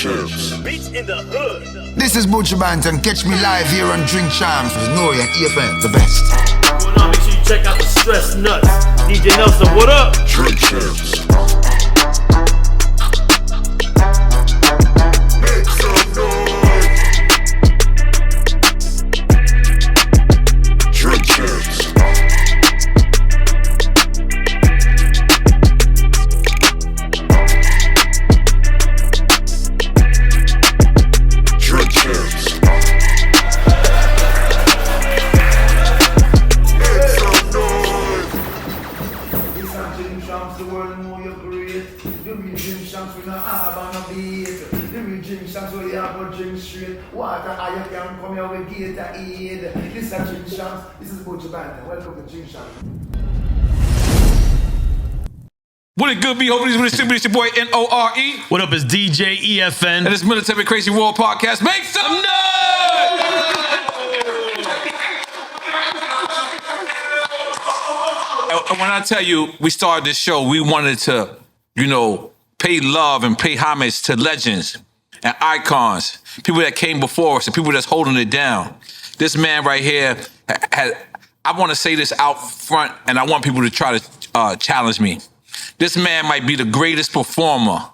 Champs. Beats in the hood. This is Buju Banton. Catch me live here on Drink Champs with Nori and EFN, the best. Going on, make sure you check out the Stress Nuts. DJ Nelson, what up? Drink Champs. Make some noise. Drink Champs. Water, I can come here with Gatorade. This is Drink Champs. This is Buju Banton. Welcome to Drink Champs. What it good be? Hopefully it's your boy N-O-R-E. What up, is DJ EFN. And this Military Crazy World Podcast. Make some noise! And when I tell you we started this show, we wanted to, pay love and pay homage to legends and icons, people that came before us and people that's holding it down. This man right here, I want to say this out front, and I want people to try to challenge me. This man might be the greatest performer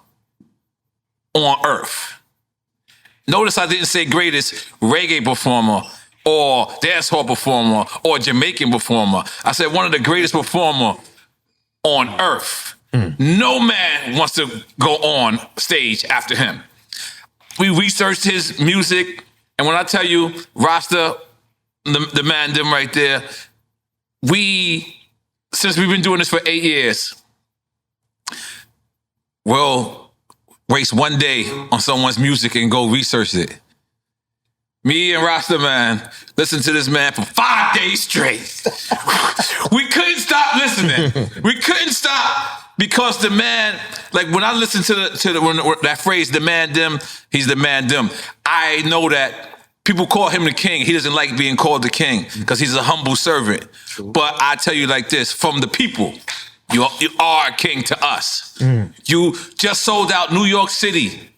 on earth. Notice I didn't say greatest reggae performer or dancehall performer or Jamaican performer. I said one of the greatest performer on earth. No man wants to go on stage after him. We researched his music, and when I tell you, Rasta, the man, them right there, since we've been doing this for 8 years, we'll waste one day on someone's music and go research it. Me and Rasta, man, listened to this man for 5 days straight. We couldn't stop listening. We couldn't stop. Because the man, like when I listen to that phrase, the man them, he's the man them. I know that people call him the king. He doesn't like being called the king because he's a humble servant. True. But I tell you like this, from the people, you are a king to us. You just sold out New York City,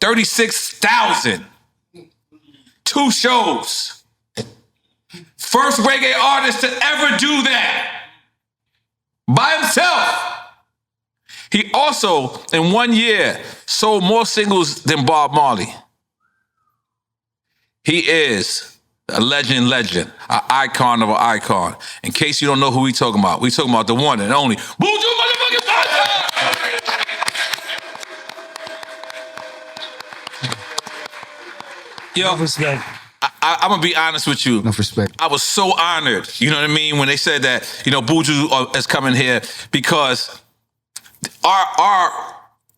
36,000, 2 shows. First reggae artist to ever do that by himself. He also, in 1 year, sold more singles than Bob Marley. He is a legend, an icon of an icon. In case you don't know who we talking about the one and only Buju motherfucking Banton! Yo, respect. I'm gonna be honest with you. Enough respect. I was so honored, you know what I mean, when they said that, Buju is coming here, because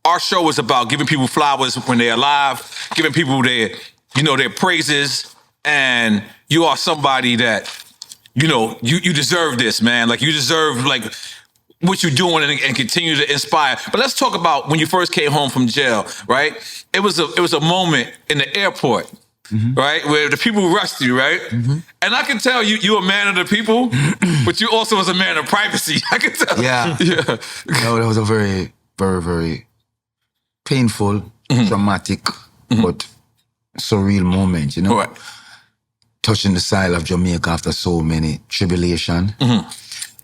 our show is about giving people flowers when they're alive, giving people their praises, and you are somebody that, you deserve this, man. Like, you deserve, like, what you're doing and continue to inspire. But let's talk about when you first came home from jail, right? It was a moment in the airport, right, where the people rushed you, right? And I can tell you're a man of the people, but you also was a man of privacy. I can tell. Yeah. No, that was a very, very, very painful, traumatic, but surreal moment, Right. Touching the soil of Jamaica after so many tribulation,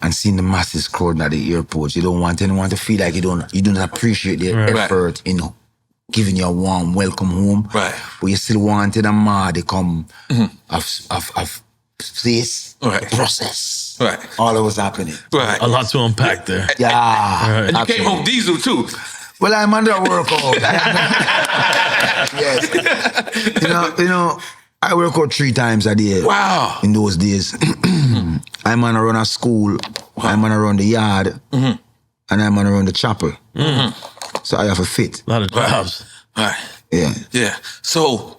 and seeing the masses crowding at the airports. You don't want anyone to feel like you don't appreciate their effort in giving you a warm welcome home. Right. But you still wanted a modicum of place, process. Right. All that was happening. Right. A lot to unpack there. Yeah. And you came home diesel too. Well, I'm under a workout. Yes. I work out 3 times a day. Wow. In those days. I'm on around a school, I'm on around the yard, and I'm on around the chapel. So I have a fit. A lot of jobs. Right. Yeah. So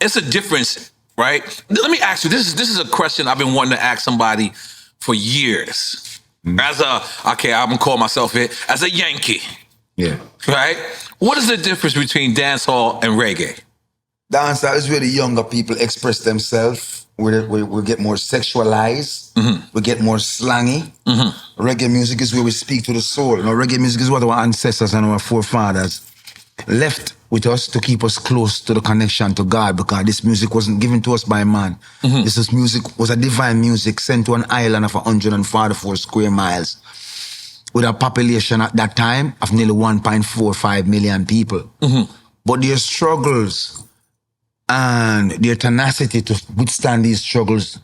it's a difference, right? Let me ask you, this is a question I've been wanting to ask somebody for years. I'm gonna call myself it, as a Yankee. Yeah. Right? What is the difference between dancehall and reggae? Dancehall is where the younger people express themselves. We get more sexualized. We get more slangy. Reggae music is where we speak to the soul. Reggae music is what our ancestors and our forefathers left with us to keep us close to the connection to God, because this music wasn't given to us by man. This music was a divine music sent to an island of 144 square miles with a population at that time of nearly 1.45 million people. But their struggles and their tenacity to withstand these struggles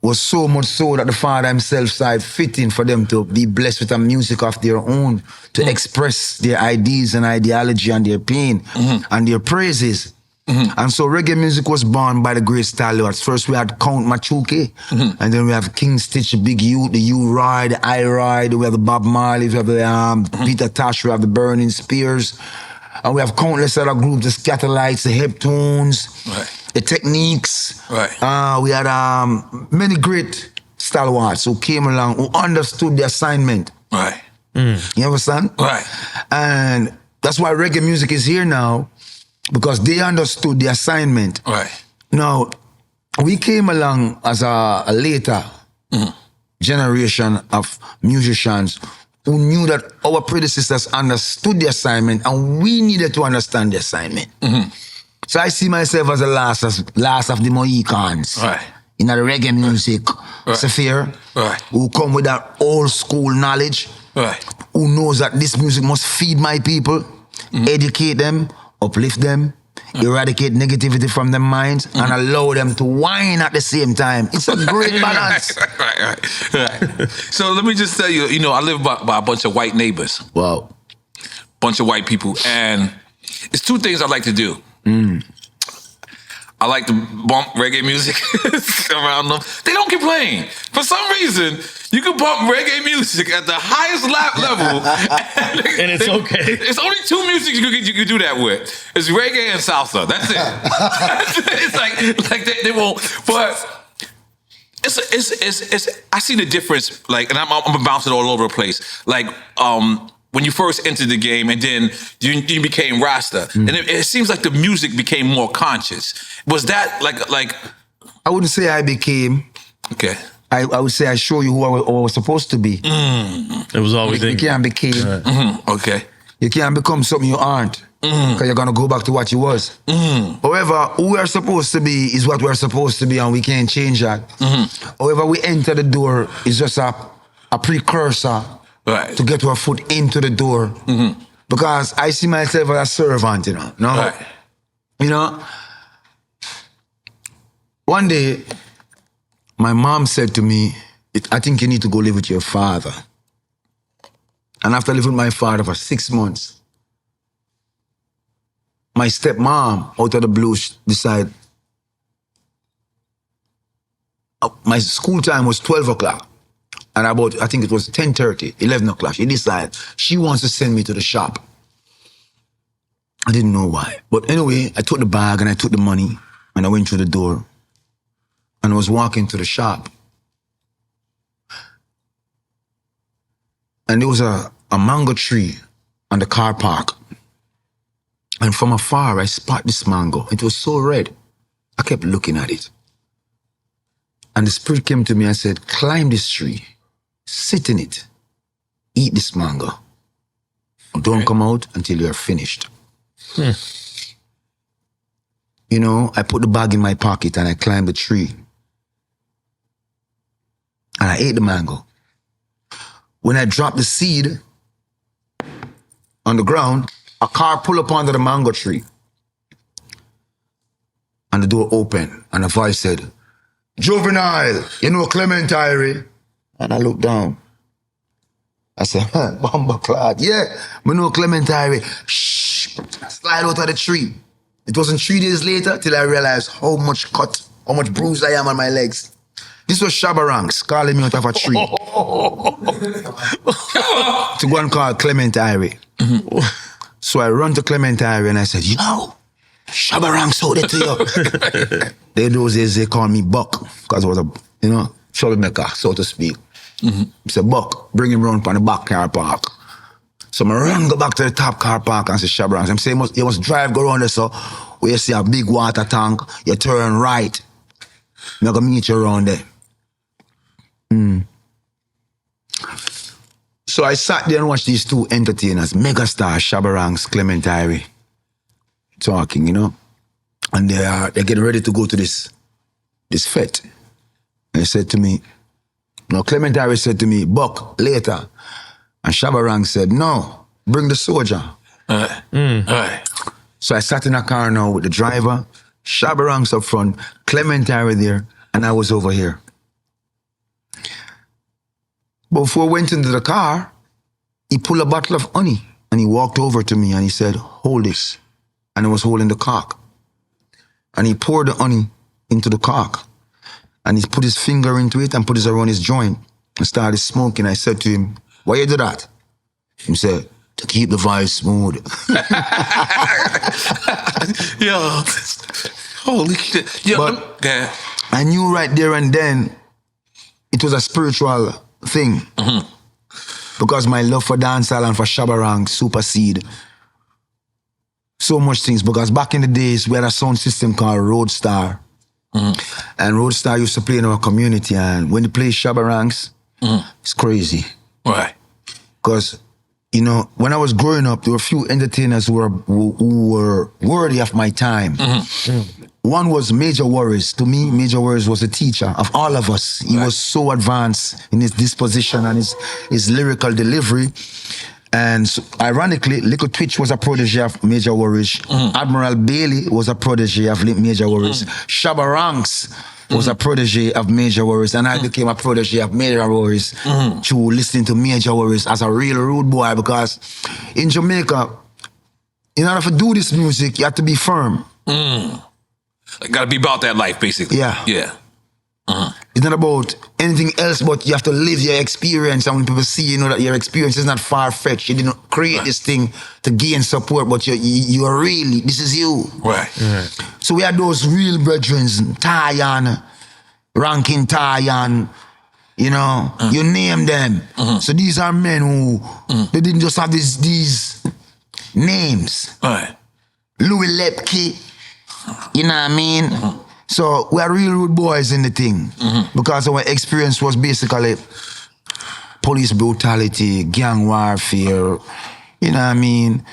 was so much so that the Father himself saw it fitting for them to be blessed with a music of their own, to express their ideas and ideology and their pain and their praises. And so reggae music was born by the great stalwarts. First we had Count Machuke, and then we have King Stitch, Big U, the U-Roy, the I-Roy, we have the Bob Marley, we have the Peter Tosh, we have the Burning Spears, and we have countless other groups, the Scatterlights, the Heptones, the Techniques. We had many great stalwarts who came along, who understood the assignment. You understand? And that's why reggae music is here now, because they understood the assignment. Now, we came along as a later generation of musicians who knew that our predecessors understood the assignment and we needed to understand the assignment. So I see myself as the last of the Mohicans in the reggae music sphere, who come with that old school knowledge, who knows that this music must feed my people, educate them, uplift them, eradicate negativity from their minds, and allow them to whine at the same time. It's a great balance. So let me just tell you, you know, I live by a bunch of white neighbors. Wow. Bunch of white people. And it's two things I like to do. I like to bump reggae music around them. They don't complain. For some reason, you can bump reggae music at the highest level. And it's okay. It's only two music you can do that with. It's reggae and salsa. That's it. It's like they won't. But it's I see the difference. Like, and I'm bouncing all over the place. Like, when you first entered the game and then you became Rasta, and it seems like the music became more conscious. Was that like? I wouldn't say I became. Okay. I would say I show you who I was supposed to be. It was always You can't became. Okay. You can't become something you aren't, because you're gonna go back to what you was. However, who we're supposed to be is what we're supposed to be, and we can't change that. However, we enter the door is just a precursor. To get our foot into the door. Because I see myself as a servant, you know. No? You know? One day, my mom said to me, I think you need to go live with your father. And after living with my father for 6 months, my stepmom, out of the blue, decided, my school time was 12 o'clock. And about, I think it was 10:30, 11 o'clock, she decided she wants to send me to the shop. I didn't know why. But anyway, I took the bag and I took the money and I went through the door and I was walking to the shop. And there was a mango tree on the car park. And from afar, I spot this mango. It was so red. I kept looking at it. And the spirit came to me and said, climb this tree. Sit in it. Eat this mango. Don't come out until you're finished. You know, I put the bag in my pocket and I climbed the tree. And I ate the mango. When I dropped the seed on the ground, a car pulled up under the mango tree. And the door opened and a voice said, Juvenile, you know Clementine? And I looked down. I said, Bumba Clad. Yeah, I know Clementine. Shh, slide out of the tree. It wasn't 3 days later till I realized how much bruised I am on my legs. This was Shabarangs calling me out of a tree. To go and call Clementine. So I run to Clementine and I said, yo, Shabarangs sold it to you. Those days they called me Buck, because I was a, troublemaker, so to speak. He said, Buck, bring him round from the back car park. So I run, go back to the top car park and say, Shabarangs. I'm saying, you must drive, go around there, so where you see a big water tank, you turn right. I'm going to meet you around there. So I sat there and watched these two entertainers, megastar Shabarangs, Clementine. talking, you know. And they're getting ready to go to this fete. And he said to me, no, Clement Harris said to me, Buck, later. And Shabarang said, no, bring the soldier. So I sat in a car now with the driver, Shabarang's up front, Clement Harris there, and I was over here. But before I went into the car, he pulled a bottle of honey and he walked over to me and he said, hold this. And I was holding the cork. And he poured the honey into the cork. And he put his finger into it and put it around his joint and started smoking. I said to him, why you do that? He said, to keep the vibe smooth. Yo, holy shit. Yo, But I knew right there and then it was a spiritual thing. Because my love for dancehall and for Shabarang supersede so much things. Because back in the days, we had a sound system called Roadstar. And Roadstar used to play in our community. And when they play Shabarangs, it's crazy. Right. Because, you know, when I was growing up, there were a few entertainers who were worthy of my time. One was Major Worries. To me, Major Worries was a teacher of all of us. He was so advanced in his disposition and his lyrical delivery. And so, ironically, Little Twitch was a protege of Major Worries. Admiral Bailey was a protege of Major Worries. Shabba Ranks was a protege of Major Worries. And I became a protege of Major Worries through listening to Major Worries as a real rude boy. Because in Jamaica, in order to do this music, you have to be firm. Gotta be about that life, basically. Yeah. It's not about anything else, but you have to live your experience. And when people see, you know, that your experience is not far-fetched. You didn't create this thing to gain support, but you are really, this is you. Right. So we had those real brethren, Tayan, Rankin Tayan, you know, you name them. So these are men who, they didn't just have these names. Right. Louis Lepke, you know what I mean? So we are real rude boys in the thing. Because our experience was basically police brutality, gang warfare, you know what I mean?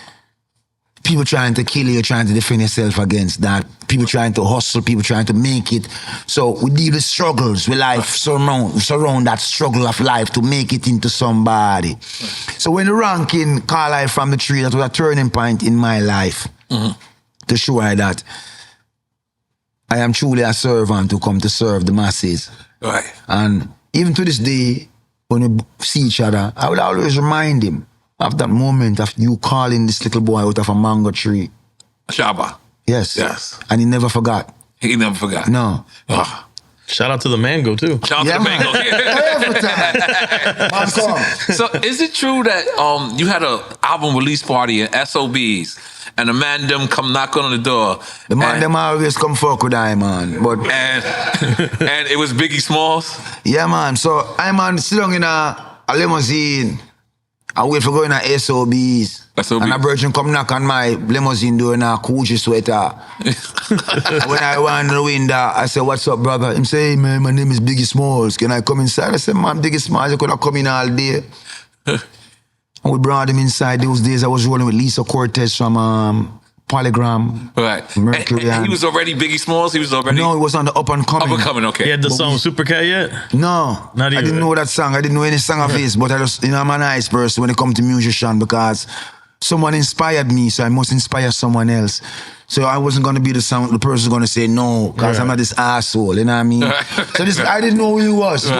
People trying to kill you, trying to defend yourself against that. People trying to hustle, people trying to make it. So we deal with struggles. We life surround that struggle of life to make it into somebody. So when the ranking call I from the tree, that was a turning point in my life to show I that I am truly a servant who come to serve the masses. Right. And even to this day, when we see each other, I would always remind him of that moment of you calling this little boy out of a mango tree. Shabba. Yes. Yes. And he never forgot. He never forgot. No. Oh. Shout out to the mango, too. Shout out to the mango. Every time. Man, come. So is it true that you had an album release party at SOBs and the man them come knock on the door? The man them always come fuck with I, man. But and it was Biggie Smalls? yeah, man. So I, man, sit down in a limousine. I wait for going to SOBs. And a virgin come knock on my limousine door in a Gucci sweater. When I went in the window, I said, what's up, brother? He say, hey, man, my name is Biggie Smalls. Can I come inside? I said, man, Biggie Smalls, I could have come in all day. And we brought him inside. Those days I was rolling with Lisa Cortez from Polygram. Right. Mercury. And he was already Biggie Smalls? He was already? No, he was on the up and coming. Up and coming, okay. He had the song Supercat yet? No. Not even. I didn't know that song. I didn't know any song of his, but I just, you know, I'm a nice person when it comes to musician because someone inspired me, so I must inspire someone else. So I wasn't going to be the person who's going to say no, because I'm not this asshole, you know what I mean? So this, I didn't know who he was. It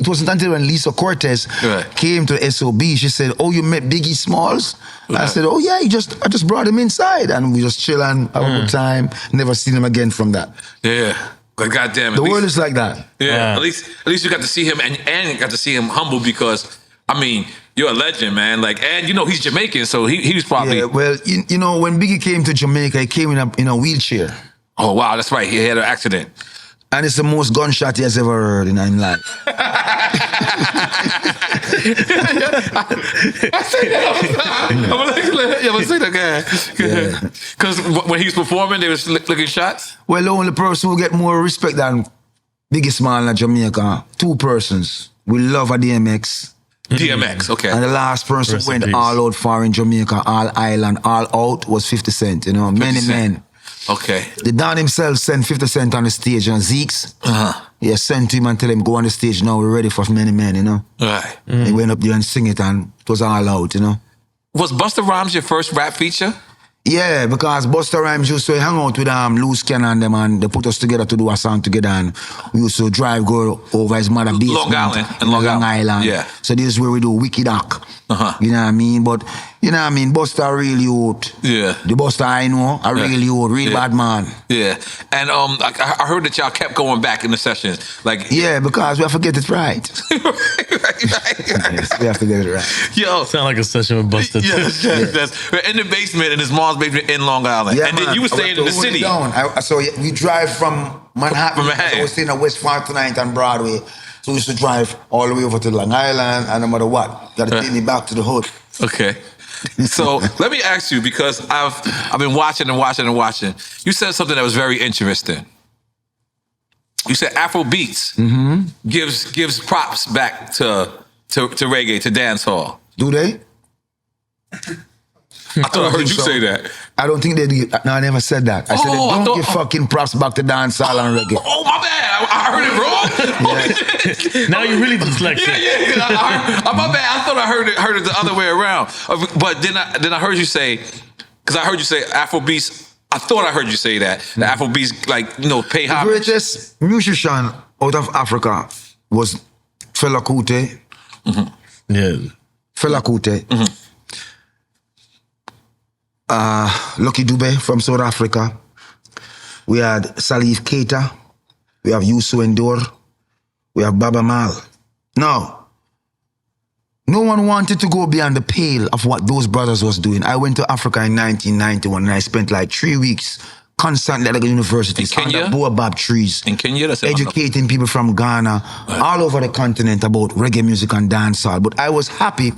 wasn't until when Lisa Cortez came to SOB, she said, oh, you met Biggie Smalls? I said, oh yeah, I just brought him inside and we just chill and have a good time. Never seen him again from that. Yeah. But goddamn it. The world is like that. Yeah. At least you got to see him and got to see him humble because, I mean, you're a legend, man. Like, and you know he's Jamaican, so he was probably. Yeah, well, you know, when Biggie came to Jamaica, he came in a wheelchair. Oh wow, that's right. He had an accident. And it's the most gunshot he has ever heard in his life. I say that all the time. I'm gonna say that guy. Because when he was performing, they was looking shots. Well, the only person who get more respect than Biggie Small in Jamaica, two persons. We love a DMX DMX, okay. And the last person Rest in went peace. all out for in Jamaica, all island, all out was 50 Cent, you know, 50 many Cent. men. Okay. The Don himself sent 50 Cent on the stage and Zeke's. Yeah, sent him and tell him, go on the stage now, we're ready for many men, you know. Right. He went up there and sing it and it was all out, you know. Was Busta Rhymes your first rap feature? Yeah, because Busta Rhymes used to hang out with Loose Cannon and them and they put us together to do a song together and we used to drive go over his mother basement. Long Island. In Long Island. Yeah. So this is where we do Wicked Doc. You know what I mean? But, you know what I mean? Busta a real youth. Yeah. The Busta I know, a real youth, real bad man. Yeah. And I heard that y'all kept going back in the sessions. Like, Yeah, because we have to get it right. right. Yes, we have to get it right. Yo. Sound like a session with Busta. Yes. We're in the basement in his mom's basement in Long Island. Yeah, and then man. you were I staying in have the to hold it city. down. So we drive from Manhattan. From Manhattan. So we staying at West 49th and Broadway. So we used to drive all the way over to Long Island and no matter what, got to take me back to the hood. Okay. So let me ask you, because I've been watching and watching and watching. You said something that was very interesting. You said Afrobeats gives props back to reggae, to dancehall. Do they? I thought I heard you so. say that. I don't think they do. No, I never said that. I said they Oh, I don't thought- give fucking props back to dancehall and reggae. Oh, my bad. I heard it wrong. Now you really dyslexic. My bad. I thought I heard it the other way around. But then I heard you say, because I heard you say Afrobeats. I thought I heard you say that. The Afrobeats, like, pay The homage. greatest musician out of Africa was Fela Kuti. Yeah. Fela Kuti. Lucky Dube from South Africa. We had Salif Keita. We have Youssou N'Dour. We have Baba Mal. Now, no one wanted to go beyond the pale of what those brothers was doing. I went to Africa in 1991 and I spent like 3 weeks constantly at the universities In Kenya? under baobab trees. In Kenya, that's educating people from Ghana, all over the continent about reggae music and dancehall. But I was happy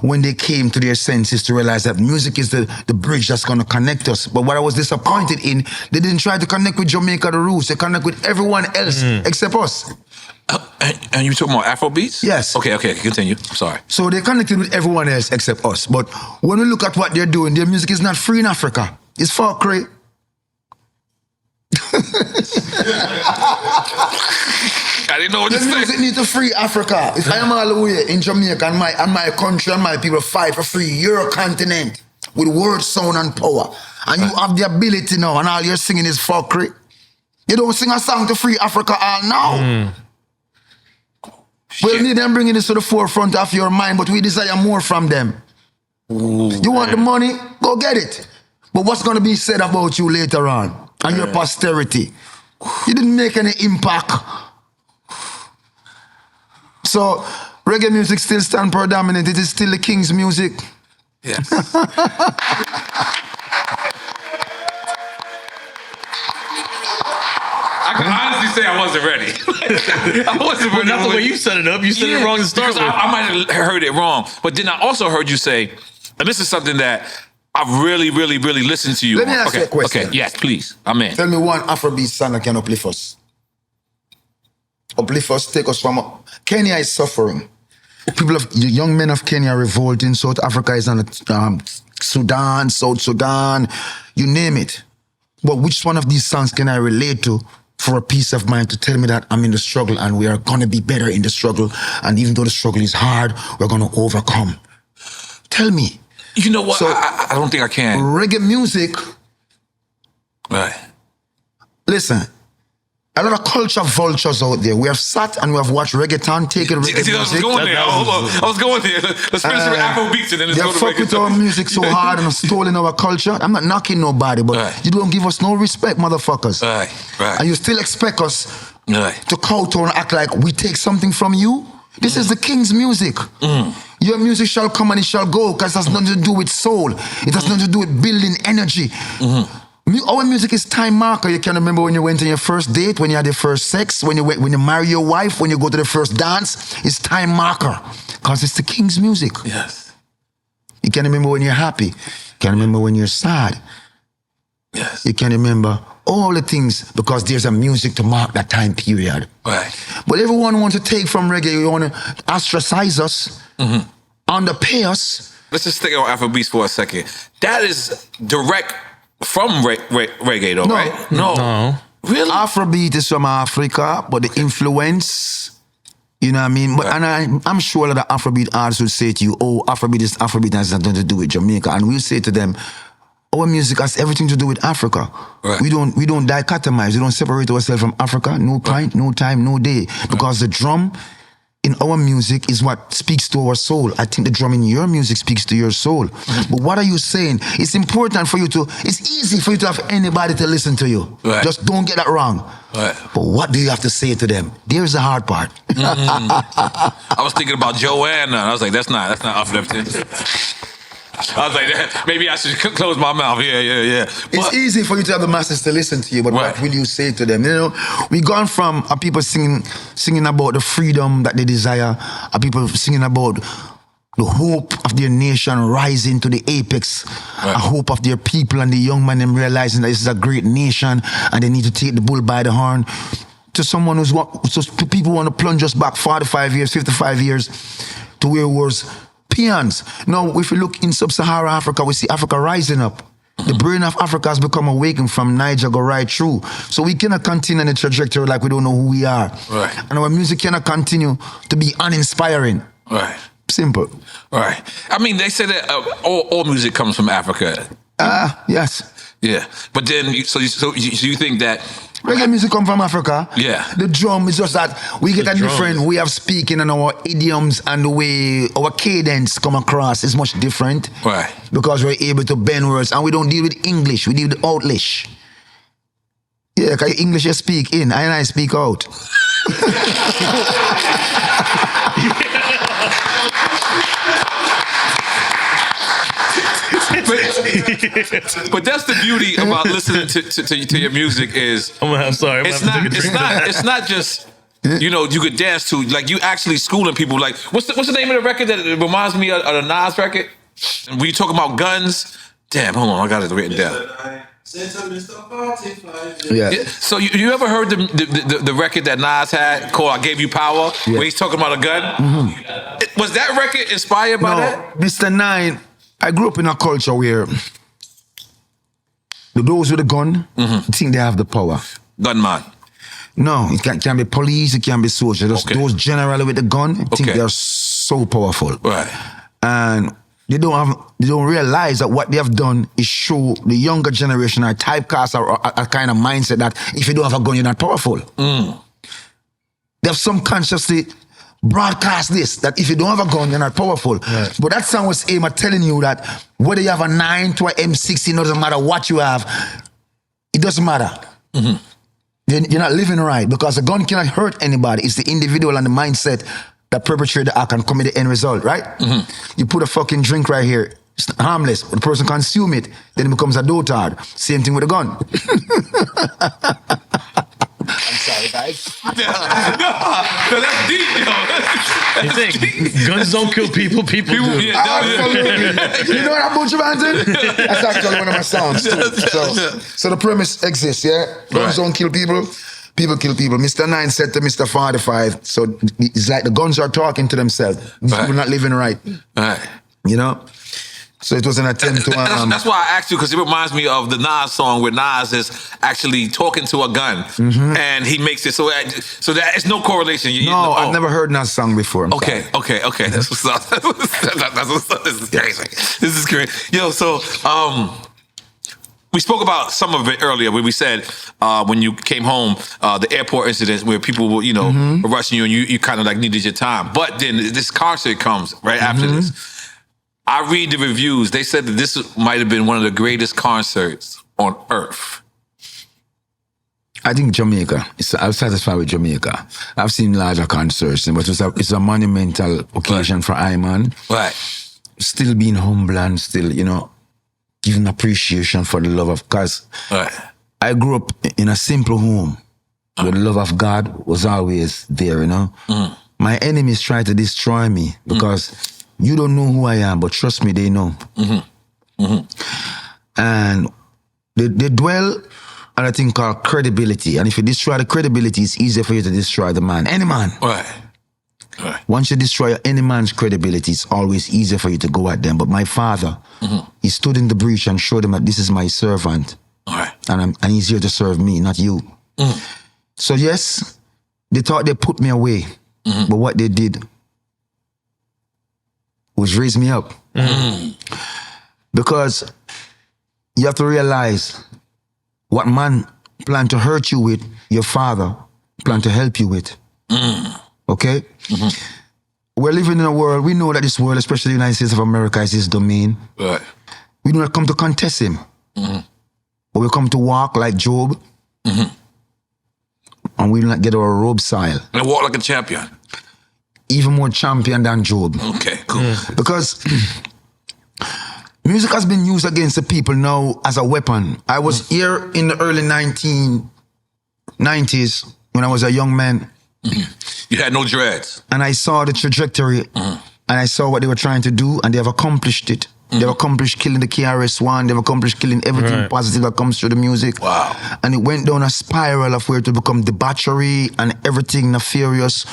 when they came to their senses to realize that music is the bridge that's going to connect us. But what I was disappointed in, they didn't try to connect with Jamaica, the roots. They connect with everyone else except us. And you talking about Afrobeats? Yes. Okay, continue. I'm sorry. So they connected with everyone else except us. But when we look at what they're doing, their music is not free in Africa. It's for cray. I didn't know what The to say. music need to free Africa. If I am all the way in Jamaica and my country and my people fight for free your continent with word, sound and power, and you have the ability now and all you're singing is fuckery, you don't sing a song to free Africa all now. We need them bringing this to the forefront of your mind, but we desire more from them. You want the money? Go get it. But what's going to be said about you later on and your posterity? You didn't make any impact. So, reggae music still stands predominant. It is still the king's music. Yes. I can honestly say I wasn't ready. I wasn't ready. Not the way you set it up. You set it wrong to start because with. I might have heard it wrong. But then I also heard you say, and this is something that I've really, really, really listened to you Let me on. ask you a question. Okay, yes, please. I'm in. Tell me one Afrobeat song that can uplift us. Uplift us, take us from... Kenya is suffering. People of the young men of Kenya are revolting. South Africa is on Sudan, South Sudan, you name it. But which one of these songs can I relate to for a peace of mind to tell me that I'm in the struggle and we are going to be better in the struggle, and even though the struggle is hard, we're going to overcome? Tell me. You know what? So- I don't think I can. Reggae music, Right. listen, a lot of culture vultures out there. We have sat and we have watched reggaeton taking reggae See, I was music. going there. I was going there. Let's finish with Afrobeats and then let's They go to fuck with our reggaeton. music so hard and stolen our culture. I'm not knocking nobody, but Right. you don't give us no respect, motherfuckers. Right. And you still expect us Right. to kowtow and act like we take something from you? This is the king's music. Your music shall come and it shall go, because it has nothing to do with soul. It has nothing to do with building energy. Our music is time marker. You can remember when you went on your first date, when you had your first sex, when you marry your wife, when you go to the first dance. It's time marker, because it's the king's music. Yes. You can remember when you're happy. You can remember when you're sad. You can remember all the things because there's a music to mark that time period. Right. But everyone wants to take from reggae. You want to ostracize us, underpay us. Let's just stick on Afrobeats for a second. That is direct from reggae, though, No. right? No. Really? Afrobeat is from Africa, but the influence, you know what I mean? But and I'm sure that the Afrobeat artists will say to you, oh, Afrobeat has nothing to do with Jamaica. And we'll say to them, our music has everything to do with Africa. Right. We don't dichotomize. We don't separate ourselves from Africa. No point, no time, no day. Because the drum in our music is what speaks to our soul. I think the drum in your music speaks to your soul. But what are you saying? It's important for you it's easy for you to have anybody to listen to you. Right. Just don't get that wrong. Right. But what do you have to say to them? There's the hard part. I was thinking about Joanna. I was like, that's not uplifting. I was like, maybe I should close my mouth. Yeah. It's easy for you to have the masses to listen to you, but what will you say to them? You know, we gone from people singing about the freedom that they desire, people singing about the hope of their nation rising to the apex, a hope of their people and the young man them realizing that this is a great nation and they need to take the bull by the horn. To someone people want to plunge us back 45 years, 55 years to where it was peons. Now, if you look in sub-Saharan Africa, we see Africa rising up. The brain of Africa has become awakened from Niger, go right through. So we cannot continue in the trajectory like we don't know who we are. Right. And our music cannot continue to be uninspiring. Right. Simple. Right. I mean, they say that all music comes from Africa. Yes. Yeah. But then, so you think that reggae music come from Africa. Yeah. The drum is just that we get a different way of speaking and our idioms and the way our cadence come across is much different. Right. Because we're able to bend words and we don't deal with English, we deal with Outlish. Yeah, because English you speak in, and I speak out. but that's the beauty about listening to your music is I'm sorry. It's not just you could dance to, like, you actually schooling people. Like, what's the name of the record that reminds me of the Nas record? When you talk about guns, damn, hold on, I got it written down. Yeah. So you ever heard the record that Nas had called "I Gave You Power"? Yeah. Where he's talking about a gun. Was that record inspired by that? Mr. Nine, I grew up in a culture where those with a gun think they have the power. Gunman. No, it can be police, it can be soldiers. Those generally with the gun think they're so powerful. Right. And they don't realize that what they have done is show the younger generation or typecast or a kind of mindset that if you don't have a gun, you're not powerful. They have subconsciously broadcast this, that if you don't have a gun, you're not powerful. Right. But that song was aimed at telling you that whether you have a 9 to a M16, it doesn't matter what you have, it doesn't matter. You're not living right because a gun cannot hurt anybody. It's the individual and the mindset that perpetrate the act and commit the end result, right? You put a fucking drink right here, it's harmless, but the person consume it, then it becomes a dotard. Same thing with a gun. I'm sorry, guys. No, that's deep, yo. You think guns don't kill people? People do. Absolutely. You know what, Buju Banton? That's actually one of my songs too. So the premise exists, yeah? Guns don't kill people. People kill people. Mr. Nine said to Mr. 45, so it's like the guns are talking to themselves. People not living right. You know? So it was an attempt to... that's why I asked you, because it reminds me of the Nas song where Nas is actually talking to a gun, and he makes it so that it's no correlation. I've never heard Nas song before. Okay. That's what's up. That's what's up. This is crazy. This is great. Yo, so we spoke about some of it earlier where we said when you came home, the airport incident where people were, were rushing you and you kind of like needed your time. But then this concert comes right after this. I read the reviews. They said that this might have been one of the greatest concerts on earth. I think Jamaica. I'm satisfied with Jamaica. I've seen larger concerts, but it's a monumental occasion for Iman. Right. Still being humble and still, giving appreciation for the love of God. Right. I grew up in a simple home where the love of God was always there, My enemies try to destroy me because you don't know who I am, but trust me, they know. And They dwell on a thing called credibility. And if you destroy the credibility, it's easier for you to destroy the man. Any man. Right. Once you destroy any man's credibility, it's always easier for you to go at them. But my father, he stood in the breach and showed them that this is my servant. All right. And he's here to serve me, not you. So yes, they thought they put me away. But what they did was raise me up. Because you have to realize what man plan to hurt you with, your father plan to help you with. Okay? We're living in a world, we know that this world, especially the United States of America, is his domain. Right. We do not come to contest him. But we come to walk like Job. And we do not get our robe soiled. And walk like a champion. Even more champion than Job. Okay, cool. Because music has been used against the people now as a weapon. I was here in the early 1990s when I was a young man. You had no dreads. And I saw the trajectory and I saw what they were trying to do, and they have accomplished it. They've accomplished killing the KRS-One. They've accomplished killing everything positive that comes through the music. Wow. And it went down a spiral of where it would become debauchery and everything nefarious.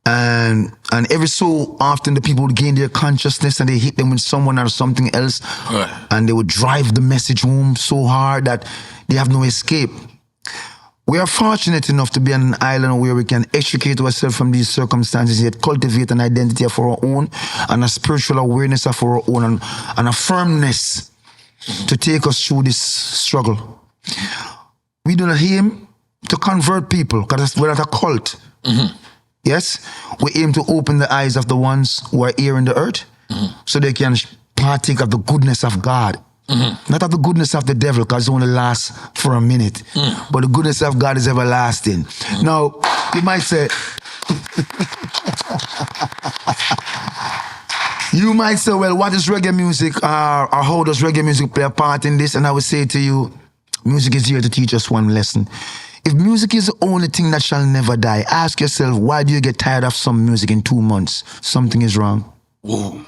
And every so often the people would gain their consciousness and they hit them with someone or something else. Right. And they would drive the message home so hard that they have no escape. We are fortunate enough to be on an island where we can extricate ourselves from these circumstances, yet cultivate an identity of our own and a spiritual awareness of our own and a firmness to take us through this struggle. We do not aim to convert people because we're not a cult. Yes? We aim to open the eyes of the ones who are here in the earth so they can partake of the goodness of God. Not of the goodness of the devil, because it only lasts for a minute. But the goodness of God is everlasting. Now, you might say, well, what is reggae music, or how does reggae music play a part in this? And I would say to you, music is here to teach us one lesson. If music is the only thing that shall never die, ask yourself, why do you get tired of some music in 2 months? Something is wrong. Ooh.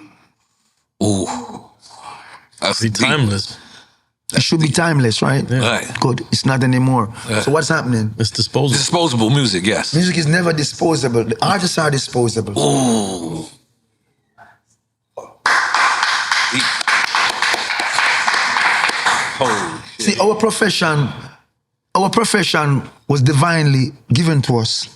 That's Be timeless. It should be timeless, right? Yeah. Right. Good. It's not anymore. So what's happening? It's disposable. Disposable music, yes. Music is never disposable. The artists are disposable. Ooh. Holy shit. See, our profession was divinely given to us.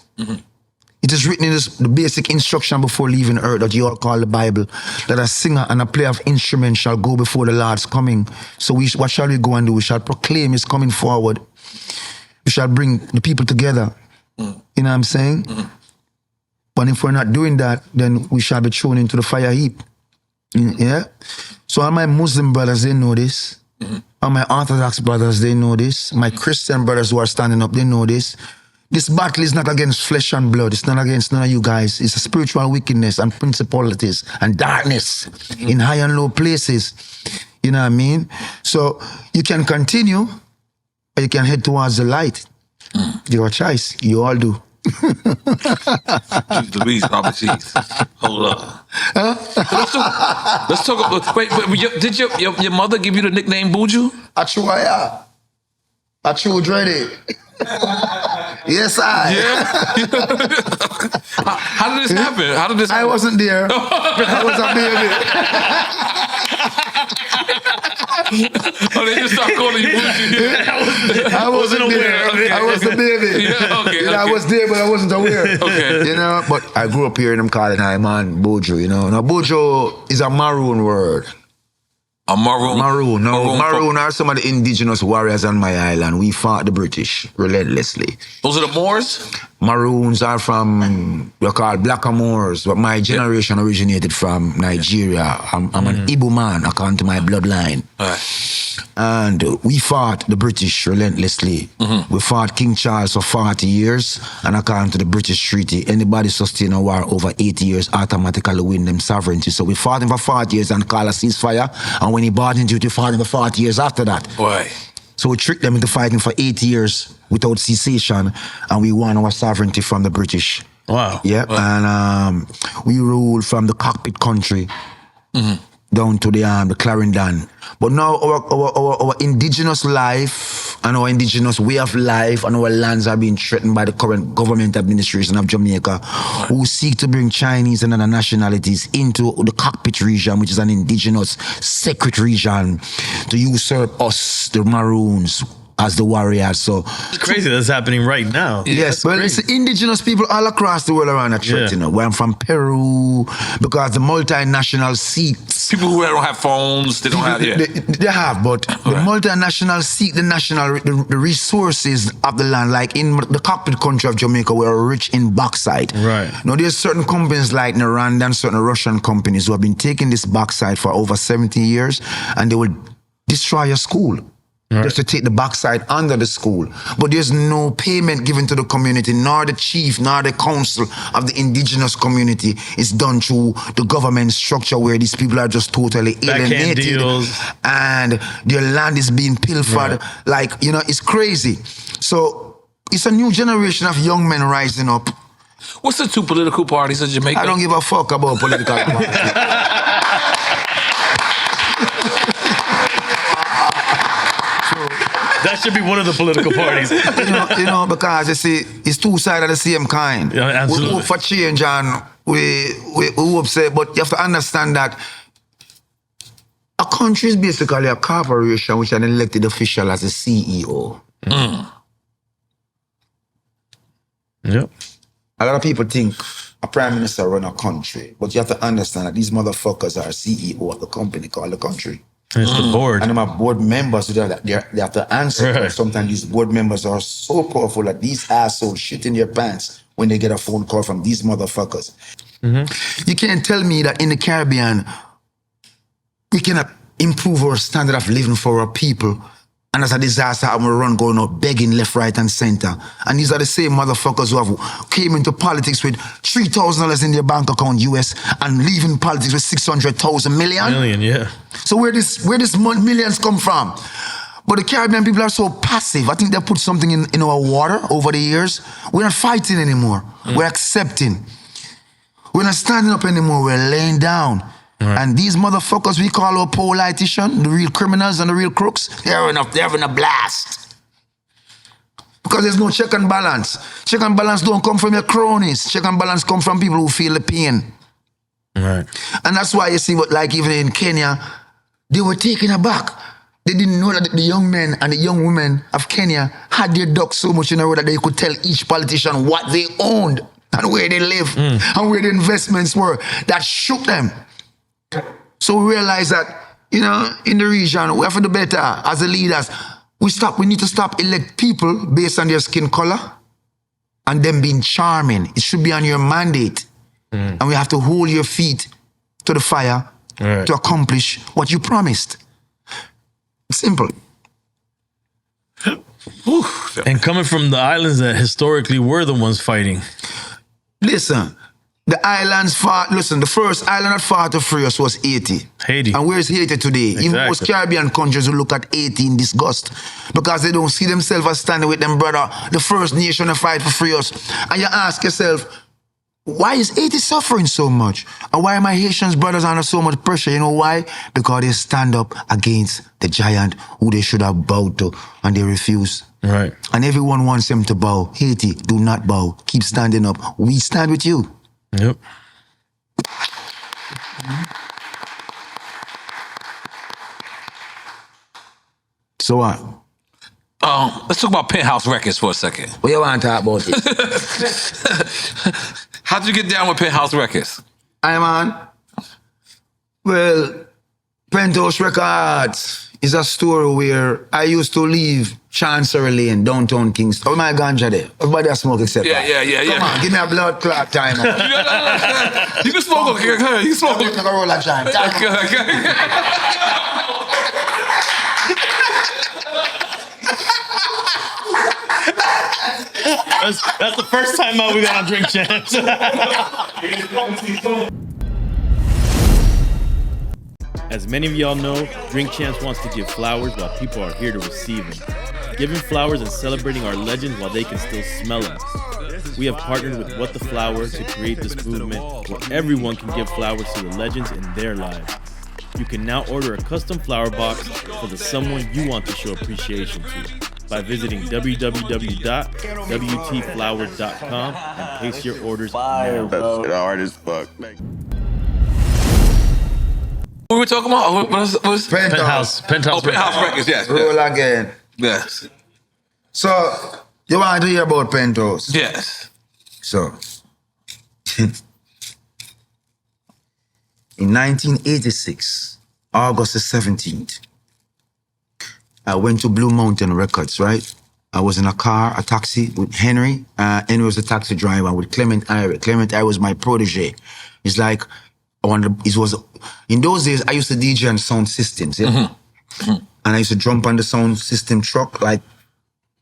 It is written in the basic instruction before leaving earth that you all call the Bible, that a singer and a player of instruments shall go before the Lord's coming. So what shall we go and do? We shall proclaim his coming forward. We shall bring the people together. You know what I'm saying? But if we're not doing that, then we shall be thrown into the fire heap. Yeah? So all my Muslim brothers, they know this. All my Orthodox brothers, they know this. My Christian brothers who are standing up, they know this. This battle is not against flesh and blood. It's not against none of you guys. It's a spiritual wickedness and principalities and darkness in high and low places. You know what I mean? So you can continue or you can head towards the light. Your choice. You all do. Louise, Robert Cheese. Hold up. Let's talk about. Wait, did your mother give you the nickname Buju? Achua. Achua Dready. Yes, I. Yeah. How did this happen? How did this happen? I wasn't there. I was a baby. Oh, they just stopped calling you Buju. I wasn't aware. Okay. I was the baby. Yeah, okay, I was there, but I wasn't aware. Okay. You know, but I grew up hearing them calling I man Buju, you know. Now, Buju is a Maroon word. A maroon? Maroon. No, Maroon are some of the indigenous warriors on my island. We fought the British relentlessly. Those are the Moors? Maroons are from, we're called Blackamoors, but my generation originated from Nigeria. I'm an Igbo man according to my bloodline. Right. And we fought the British relentlessly. We fought King Charles for 40 years, and according to the British treaty, anybody sustain a war over 80 years automatically win them sovereignty. So we fought him for 40 years and called a ceasefire, and when he bought into it, we fought him for 40 years after that. Right. So we tricked them into fighting for 80 years without cessation, and we won our sovereignty from the British. Wow. Yeah, Wow. and we ruled from the cockpit country. down to the Clarendon. But now our indigenous life and our indigenous way of life and our lands are being threatened by the current government administration of Jamaica, who seek to bring Chinese and other nationalities into the cockpit region, which is an indigenous sacred region, to usurp us, the Maroons, as the warriors. So it's crazy that's happening right now. Yes, well, it's indigenous people all across the world around that threat, you know. Where I'm from Peru, because the multinational seeks. People who don't have phones, they don't have, They have, but the multinational seek the resources of the land. Like in the cockpit country of Jamaica, we're rich in bauxite. Right. Now, there's certain companies like Naranda and certain Russian companies who have been taking this bauxite for over 70 years, and they will destroy a school. Right. Just to take the backside under the school. But there's no payment given to the community, nor the chief, nor the council of the indigenous community. It's done through the government structure where these people are just totally alienated. And their land is being pilfered. Right. Like, you know, it's crazy. So it's a new generation of young men rising up. What's the two political parties in Jamaica? I don't give a fuck about political parties. That should be one of the political parties. you know, because you see, it's two sides of the same kind. Yeah, absolutely. We hope for change and we hope say, but you have to understand that a country is basically a corporation which an elected official as a CEO. Yep. A lot of people think a prime minister run a country, but you have to understand that these motherfuckers are CEO of the company called the country. It's the board. And my board members, they have to answer. Right. Sometimes these board members are so powerful that these assholes shit in their pants when they get a phone call from these motherfuckers. You can't tell me that in the Caribbean, we cannot improve our standard of living for our people. And as a disaster, I'm gonna run going out begging left, right, and center. And these are the same motherfuckers who have came into politics with $3,000 in their bank account US and leaving politics with 600,000 million. Yeah. So where this millions come from? But the Caribbean people are so passive. I think they put something in our water over the years. We're not fighting anymore. We're accepting. We're not standing up anymore. We're laying down. Right. And these motherfuckers we call our politicians, the real criminals and the real crooks, they're having a blast. Because there's no check and balance. Check and balance don't come from your cronies. Check and balance come from people who feel the pain. Right. And that's why you see what, like even in Kenya, they were taken aback. They didn't know that the young men and the young women of Kenya had their ducks so much in a row that they could tell each politician what they owned and where they live and where the investments were. That shook them. So we realize that, you know, in the region, we have to do better as the leaders. We need to stop elect people based on their skin color and them being charming. It should be on your mandate. And we have to hold your feet to the fire to accomplish what you promised. Simple. And coming from the islands that historically were the ones fighting. Listen, the islands fought, listen, the first island that fought to free us was Haiti. Haiti. And where's Haiti today? Exactly. Even most Caribbean countries will look at Haiti in disgust because they don't see themselves as standing with them brother, the first nation to fight for free us. And you ask yourself, why is Haiti suffering so much? And why are my Haitian brothers under so much pressure? You know why? Because they stand up against the giant who they should have bowed to and they refuse. Right. And everyone wants them to bow. Haiti, do not bow. Keep standing up. We stand with you. Yep. So what? Let's talk about Penthouse Records for a second. What you want to talk about it? How'd you get down with Penthouse Records? Hey man. Well, Penthouse Records is a store where I used to live Chancery Lane, downtown Kingston. Oh my ganja there. Everybody has smoke except Yeah. Come on, give me a blood clot time. You can smoke. You can smoke. Take a roll of time. That's the first time out we got on Drink Champs. As many of y'all know, Drink Champs wants to give flowers while people are here to receive them. Giving flowers and celebrating our legends while they can still smell them. We have partnered with What the Flower to create this movement where everyone can give flowers to the legends in their lives. You can now order a custom flower box for the someone you want to show appreciation to by visiting www.wtflowers.com and place your orders now. That's hard as fuck. What were we talking about? What was Penthouse. Penthouse Records, yes. Roll again. Yes. So, you want to hear about Penthouse? Yes. So, in 1986, August the 17th, I went to Blue Mountain Records, right? I was in a taxi with Henry. Henry was a taxi driver with Clement Ira. Clement Ira was my protege. It's like, in those days, I used to DJ on sound systems, yeah? Mm-hmm. Mm-hmm. And I used to jump on the sound system truck like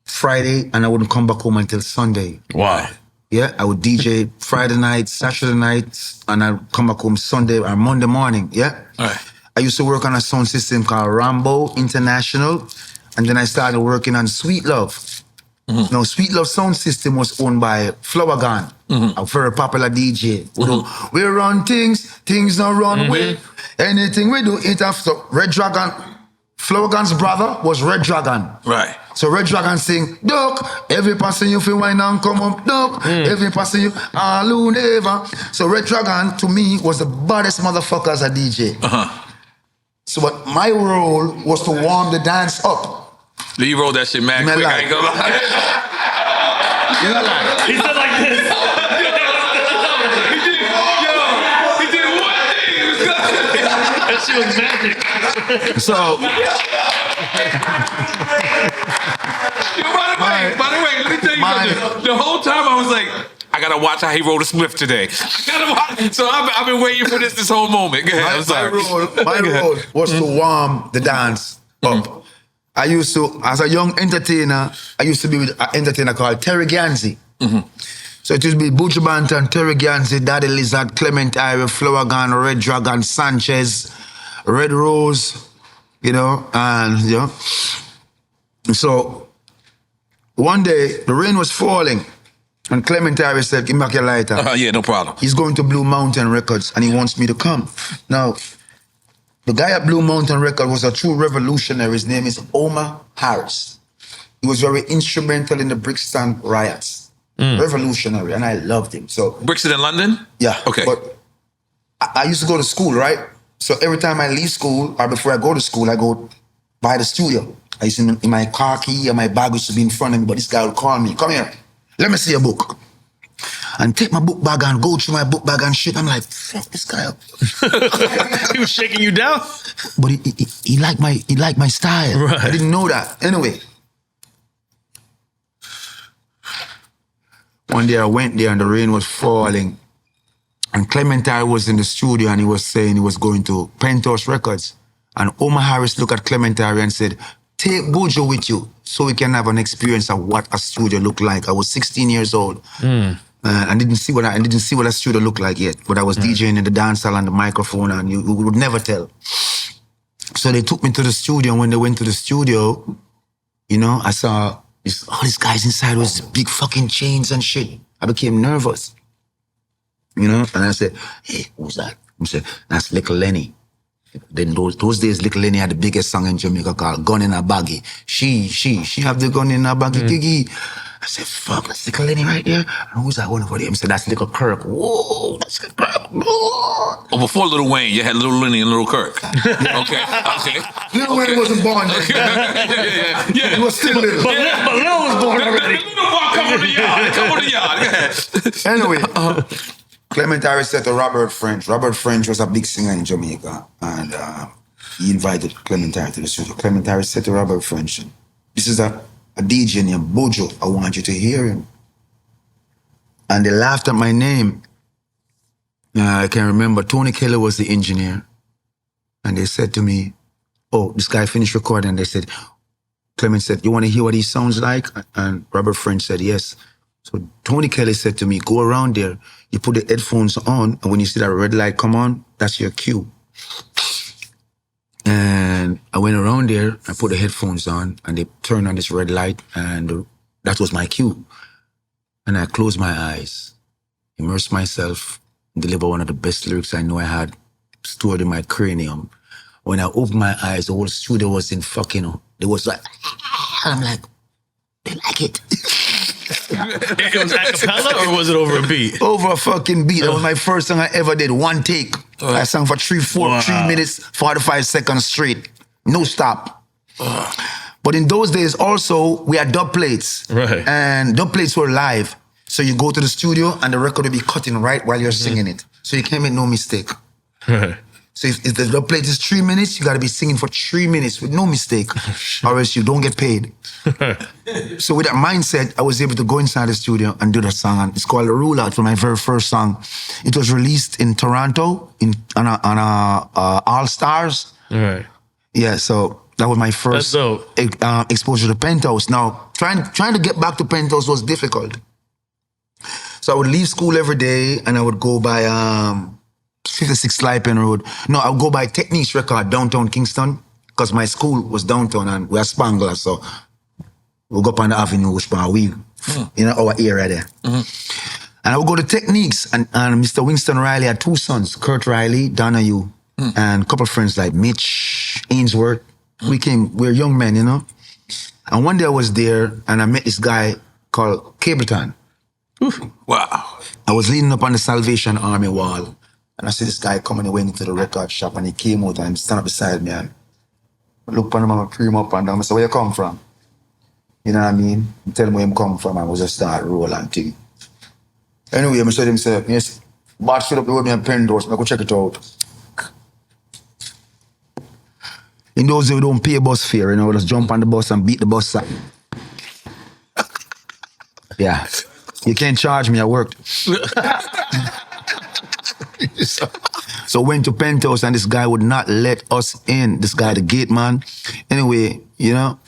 Friday, and I wouldn't come back home until Sunday. Wow. Yeah, I would DJ Friday night, Saturday night, and I'd come back home Sunday or Monday morning, yeah? All right. I used to work on a sound system called Rambo International, and then I started working on Sweet Love. Mm-hmm. Now, Sweet Love sound system was owned by Flower Gun, a very popular DJ. Mm-hmm. We run things don't run away. Anything we do, it after Red Dragon. Flower Gun's brother was Red Dragon. Right. So Red Dragon sing, Duck, every person you feel wine and come up, Duck, every person you, all never. So Red Dragon, to me, was the baddest motherfucker as a DJ. So but my role was to warm the dance up. You rolled that shit mad quick, I ain't gonna lie. You know like? He said like this. He did one thing. It was good. That shit was magic. So, by the way, let me tell you something. The whole time I was like, I gotta watch how he rolled a Smith today. I gotta watch. So I've been waiting for this whole moment. Go ahead. I'm sorry. My role was to warm the dance up. I used to, as a young entertainer, I used to be with an entertainer called Terry Ganzi. So it used to be Buju Banton, Terry Ganzi, Daddy Lizard, Clement Ira, Flower Gun, Red Dragon, Sanchez, Red Rose, you know, and, you know. So one day, the rain was falling, and Clement Ira said, give me back your lighter. Yeah, no problem. He's going to Blue Mountain Records, and he wants me to come. Now, the guy at Blue Mountain Records was a true revolutionary. His name is Omar Harris. He was very instrumental in the Brixton riots. Revolutionary, and I loved him. So Brixton in London? Yeah. Okay. But I used to go to school, right? So every time I leave school, or before I go to school, I go by the studio. I used to, in my car key or my bag used to be in front of me, but this guy would call me, come here, let me see a book. And take my book bag and go through my book bag and shit. I'm like, fuck this guy up. He was shaking you down? But he liked my style. Right. I didn't know that. Anyway. One day I went there and the rain was falling. And Clement Ira was in the studio and he was saying he was going to Penthouse Records. And Omar Harris looked at Clement Ira and said, take Buju with you so we can have an experience of what a studio looked like. I was 16 years old. I didn't see what a studio looked like yet. But I was DJing in the dancehall and the microphone and you would never tell. So they took me to the studio, and when they went to the studio, you know, I saw all these guys inside with big fucking chains and shit. I became nervous. You know? And I said, hey, who's that? I said, that's Little Lenny. Then those days, Little Lenny had the biggest song in Jamaica called Gun in a Baggie. She have the gun in a baggie, giggy. I said, fuck, that's Little Lenny right there. And who's that one over there? I said, that's Little Kirk. Whoa, that's Little Kirk. Whoa. Oh, before Little Wayne, you had Little Lenny and Little Kirk. Okay. Little Wayne wasn't born yet. Yeah. He was still little. But Lil was born already. Come on the yard. Go ahead. Anyway, Clement Ira said to Robert French. Robert French was a big singer in Jamaica, and he invited Clement Ira to the studio. Clement Ira said to Robert French, this is a DJ named Buju. I want you to hear him. And they laughed at my name. I can remember Tony Kelly was the engineer. And they said to me, oh, this guy finished recording. They said, Clement said, you want to hear what he sounds like? And Robert French said, yes. So Tony Kelly said to me, go around there, you put the headphones on, and when you see that red light come on, that's your cue. And I went around there, I put the headphones on, and they turned on this red light, and that was my cue. And I closed my eyes, immersed myself, deliver one of the best lyrics I know I had stored in my cranium. When I opened my eyes, the whole studio was in fucking, it was like, I'm like, they like it. It was acapella or was it over a beat? Over a fucking beat. That was my first song I ever did. One take. I sang for 3 minutes, 45 seconds straight. No stop. But in those days also, we had dub plates. Right. And dub plates were live. So you go to the studio and the record will be cutting right while you're singing it. So you can't make no mistake. Right. So if the dub plate is 3 minutes, you got to be singing for 3 minutes with no mistake, or else you don't get paid. So with that mindset, I was able to go inside the studio and do that song. And it's called Rollout for my very first song. It was released in Toronto on All Stars. Right. Yeah, so that was my first exposure to Penthouse. Now, trying to get back to Penthouse was difficult. So I would leave school every day and I would go by 56 Slipen Road. No, I would go by Techniques Record downtown Kingston because my school was downtown and we are Spangler, so we'll go up on the avenue, in our area there. And I would go to Techniques and Mr. Winston Riley had 2 sons, Kurt Riley, Donahue, and a couple of friends like Mitch, Ainsworth. We were young men, you know. And one day I was there and I met this guy called Cableton. Wow. I was leaning up on the Salvation Army wall and I see this guy coming and went into the record shop and he came out and stand up beside me and I look upon him and I pre him up and down. I said, where you come from? You know what I mean? I tell him where him come from and we just start rolling thing. Anyway, I said to him, yes, Bart fill up the road me and Penthouse, I go check it out. In those days, we don't pay bus fare, you know, we just jump on the bus and beat the bus up. Yeah. You can't charge me, I worked. So went to Penthouse and this guy would not let us in. This guy, the gate man. Anyway, you know,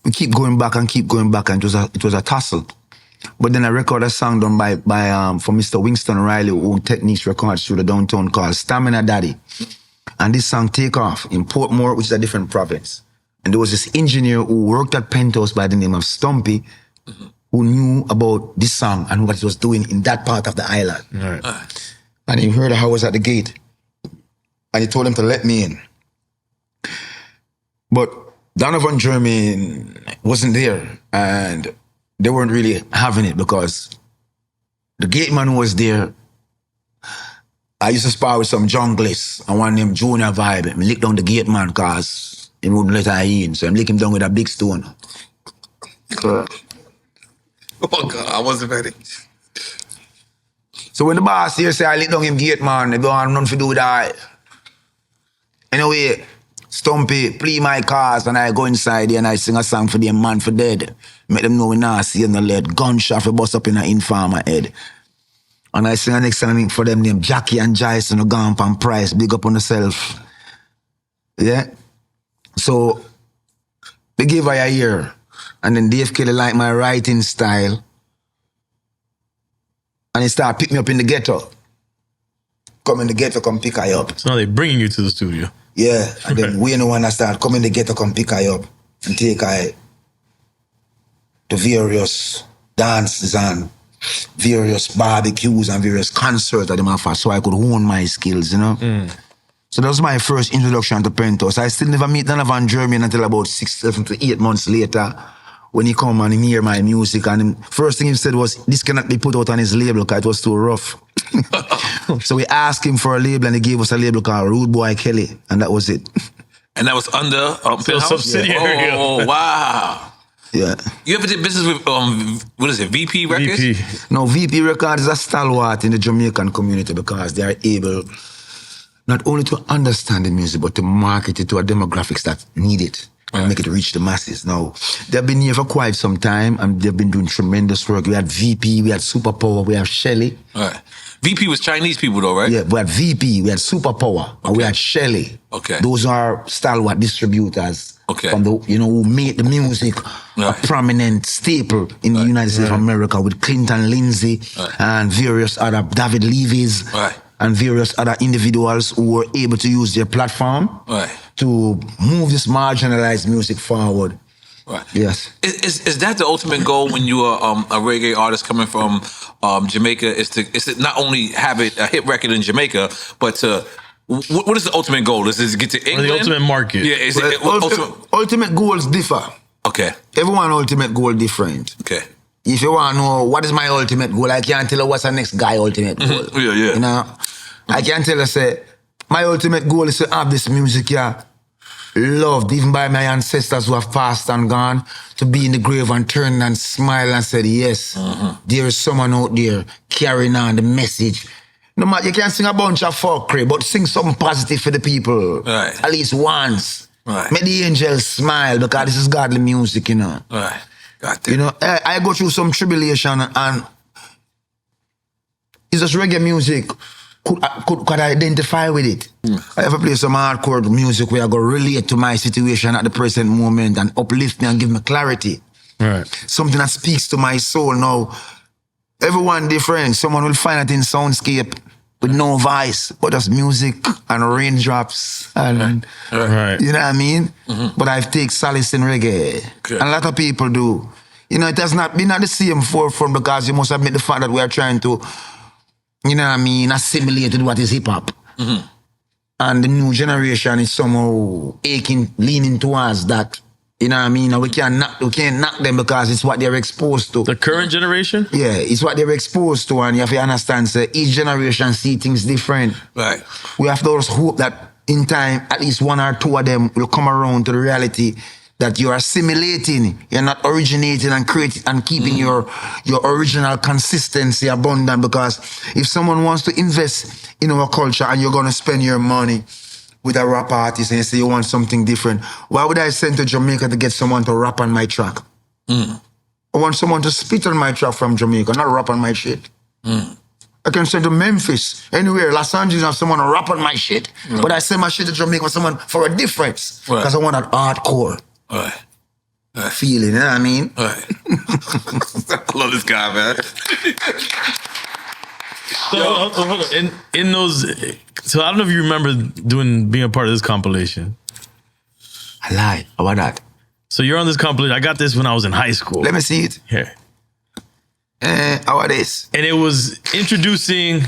we keep going back and it was a tussle. But then I recorded a song done by for Mr. Winston Riley, who owned Techniques Records through the downtown called Stamina Daddy. And this song take off in Portmore, which is a different province. And there was this engineer who worked at Penthouse by the name of Stumpy, who knew about this song and what it was doing in that part of the island. Right. And he heard how I was at the gate. And he told him to let me in. But Donovan Germain wasn't there. And they weren't really having it because the gate man who was there, I used to spar with some junglers and one named Junior Vibe. I licked down the gate man because he wouldn't let her in. So I licked him down with a big stone. Oh God, I wasn't ready. So when the boss here say I licked down him gate man, they go on nothing to do with that. Anyway, Stumpy play my cars and I go inside there and I sing a song for them man for dead. Make them know we not see no lead. Gunshot for bust up in an informer head. And I sing the next song for them named Jackie and Jason, Gamp and Price, big up on yourself. Yeah? So, they gave her a year. And then Dave Kelly liked my writing style. And he started picking me up in the ghetto. Come in the ghetto, come pick her up. So now they're bringing you to the studio. Yeah, and then we know when I start come in the ghetto, come pick her up and take her to various dances and various barbecues and various concerts that them offer, so I could hone my skills, you know. So that was my first introduction to Penthouse. I still never meet Donovan Germain until about 6, 7 to 8 months later when he come and he hear my music. And first thing he said was, this cannot be put out on his label because it was too rough. So we asked him for a label and he gave us a label called Rude Boy Kelly, and that was it. And that was under Penthouse? Subsidiary. Yeah. Oh, wow. Yeah. You ever did business with, what is it, VP Records? VP. No, VP Records is a stalwart in the Jamaican community because they are able not only to understand the music, but to market it to a demographics that need it and make it reach the masses. Now, they've been here for quite some time and they've been doing tremendous work. We had VP, we had Superpower, we have Shelly. Right. VP was Chinese people though, right? Yeah, we had VP, we had Superpower, and we had Shelly. Okay. Those are stalwart distributors. Okay. From the, who made the music a prominent staple in the United States of America with Clinton Lindsay and various other David Levy's and various other individuals who were able to use their platform to move this marginalized music forward. Right. Yes. Is that the ultimate goal when you are a reggae artist coming from Jamaica? Is to not only have it a hit record in Jamaica, but to What is the ultimate goal? Is it to get to England? Or the ultimate market? Yeah, is it ultimate goals differ. Okay. Everyone ultimate goal different. Okay. If you want to know what is my ultimate goal, I can't tell you what's the next guy ultimate goal. Yeah. You know, I can tell you, say, my ultimate goal is to have this music here loved even by my ancestors who have passed and gone, to be in the grave and turn and smile and said, yes, there is someone out there carrying on the message. No matter, you can sing a bunch of fuckery, but sing something positive for the people. Right. At least once. Right. Make the angels smile, because this is godly music, you know. Right. Got that. You know, I go through some tribulation, and it's just reggae music. Could I identify with it? I ever play some hardcore music where I go relate to my situation at the present moment and uplift me and give me clarity. Right. Something that speaks to my soul. Now, everyone different. Someone will find it in soundscape with no voice, but just music and raindrops and Right. you know what I mean? But I take solace in reggae. Okay. And a lot of people do. You know, it has not been at the same forefront, because you must admit the fact that we are trying to, you know what I mean, assimilate with what is hip-hop. And the new generation is somehow leaning towards that. You know what I mean? And we can't knock them, because it's what they're exposed to. The current generation? Yeah, it's what they're exposed to, and you have to understand, so each generation see things different. Right. We have to also hope that in time, at least one or two of them will come around to the reality that you're assimilating, you're not originating and creating and keeping your original consistency abundant. Because if someone wants to invest in our culture and you're going to spend your money with a rap artist and you say you want something different, why would I send to Jamaica to get someone to rap on my track? I want someone to spit on my track from Jamaica, not rap on my shit. I can send to Memphis, anywhere, Los Angeles, and someone to rap on my shit. But I send my shit to Jamaica for someone for a difference. Because I want that hardcore feeling, you know what I mean? I love this guy, man. So, hold on. In those, so I don't know if you remember being a part of this compilation. I lied. How about that? So you're on this compilation. I got this when I was in high school. Let me see it. Here. How about this? And it was introducing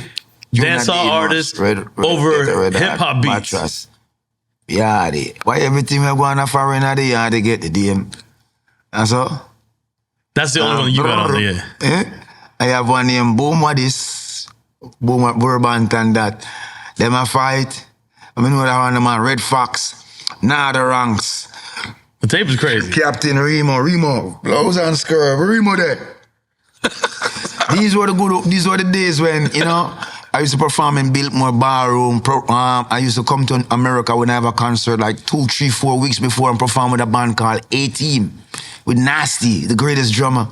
dancehall artists over hip-hop beats. Mattress. Yeah, why everything we're going to foreign at the yard to get the DM? That's all? That's the only one you got on there. I have one named Boom, what is? Boom, Buju Banton, that. Them a fight. I mean, what I want them on Red Fox. Nah, the ranks. The tape is crazy. Captain Remo, blouse and skirt, Remo there. These were the days when, you know, I used to perform in Biltmore Ballroom. I used to come to America when I have a concert like 2, 3, 4 weeks before and perform with a band called A-Team with Nasty, the greatest drummer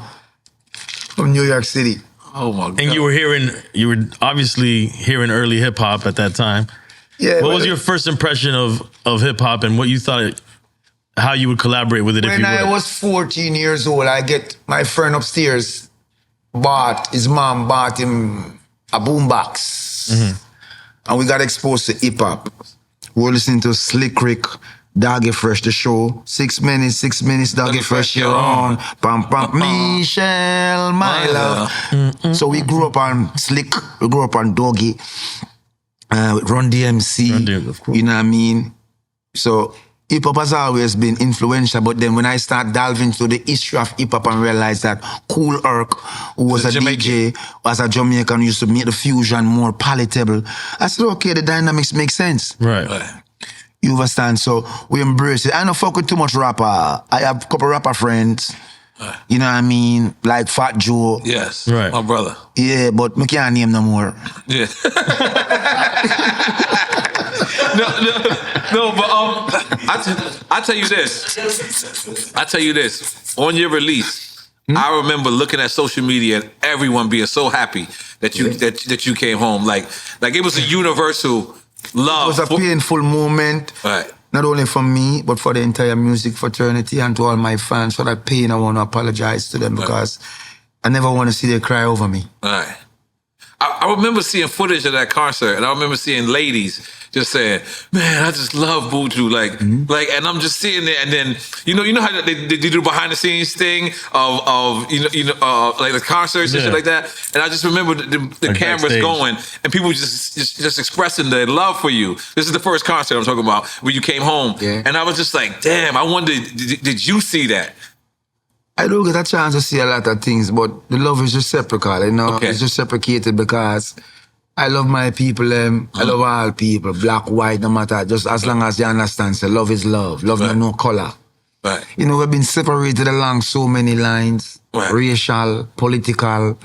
from New York City. Oh my God. And you were obviously hearing early hip hop at that time. Yeah. What was your first impression of hip hop and what you thought, how you would collaborate with it if you When would? I was 14 years old, I get my friend upstairs his mom bought him a boombox. And we got exposed to hip hop. We were listening to Slick Rick, Doggy Fresh, the show. 6 minutes, Doggy Fresh, you're on. Pam, pam, Michelle, my love. So we grew up on Slick, we grew up on Doggy, with Run DMC, Run DMC, of course. you know what I mean? So hip hop has always been influential, but then when I start delving into the history of hip hop and realize that Kool Herc, who was a DJ, was a Jamaican, used to make the fusion more palatable, I said, okay, the dynamics make sense. Right. You understand? So we embrace it. I don't fuck with too much rapper. I have a couple rapper friends. You know what I mean? Like Fat Joe. Yes. Right. My brother. Yeah, but I can't name no more. Yeah. no, but I tell you this. On your release, I remember looking at social media and everyone being so happy that you came home. Like it was a universal love. It was a painful moment. Right. Not only for me, but for the entire music fraternity and to all my fans. For that pain, I want to apologize to them because I never want to see them cry over me. Right. I remember seeing footage of that concert, and I remember seeing ladies just saying, man, I just love Buju. Like, and I'm just sitting there, and then you know how they do behind the scenes thing of like the concerts and shit like that. And I just remember the cameras backstage. going, and people just expressing their love for you. This is the first concert I'm talking about where you came home, and I was just like, damn. I wonder, did you see that? I don't get a chance to see a lot of things, but the love is reciprocal, you know. Okay. It's reciprocated because I love my people, I love all people, black, white, no matter, just as long as you understand, say love is love. Love no color. Right. You know, we've been separated along so many lines, racial, political,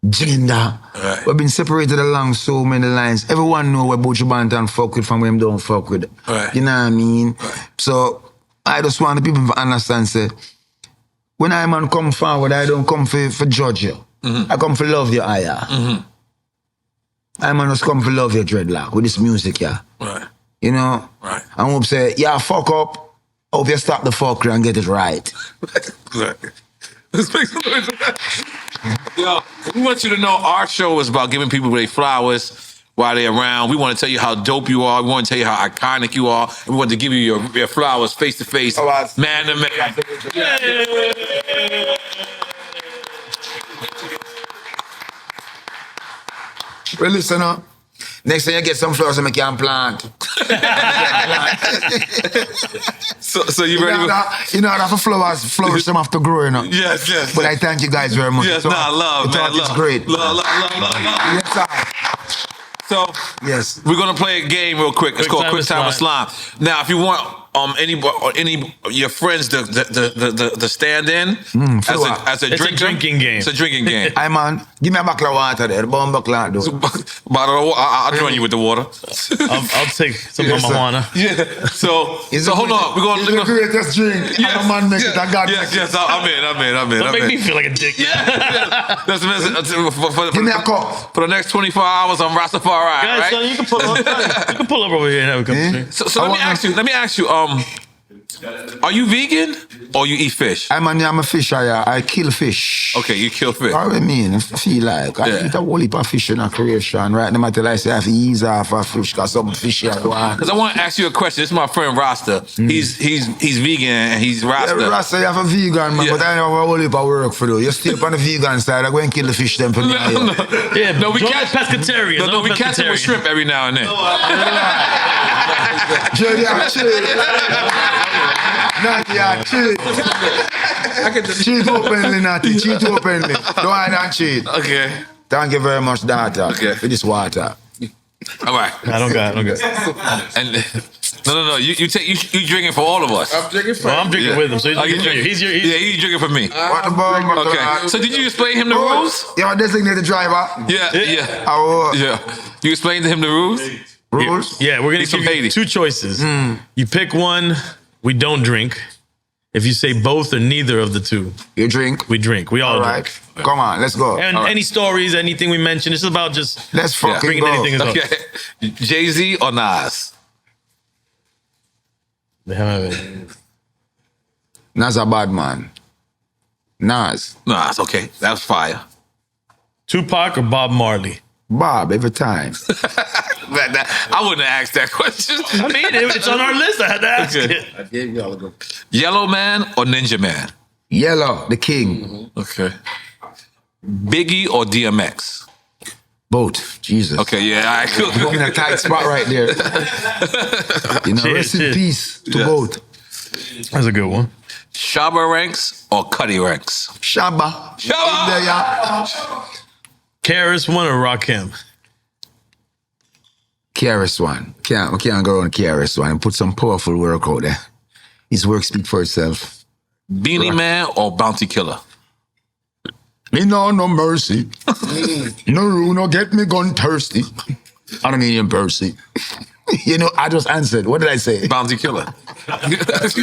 gender. Right. We've been separated along so many lines. Everyone know where Buju Banton fuck with from where him don't fuck with. Right. You know what I mean? Right. So I just want the people to understand, say, when I man come forward, I don't come for judge you. I come for love you, I man just come for love your dreadlock with this music, Right. You know? Right. I hope say, fuck up. Hope you stop the fuckery and get it right. Let's make some noise for that. Yo, we want you to know our show is about giving people their flowers while they're around. We want to tell you how dope you are. We want to tell you how iconic you are. And we want to give you your flowers face to face, man to man. Well, listen up. Next time you get some flowers, I can plant. So you ready? You know how for flowers them have to grow, you know. Yes. But I thank you guys very much. Yes, love, man. It's great. Love. Yes, sir. So yes, we're gonna play a game real quick. It's called Quick Time with Slime. Now, if you want any your friends to stand in as a It's a drinking game. It's a drinking game. Hey man, give me a buckle of water there. Bomb buckle of Bottle of I'll join you with the water. I'll take some marijuana. Yeah. So hold on. We're gonna it's the greatest drink. Yes. And a man make it a God. Yes. I'm in. Don't make me feel like a dick. That's the message. Give me a cup. For the next 24 hours, I'm Rastafari. Guys, right? so you can pull up. You can pull up over here and have a cup of drink. So let me ask you. Are you vegan or you eat fish? I'm a fisher, I kill fish. Okay, you kill fish. What I mean, I feel like I eat a whole heap of fish in a creation, right? No matter I say I have to ease off a fish, because some fish here go on. Because I want to ask you a question. This is my friend Rasta. He's vegan and he's Rasta. Yeah, Rasta, you have a vegan, man, but I have a whole heap of work for you. You stay up on the vegan side, I go and kill the fish then for me. No, we catch pescatarian. No, we catch it with shrimp every now and then. Cheat openly, Natty. Cheat openly. Don't hide and cheat. Okay. Thank you very much, daughter, for this water. All right. I don't got it. And no. You drinking for all of us. I'm drinking for I'm drinking with him. So he's drinking for me. What about Okay. So did you explain him the rules? You're a designated driver. Yeah. You explained to him the rules? Rules? Yeah, we're gonna give you two choices. You pick one. We don't drink. If you say both or neither of the two, you drink. We drink. We all drink. Come on, let's go. And any stories, anything we mention, it's about just let's fucking bringing go. anything up. Okay. Jay-Z or Nas? Nas a bad man. Nas, okay. That's fire. Tupac or Bob Marley? Bob, every time. I wouldn't have asked that question. I mean, it's on our list. I had to ask it. I gave you all of them. Yellow Man or Ninja Man? Yellow, the king. Okay. Biggie or DMX? Both. Jesus. Okay, yeah. All right, cool. You're in a tight spot right there. Rest in peace to both. That's a good one. Shabba Ranks or Cuddy Ranks? Shabba. KRS One or Rakim? KRS One. We can't go on KRS One and put some powerful work out there. His work speaks for itself. Beanie Man or Bounty Killer? Me no mercy. No rule, no get me gun thirsty. I don't mean Percy. You know, I just answered. What did I say? Bounty Killer. It's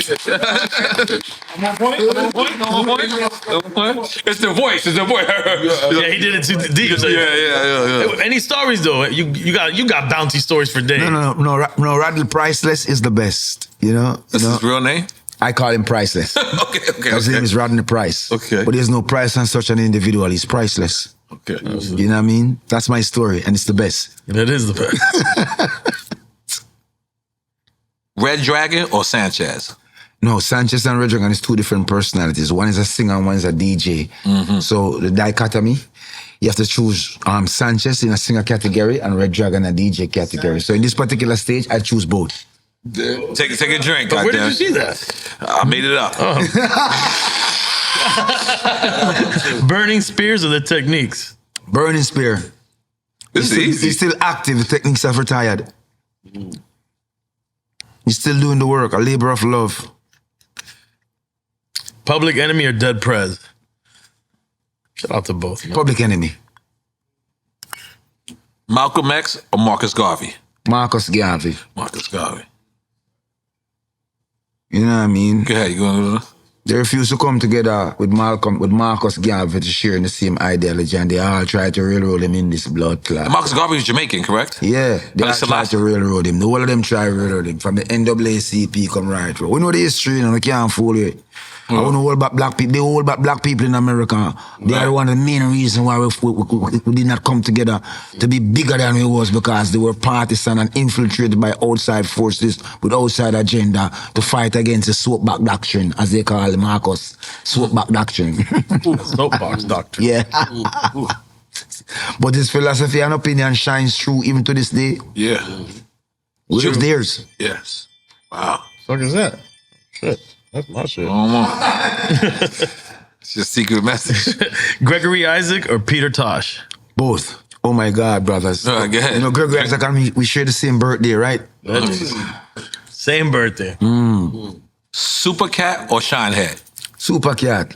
the voice. Yeah, he did it too deep. So Yeah. Any stories though? You got bounty stories for days. No. Radley Priceless is the best. You know. That's his real name? I call him Priceless. Okay. His name is Rodney Price. Okay. But there's no price on such an individual. He's priceless. Okay. You know what I mean? That's my story, and it's the best. It is the best. Red Dragon or Sanchez? No, Sanchez and Red Dragon is two different personalities. One is a singer and one is a DJ. So the dichotomy, you have to choose Sanchez in a singer category and Red Dragon a DJ category. So in this particular stage, I choose both. Take a drink. Where did you see that? I made it up. Burning Spears or the Techniques? Burning Spear. This is easy. He's still active. The Techniques have retired. He's still doing the work. A labor of love. Public Enemy or Dead Prez? Shout out to both. Man. Public Enemy. Malcolm X or Marcus Garvey? Marcus Garvey. Marcus Garvey. You know what I mean? Go ahead. You going to... They refused to come together with Marcus Garvey to share in the same ideology, and they all tried to railroad him in this blood clot. Marcus Garvey is Jamaican, correct? Yeah, they all tried to railroad him. All of them try to railroad him. From the NAACP come right through. We know the history, and we can't fool it. I don't know all about black people. They all about black people in America. They are one of the main reasons why we did not come together to be bigger than we was, because they were partisan and infiltrated by outside forces with outside agenda to fight against the soapbox doctrine, as they call it, Marcus. Soapbox doctrine. Soapbox doctrine. Yeah. But this philosophy and opinion shines through even to this day. Yeah. Where's theirs? Yes. Wow. What the fuck is that? Shit. That's my shit. It's your secret message. Gregory Isaac or Peter Tosh? Both. Oh my God, brothers. Go ahead. You know, Gregory Isaac and me, we share the same birthday, right? Same birthday. Super Cat or Shinehead? Super Cat.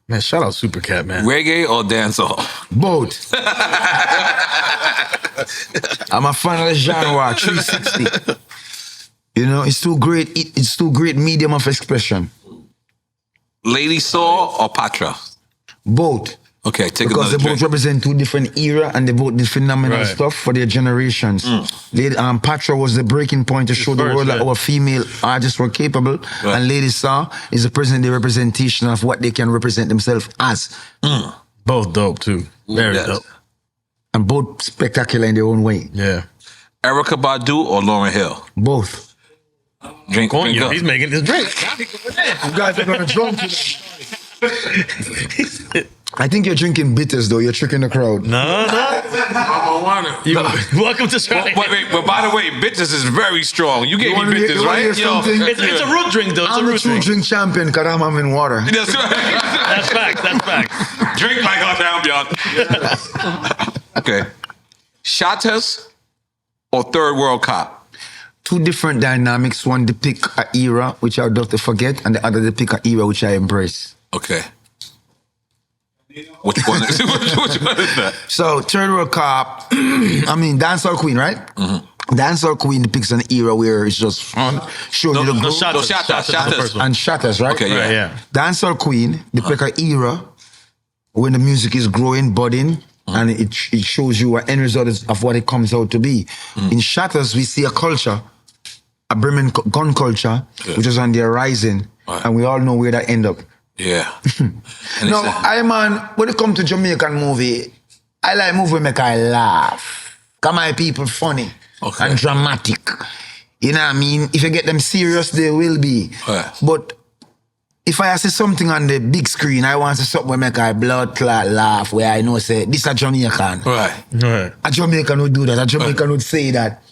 Man, shout out Super Cat, man. Reggae or dancehall? Both. I'm a fan of the genre, 360. You know, it's too great. It's too great medium of expression. Lady Soul or Patra? Both. Okay, take because another they both drink. represent two different era and they both did phenomenal stuff for their generations. Patra was the breaking point to show the world that our female artists were capable, and Lady Saw is the present-day representation of what they can represent themselves as. Both dope too. Very dope. And both spectacular in their own way. Yeah. Erykah Badu or Lauryn Hill? Both. Drink up. He's making this drink. You guys are gonna drunk today. I think you're drinking bitters though. You're tricking the crowd. No. Welcome to try. Wait, but by the way, bitters is very strong. You gave me bitters, right? It's a root drink though. It's I'm a root drink. drink champion because I'm having water. That's right. That's facts. That's facts. Drink like a champion. Okay. Shatas or Third World Cop? Two different dynamics. One depict an era which I would love to forget, and the other depict an era which I embrace. Okay. Which one is that? So, Third World Cop, I mean, Dancehall Queen, right? Dancehall Queen depicts an era where it's just fun, showing you the growth. Shatas. And Shatters, right? Okay, yeah. Dancehall Queen depict an era when the music is growing, budding, and it shows you an end result of what it comes out to be. In Shatters, we see a culture, a Bremen gun culture, which is on the horizon, and we all know where that end up. Yeah. No, when it comes to Jamaican movie, I like movie make I laugh. Cause my people funny and dramatic. You know what I mean? If you get them serious, they will be. But if I see something on the big screen, I want to see something where make I blood clot laugh, where I know say this a Jamaican. Right. A Jamaican would do that. A Jamaican would say that.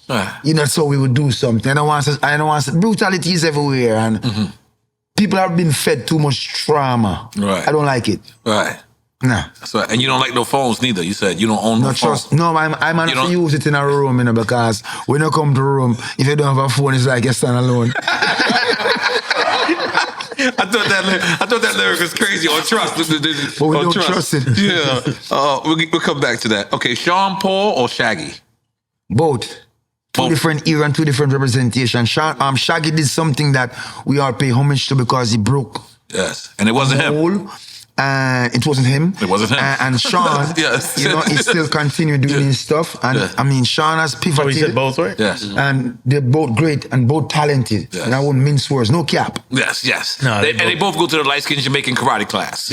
You know, so we would do something. I don't want to brutality is everywhere, and people have been fed too much trauma. Right. I don't like it. Right. Nah. That's right. And you don't like no phones neither. You said you don't own no phones. No, I'm not to use it in a room, you know, because when you come to a room, if you don't have a phone, it's like you stand alone. I thought that lyric was crazy on trust. But we don't trust it. Yeah. We'll come back to that. Okay, Sean Paul or Shaggy? Both. Two different era and two different representations. Shaggy did something that we all pay homage to because he broke. Yes, and it wasn't him. It wasn't him. It wasn't him. And Sean, you know, he still continued doing his stuff. And I mean, Sean has pivoted. So he said both, right? Yes. And they're both great and both talented. Yes. And I wouldn't mince words. No cap. Yes. No, they both go to the light-skinned Jamaican karate class.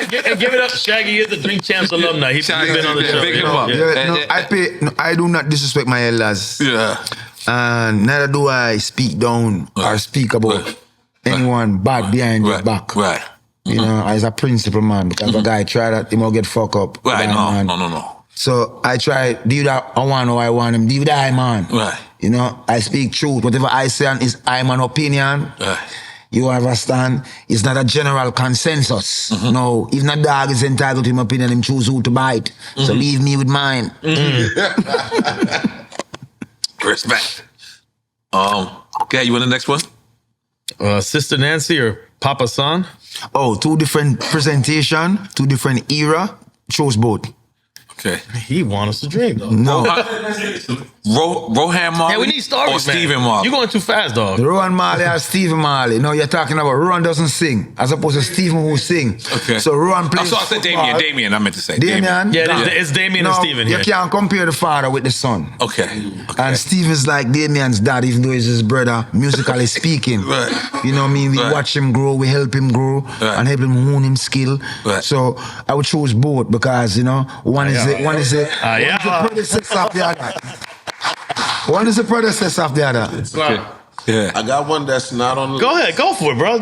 Give it up, Shaggy is the Drink Champs alumni. He's been on the show. Big him up. I do not disrespect my elders. Yeah. And neither do I speak down or speak about anyone bad behind your back. Right. You know, as a principle, man. Because if a guy try that, he might get fucked up. Right, man. No. So I try, do that, I want how I want him, do that, man. Right. You know, I speak truth. Whatever I say is I'm an opinion. Right. You understand? It's not a general consensus. No, if not dog is entitled to him opinion, him choose who to bite. So leave me with mine. Respect. Okay, you want the next one? Sister Nancy or Papa San? Oh, two different presentation, two different era. Chose both. Okay. He want us to drink, though. No. Rohan Marley Yeah, we need stories, or Stephen man. Marley? You're going too fast, dog. Rohan Marley or Stephen Marley. No, you're talking about Rohan doesn't sing, as opposed to Stephen who sing. Okay. So Rohan plays. So I said football. Damien. I meant to say Damien? Yeah, it's Damien No, and Stephen you here. can't compare the father with the son. Okay. And Stephen's like Damien's dad, even though he's his brother, musically speaking. Right. You know what I mean? We watch him grow, we help him grow, and help him hone his skill. Right. So I would choose both because, you know, one is the predecessor of the other. One is the predecessor of the other. Yeah. I got one that's not on the Go ahead, go for it, bro.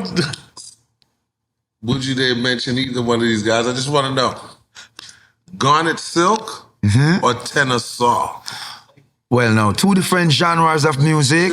Buju didn't mention either one of these guys. I just want to know. Garnet Silk or Tenor Saw? Well, now, two different genres of music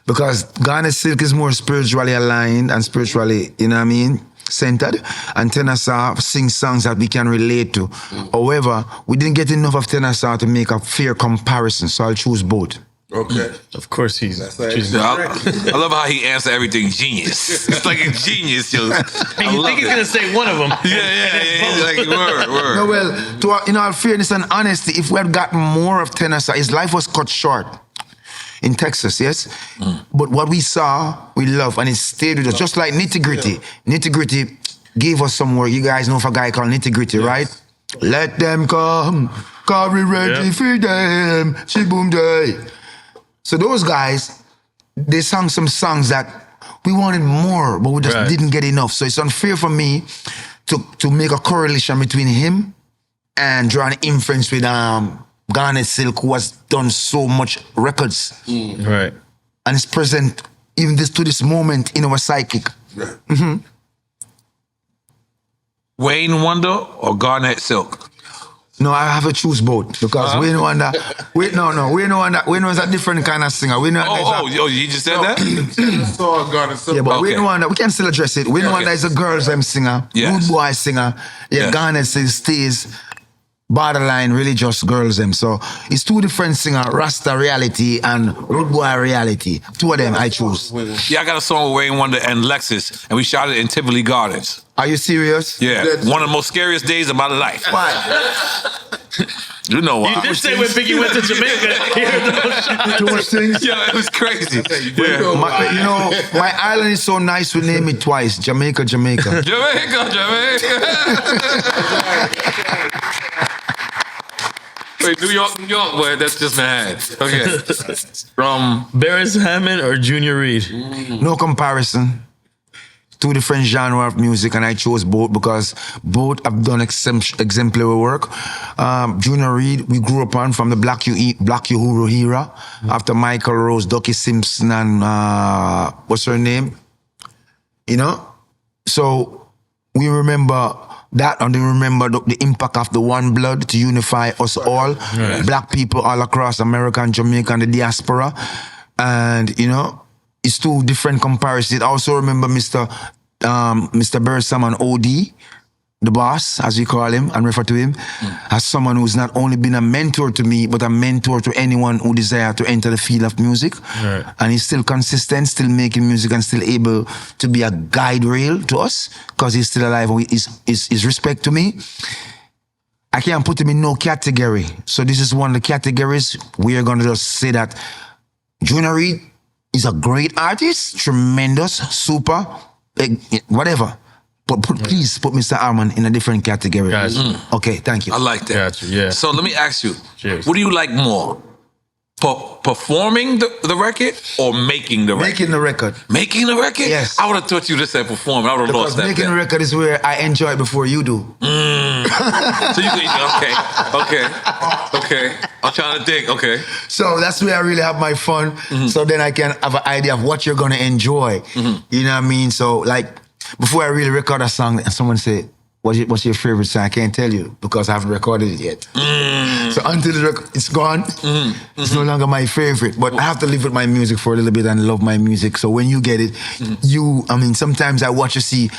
because Garnet Silk is more spiritually aligned and spiritually, you know what I mean, centered. And Tenor Saw sings songs that we can relate to. However, we didn't get enough of Tenor Saw to make a fair comparison, so I'll choose both. Okay. Of course he's Yeah, I love how he answered everything genius. It's like a genius, yo. And you think he's going to say one of them. Yeah. Like, word. No, well, in all fairness and honesty, if we had gotten more of Tenor Saw, his life was cut short in Texas, yes? But what we saw, we love, and it stayed with us, just like Nitty Gritty. Nitty Gritty gave us some work. You guys know of a guy called Nitty Gritty, right? Let them come, cause we ready for them. Boom day. So those guys, they sang some songs that we wanted more, but we just didn't get enough. So it's unfair for me to make a correlation between him and draw an inference with Garnet Silk, who has done so much records. Right. And it's present even to this moment in our psychic. Wayne Wonder or Garnet Silk? No, I have to choose both because Wayne Wonder. Wayne is a different kind of singer. Wayne Wonder You just said that? Saw Garnet Silk. Yeah, but Wayne Wonder, we can still address it. Wayne Wonder is a girls' singer, rude boy singer. Yeah, Garnet stays borderline religious girls. So it's two different singers, Rasta reality and rude boy reality. Two of them I choose. Yeah, I got a song with Wayne Wonder and Lexus, and we shot it in Tivoli Gardens. Are you serious? Yeah, one of the most scariest days of my life. Why? You know why? You did say when Biggie went to Jamaica, he heard those Too much things? Yeah, it was crazy. My island is so nice, we name it twice. Jamaica. Jamaica. Wait, New York, boy, that's just mad. Okay. From Barris Hammond or Junior Reid? No comparison. Two different genres of music, and I chose both because both have done exemplary work. Junior Reid, we grew up on from the Black Uhuru era, after Michael Rose, Ducky Simpson, and what's her name? You know? So we remember that, and we remember the impact of the One Blood to unify us all, black people all across America and Jamaica and the diaspora. And, you know, it's two different comparisons. I also remember Mr. Bersam and OD, the boss, as we call him and refer to him, as someone who's not only been a mentor to me, but a mentor to anyone who desires to enter the field of music. Right. And he's still consistent, still making music, and still able to be a guide rail to us because he's still alive. His respect to me. I can't put him in no category. So this is one of the categories. We are going to just say that Junior Reid is a great artist, tremendous, super, whatever. But please put Mr. Arman in a different category. Gotcha. Okay, thank you. I like that. Gotcha, yeah. So let me ask you, Cheers. what do you like more? Performing the record or making the record? Making the record. Making the record? Yes. I would have thought you just said performing. I would have lost that. Making the record is where I enjoy it before you do. So okay. I'm trying to think. Okay. So that's where I really have my fun. So then I can have an idea of what you're gonna enjoy. You know what I mean? So like before I really record a song, and someone say, "What's your favorite song?" I can't tell you because I haven't recorded it yet. So until it's gone, it's no longer my favorite. But I have to live with my music for a little bit and love my music. So when you get it, sometimes I watch to see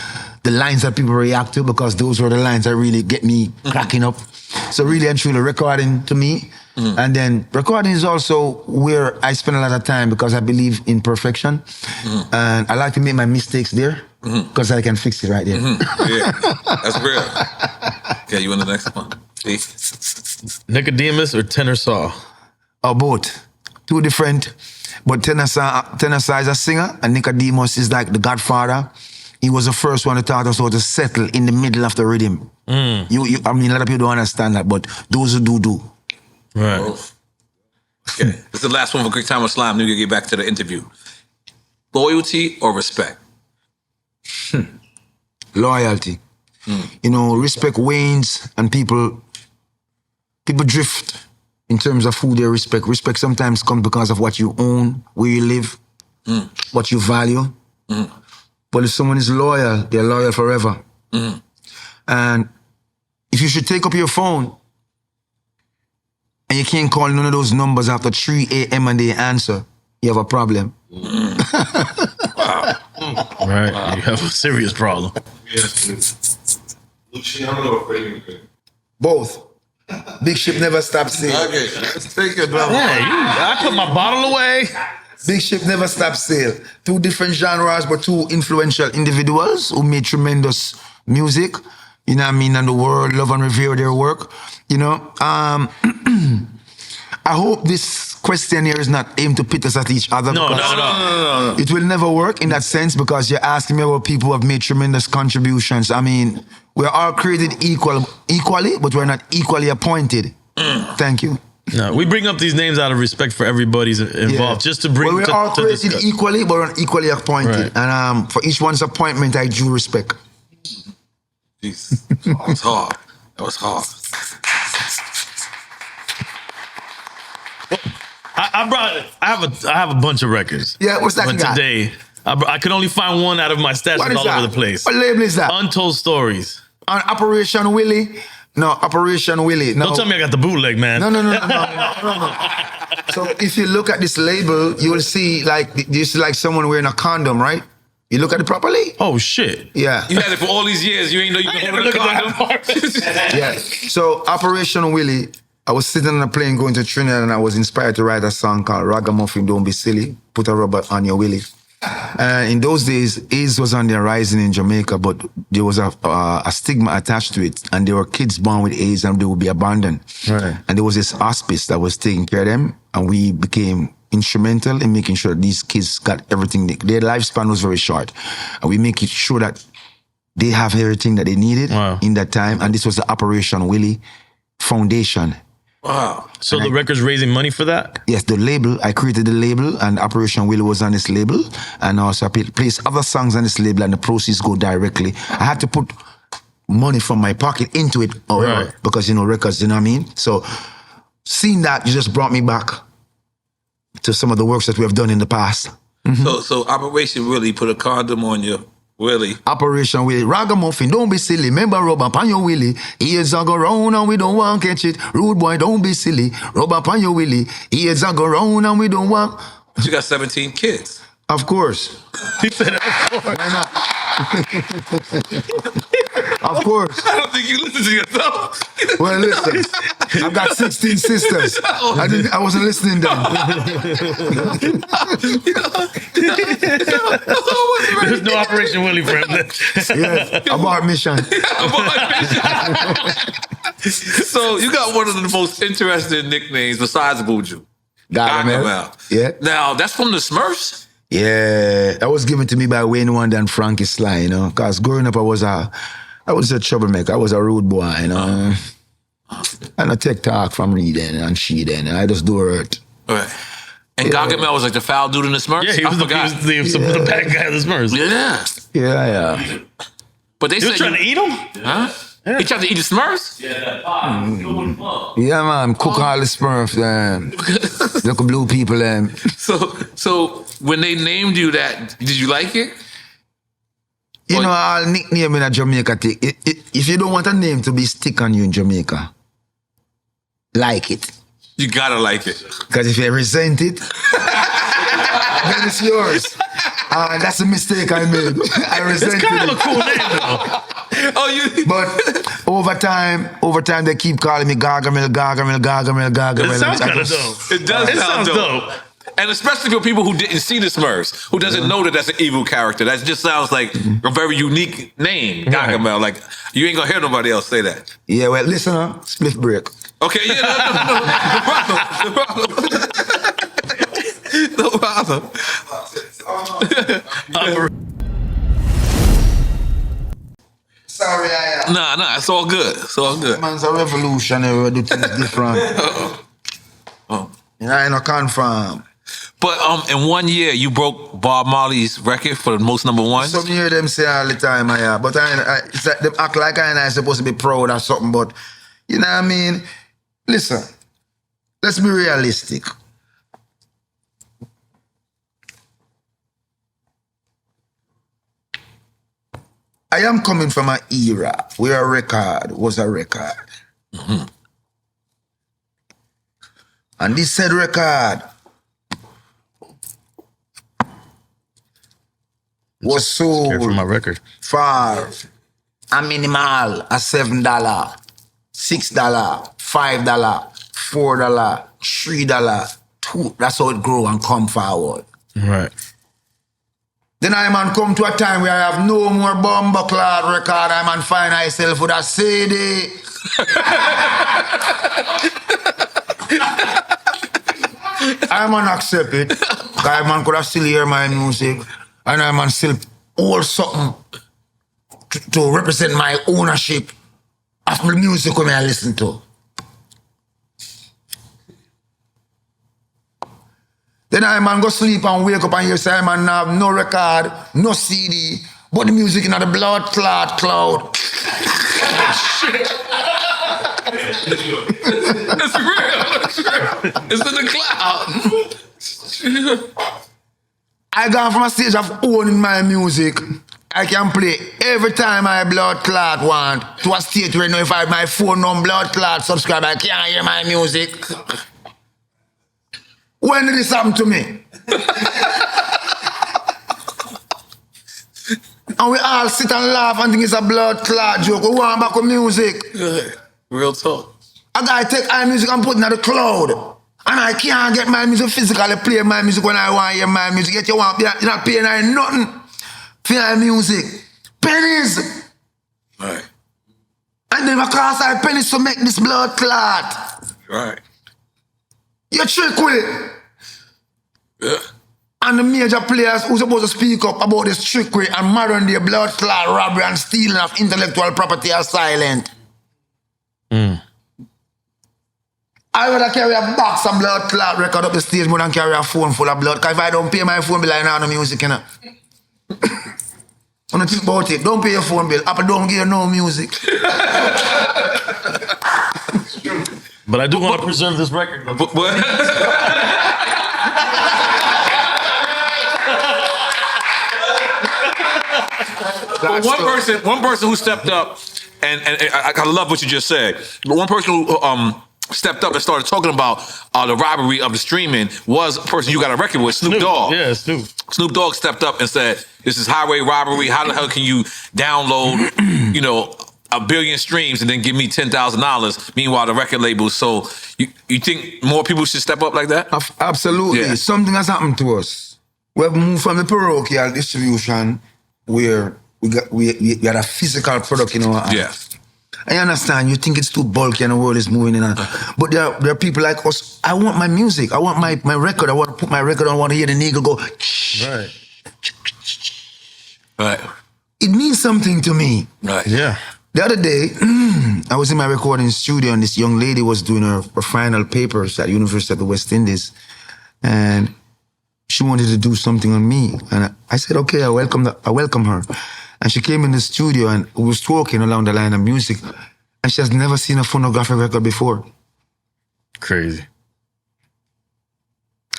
the lines that people react to because those were the lines that really get me cracking up. So really and truly recording to me. And then recording is also where I spend a lot of time because I believe in perfection. And I like to make my mistakes there because I can fix it right there. Yeah, that's real. Okay, you want the next one? Nicodemus or Tenor Saw? Both. Two different. But Tenor Saw is a singer and Nicodemus is like the godfather. He was the first one to taught us how to settle in the middle of the rhythm. A lot of people don't understand that, but those who do. Right. Okay. This is the last one for Quick Time with Slime. Then we get back to the interview. Loyalty or respect? Loyalty. Respect wanes and people drift in terms of who they respect. Respect sometimes comes because of what you own, where you live, what you value. But if someone is loyal, they're loyal forever. And if you should take up your phone and you can't call none of those numbers after 3 a.m. and they answer, you have a problem. Right. You have a serious problem. Luciano or Freddie? Both. Big Ship never stops sailing. Okay, let's take it down. I put my bottle away. Big Ship never stops sail. Two different genres, but two influential individuals who made tremendous music. You know what I mean? And the world love and revere their work. I hope this question here is not aimed to pit us at each other. No. It will never work in that sense because you're asking me about people who have made tremendous contributions. I mean, we're all created equally, but we're not equally appointed. Thank you. No, we bring up these names out of respect for everybody's involved, just to bring. We're all created equally, but we're equally appointed. Right. And for each one's appointment, I due respect. Jesus. That was hard. I have a bunch of records. Yeah, what's that But you got? today, I could only find one out of my stash What is all that? over the place. What label is that? Untold Stories. On Operation Willie? No, Operation Willie. No. Don't tell me I got the bootleg, man. No. So if you look at this label, you will see like someone wearing a condom, right? You look at it properly? Oh, shit. Yeah. You had it for all these years. You ain't know you can hold a condom. Yeah. So Operation Willie, I was sitting on a plane going to Trinidad and I was inspired to write a song called Ragamuffin, Don't Be Silly, Put a Rubber on Your Willie. In those days, AIDS was on the horizon in Jamaica, but there was a stigma attached to it, and there were kids born with AIDS and they would be abandoned. Right. And there was this hospice that was taking care of them, and we became instrumental in making sure that these kids got everything. Their lifespan was very short, and we make sure that they have everything that they needed in that time. And this was the Operation Willie Foundation. Wow. So the record's raising money for that? Yes, the label. I created the label, and Operation Willie was on this label. And also I placed other songs on this label, and the proceeds go directly. I had to put money from my pocket into it, because, records, you know what I mean? So seeing that, you just brought me back to some of the works that we have done in the past. So Operation Willie put a condom on you. Willie. Operation Willie. Ragamuffin, don't be silly. Remember, rub up on your willy. Ears are go round and we don't want to catch it. Rude boy, don't be silly. Rub up on your willy. Ears are go round and we don't want. But you got 17 kids. Of course. He said, of course. Why not? Of course. I don't think you listen to yourself. Well, listen. I've got 16 sisters. I wasn't listening then. There's no Operation Willie for him. Yes, abort mission. So you got one of the most interesting nicknames besides Buju. Gargamel. Yeah. Now, that's from the Smurfs? Yeah, that was given to me by Wayne Wonder and Frankie Sly, because growing up I was a troublemaker. I was a rude boy, And I take talk from reading and she then, and I just do hurt. Right. And Gargamel was like the foul dude in the Smurfs? Yeah, he was the bad guy of the Smurfs. Yeah. Yeah. But they He was said trying to eat him? Huh? Yeah. He tried to eat the Smurfs? Yeah, man. Cook all the Smurfs. Look at blue people. So when they named you that, did you like it? You know, all nickname in a Jamaica thing. If you don't want a name to be stick on you in Jamaica, like it. You gotta like it. Because if you resent it, then it's yours. That's a mistake I made. I resented it. It's kind of a cool name, though. But over time, they keep calling me Gargamel. It sounds kind of dope. It does sound dope. And especially for people who didn't see the Smurfs, who doesn't know that that's an evil character. That just sounds like a very unique name, Gargamel. Like, you ain't gonna hear nobody else say that. Yeah, well, listen, split break. Okay, yeah, no problem. Sorry, Nah, it's all good. It's all good. Man's a revolutionary, we do things different. I ain't no confirm. But in 1 year, you broke Bob Marley's record for the most number ones? Some hear them say all the time, but it's like them act like I supposed to be proud or something, but you know what I mean? Listen, let's be realistic. I am coming from an era where a record was a record. Mm-hmm. And this said record was sold Care for my record. for a minimal a $7, $6, $5, $4, $3, $2. That's how it grow and come forward. Right. Then I man come to a time where I have no more bumbleclad record. I man find myself with a CD. I man accept it. I man could have still hear my music. And I man still hold something to represent my ownership of the music when I listen to. Then I man go sleep and wake up and hear say I man have no record, no CD, but the music in the blood clot cloud. Shit. It's real. It's in the cloud. I gone from a stage of owning my music. I can play every time I blood clot want to a stage where if I have my phone on blood clot subscribe, I can't hear my music. When did this happen to me? And we all sit and laugh and think it's a blood clot joke. We want back with music. Real talk. I gotta take my music and put it in the cloud. And I can't get my music physically, play my music when I want to hear my music. Yet you're not paying nothing for my music. Pennies. Right. And then cost I pennies to make this blood clot. Right. You trick with it. Yeah. And the major players who supposed to speak up about this trickery and modern day blood clot robbery and stealing of intellectual property are silent. I would carry a box of blood clot record up the stage more than carry a phone full of blood. Because if I don't pay my phone bill, I don't have no music, you know. When you think about it, don't pay your phone bill. Apple don't give you no music. But I do want to preserve this record. But one person who stepped up, and I love what you just said. But one person who stepped up and started talking about the robbery of the streaming was a person you got a record with, Snoop Dogg. Yeah, Snoop. Snoop Dogg stepped up and said, "This is highway robbery. How the hell can you download, 1 billion streams and then give me $10,000? Meanwhile, the record labels." So you think more people should step up like that? Absolutely. Yeah. Something has happened to us. We have moved from the parochial distribution where we had a physical product in our hands. Yeah. I understand you think it's too bulky and the world is moving in. But there are people like us. I want my music. I want my record. I want to put my record on. I want to hear the nigga go. Right. Right. It means something to me. Right. Yeah. The other day, I was in my recording studio and this young lady was doing her final papers at the University of the West Indies. and she wanted to do something on me. And I said, okay, I welcome her. And she came in the studio and we was talking along the line of music, and she has never seen a phonographic record before. Crazy.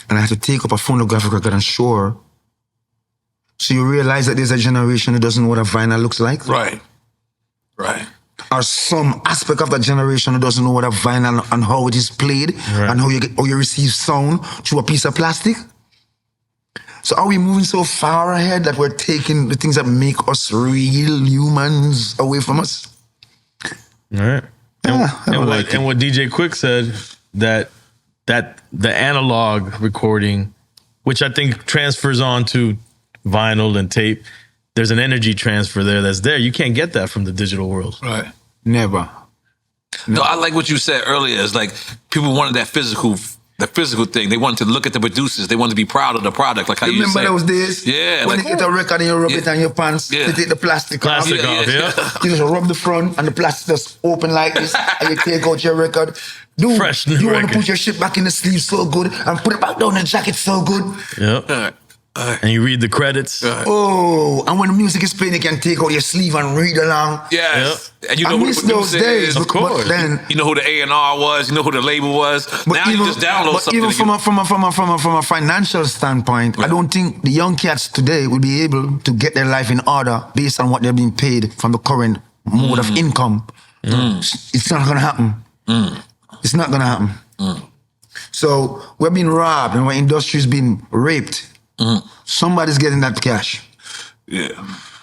And I had to take up a phonographic record and show her. So you realize that there's a generation who doesn't know what a vinyl looks like? Right. Or some aspect of that generation who doesn't know what a vinyl and how it is played, and how you receive sound through a piece of plastic. So are we moving so far ahead that we're taking the things that make us real humans away from us? All right. And what DJ Quick said, that the analog recording, which I think transfers on to vinyl and tape, there's an energy transfer that's there. You can't get that from the digital world. Right. Never. No, I like what you said earlier. It's like people wanted that physical thing. They wanted to look at the producers. They wanted to be proud of the product, like how you said. Remember those days? Yeah. When you get a record and you rub it on your pants, you take the plastic off. Yeah. You just rub the front and the plastic just open like this, and you take out your record. Dude, Fresh new you want record. to put your shit back in the sleeve so good and put it back down in the jacket so good. Yep. And you read the credits. Oh, and when the music is playing, you can take out your sleeve and read along. Yes. And you know I who miss the those producer days. is. Of course. But then, You know who the A&R was. You know who the label was. Now you just download but something. even and from a financial standpoint, I don't think the young cats today will be able to get their life in order based on what they're being paid from the current mode of income. It's not going to happen. It's not going to happen. So we're being robbed and our industry's being raped. Somebody's getting that cash. Yeah.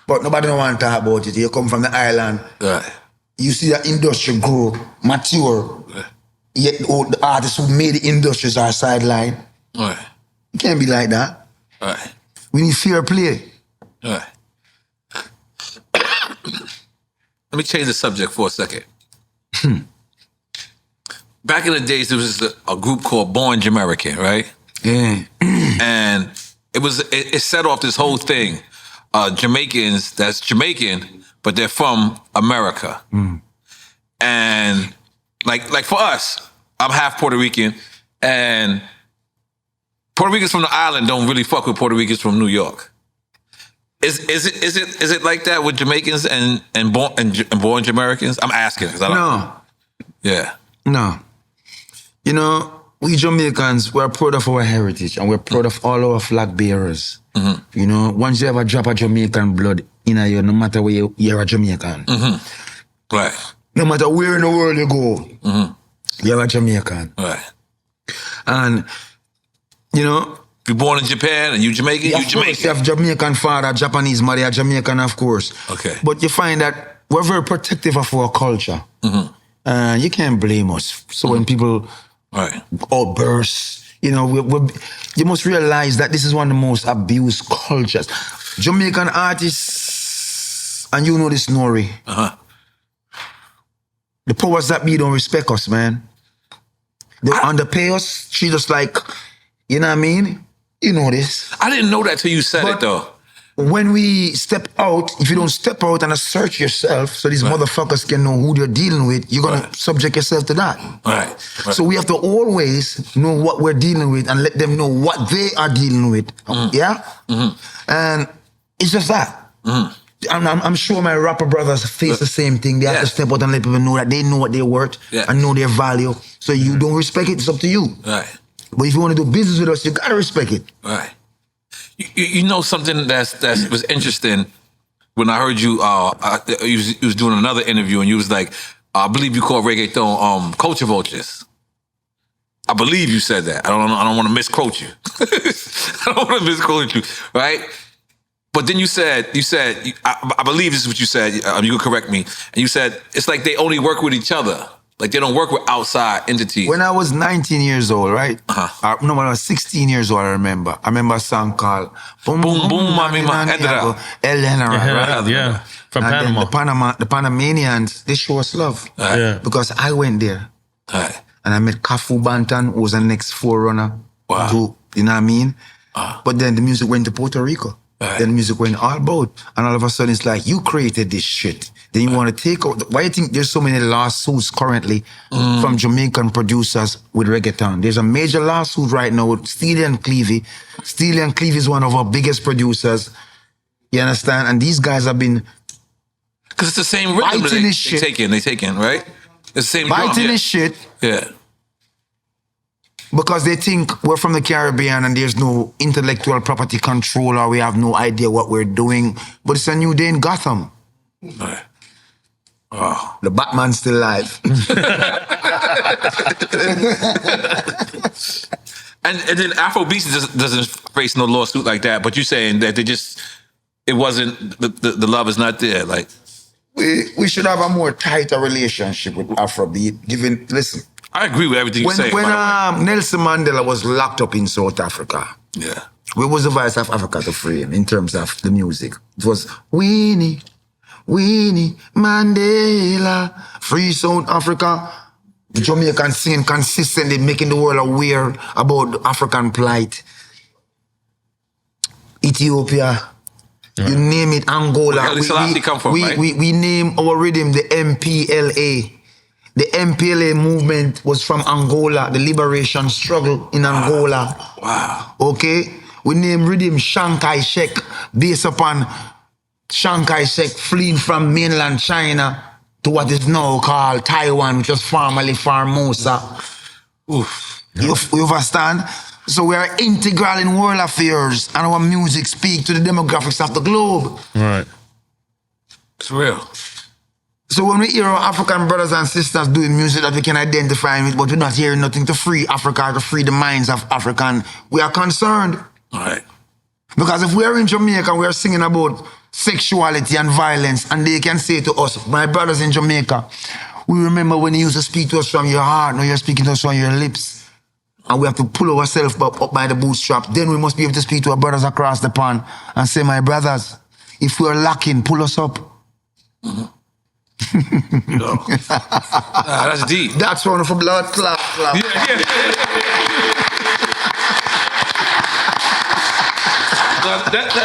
But nobody don't want to talk about it. You come from the island. Right. You see that industry grow, mature. Yet the artists who made the industries are sidelined. Right. It can't be like that. Right. We need fair play. Right. Let me change the subject for a second. Back in the days, there was a group called Born Jamaican, right? Yeah. And it set off this whole thing. Jamaicans that's Jamaican, but they're from America. And like for us, I'm half Puerto Rican, and Puerto Ricans from the island don't really fuck with Puerto Ricans from New York. Is it like that with Jamaicans and born Jamaicans? I'm asking because I don't. No. Yeah. No. You know, we Jamaicans, we're proud of our heritage and we're proud of all our flag bearers. You know, once you have a drop of Jamaican blood in you, no matter where you're a Jamaican. Right. No matter where in the world you go, you're a Jamaican. Right. And, you know, If you're born in Japan and you Jamaican, you Jamaican. You have Jamaican father, Japanese mother, you're Jamaican, of course. Okay. But you find that we're very protective of our culture. You can't blame us. So when people outburst, you know, you must realize that this is one of the most abused cultures. Jamaican artists, and you know this, Nori. The powers that be don't respect us, man. They underpay us, treat us like, you know what I mean? You know this. I didn't know that till you said it, though. When we step out, if you don't step out and assert yourself so these motherfuckers can know who they're dealing with, you're going to subject yourself to that. Right. So we have to always know what we're dealing with and let them know what they are dealing with. Yeah? And it's just that. I'm sure my rapper brothers face the same thing. They have to step out and let people know that they know what they're worth and know their value. So you don't respect it, it's up to you. Right. But if you want to do business with us, you got to respect it. Right. You know something that was interesting when I heard you. You was doing another interview and you was like, I believe you called reggaeton culture vultures. I believe you said that. I don't want to misquote you. I don't want to misquote you, right? But then you said I believe this is what you said. You can correct me. And you said it's like they only work with each other. Like they don't work with outside entities. When I was 19 years old, right? No, when I was 16 years old, I remember a song called Boom Boom Boom Mami Mandela El General, right? Yeah, from and Panama. The Panamanians, they show us love. Yeah. Because I went there. Right. And I met Buju Banton, who was the next forerunner. Wow. To, you know what I mean? But then the music went to Puerto Rico. Then the music went all about. And all of a sudden it's like, you created this shit. Then you want to take out, why do you think there's so many lawsuits currently from Jamaican producers with reggaeton? There's a major lawsuit right now with Steely and Clevie. Steely and Clevie is one of our biggest producers. You understand? And these guys have been because it's the same rhythm that they take in, right? It's the same drum. Biting his shit. Yeah. Because they think we're from the Caribbean and there's no intellectual property control or we have no idea what we're doing. But it's a new day in Gotham. Right. Oh. The Batman's still alive. and then Afrobeats doesn't face no lawsuit like that, but you're saying that it wasn't, the love is not there. Like we should have a more tighter relationship with Afrobeat. Listen. I agree with everything you say. When Nelson Mandela was locked up in South Africa, yeah, where was the voice of Africa to free him in terms of the music? It was Winnie Mandela, free South Africa. The Jamaican singing consistently, making the world aware about the African plight. Ethiopia, you name it, Angola. We name our rhythm the MPLA. The MPLA movement was from Angola, the liberation struggle in Angola. Wow. Okay? We name rhythm Chiang Kai-shek based upon Chiang Kai-shek fleeing from mainland China to what is now called Taiwan, which was formerly Formosa. Oof. You understand? So we are integral in world affairs and our music speak to the demographics of the globe. Right. It's real. So when we hear our African brothers and sisters doing music that we can identify with, but we're not hearing nothing to free Africa, to free the minds of African, we are concerned. All right. Because if we're in Jamaica, we're singing about sexuality and violence, and they can say to us, my brothers in Jamaica, we remember when you used to speak to us from your heart, now you're speaking to us from your lips. And we have to pull ourselves up by the bootstrap. Then we must be able to speak to our brothers across the pond and say, my brothers, if we're lacking, pull us up. Mm-hmm. That's deep. That's one from blood clap. Yeah.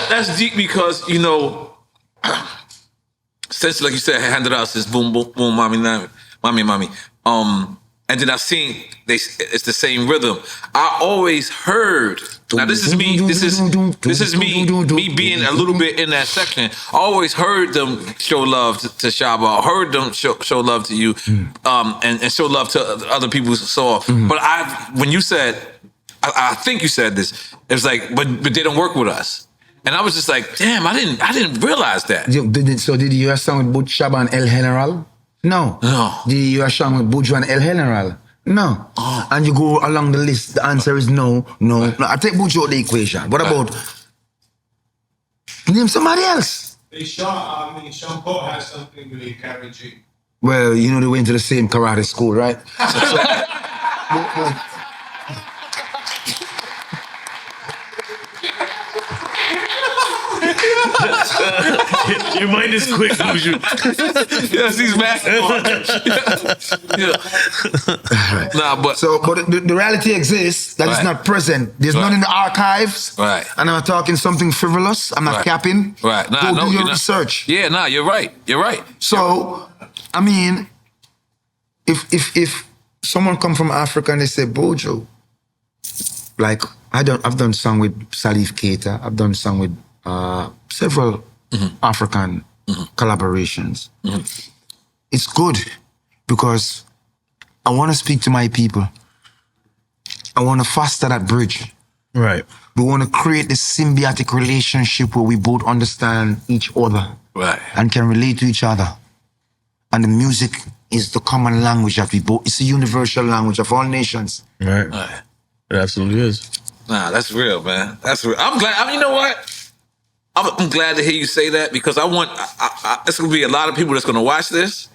That's deep because, you know, since, like you said, handed out this boom, boom, boom, mommy. And then I've seen it's the same rhythm. I always heard. Now this is me being a little bit in that section. I always heard them show love to Shaba. I heard them show love to you, and show love to other people's soul. But when you said, I think you said this. It was like, but they don't work with us. And I was just like, damn, I didn't realize that. So did you hear a song with Buju Shaba and El General? No. Did you hear a song with Buju and El General? No. Oh. And you go along the list, the answer is no. I take Buju out the equation. What about name somebody else? Sean Paul has something with Karate G. Well, you know they went to the same karate school, right? Your mind is quick, Buju. Yes, he's mad. Nah, but the reality exists that is not present. There's none in the archives. Right. And I'm talking something frivolous. I'm not capping. Right. Nah, Go do your research. Yeah, nah, you're right. So, I mean, if someone come from Africa and they say Buju, like I've done song with Salif Keita. I've done song with several African collaborations. It's good because I want to speak to my people. I want to foster that bridge. Right. We want to create this symbiotic relationship where we both understand each other. Right. And can relate to each other. And the music is the common language that we both, it's a universal language of all nations. Right. It absolutely is. Nah, that's real, man. That's real. I'm glad. You know what? I'm glad to hear you say that because it's going to be a lot of people that's going to watch this.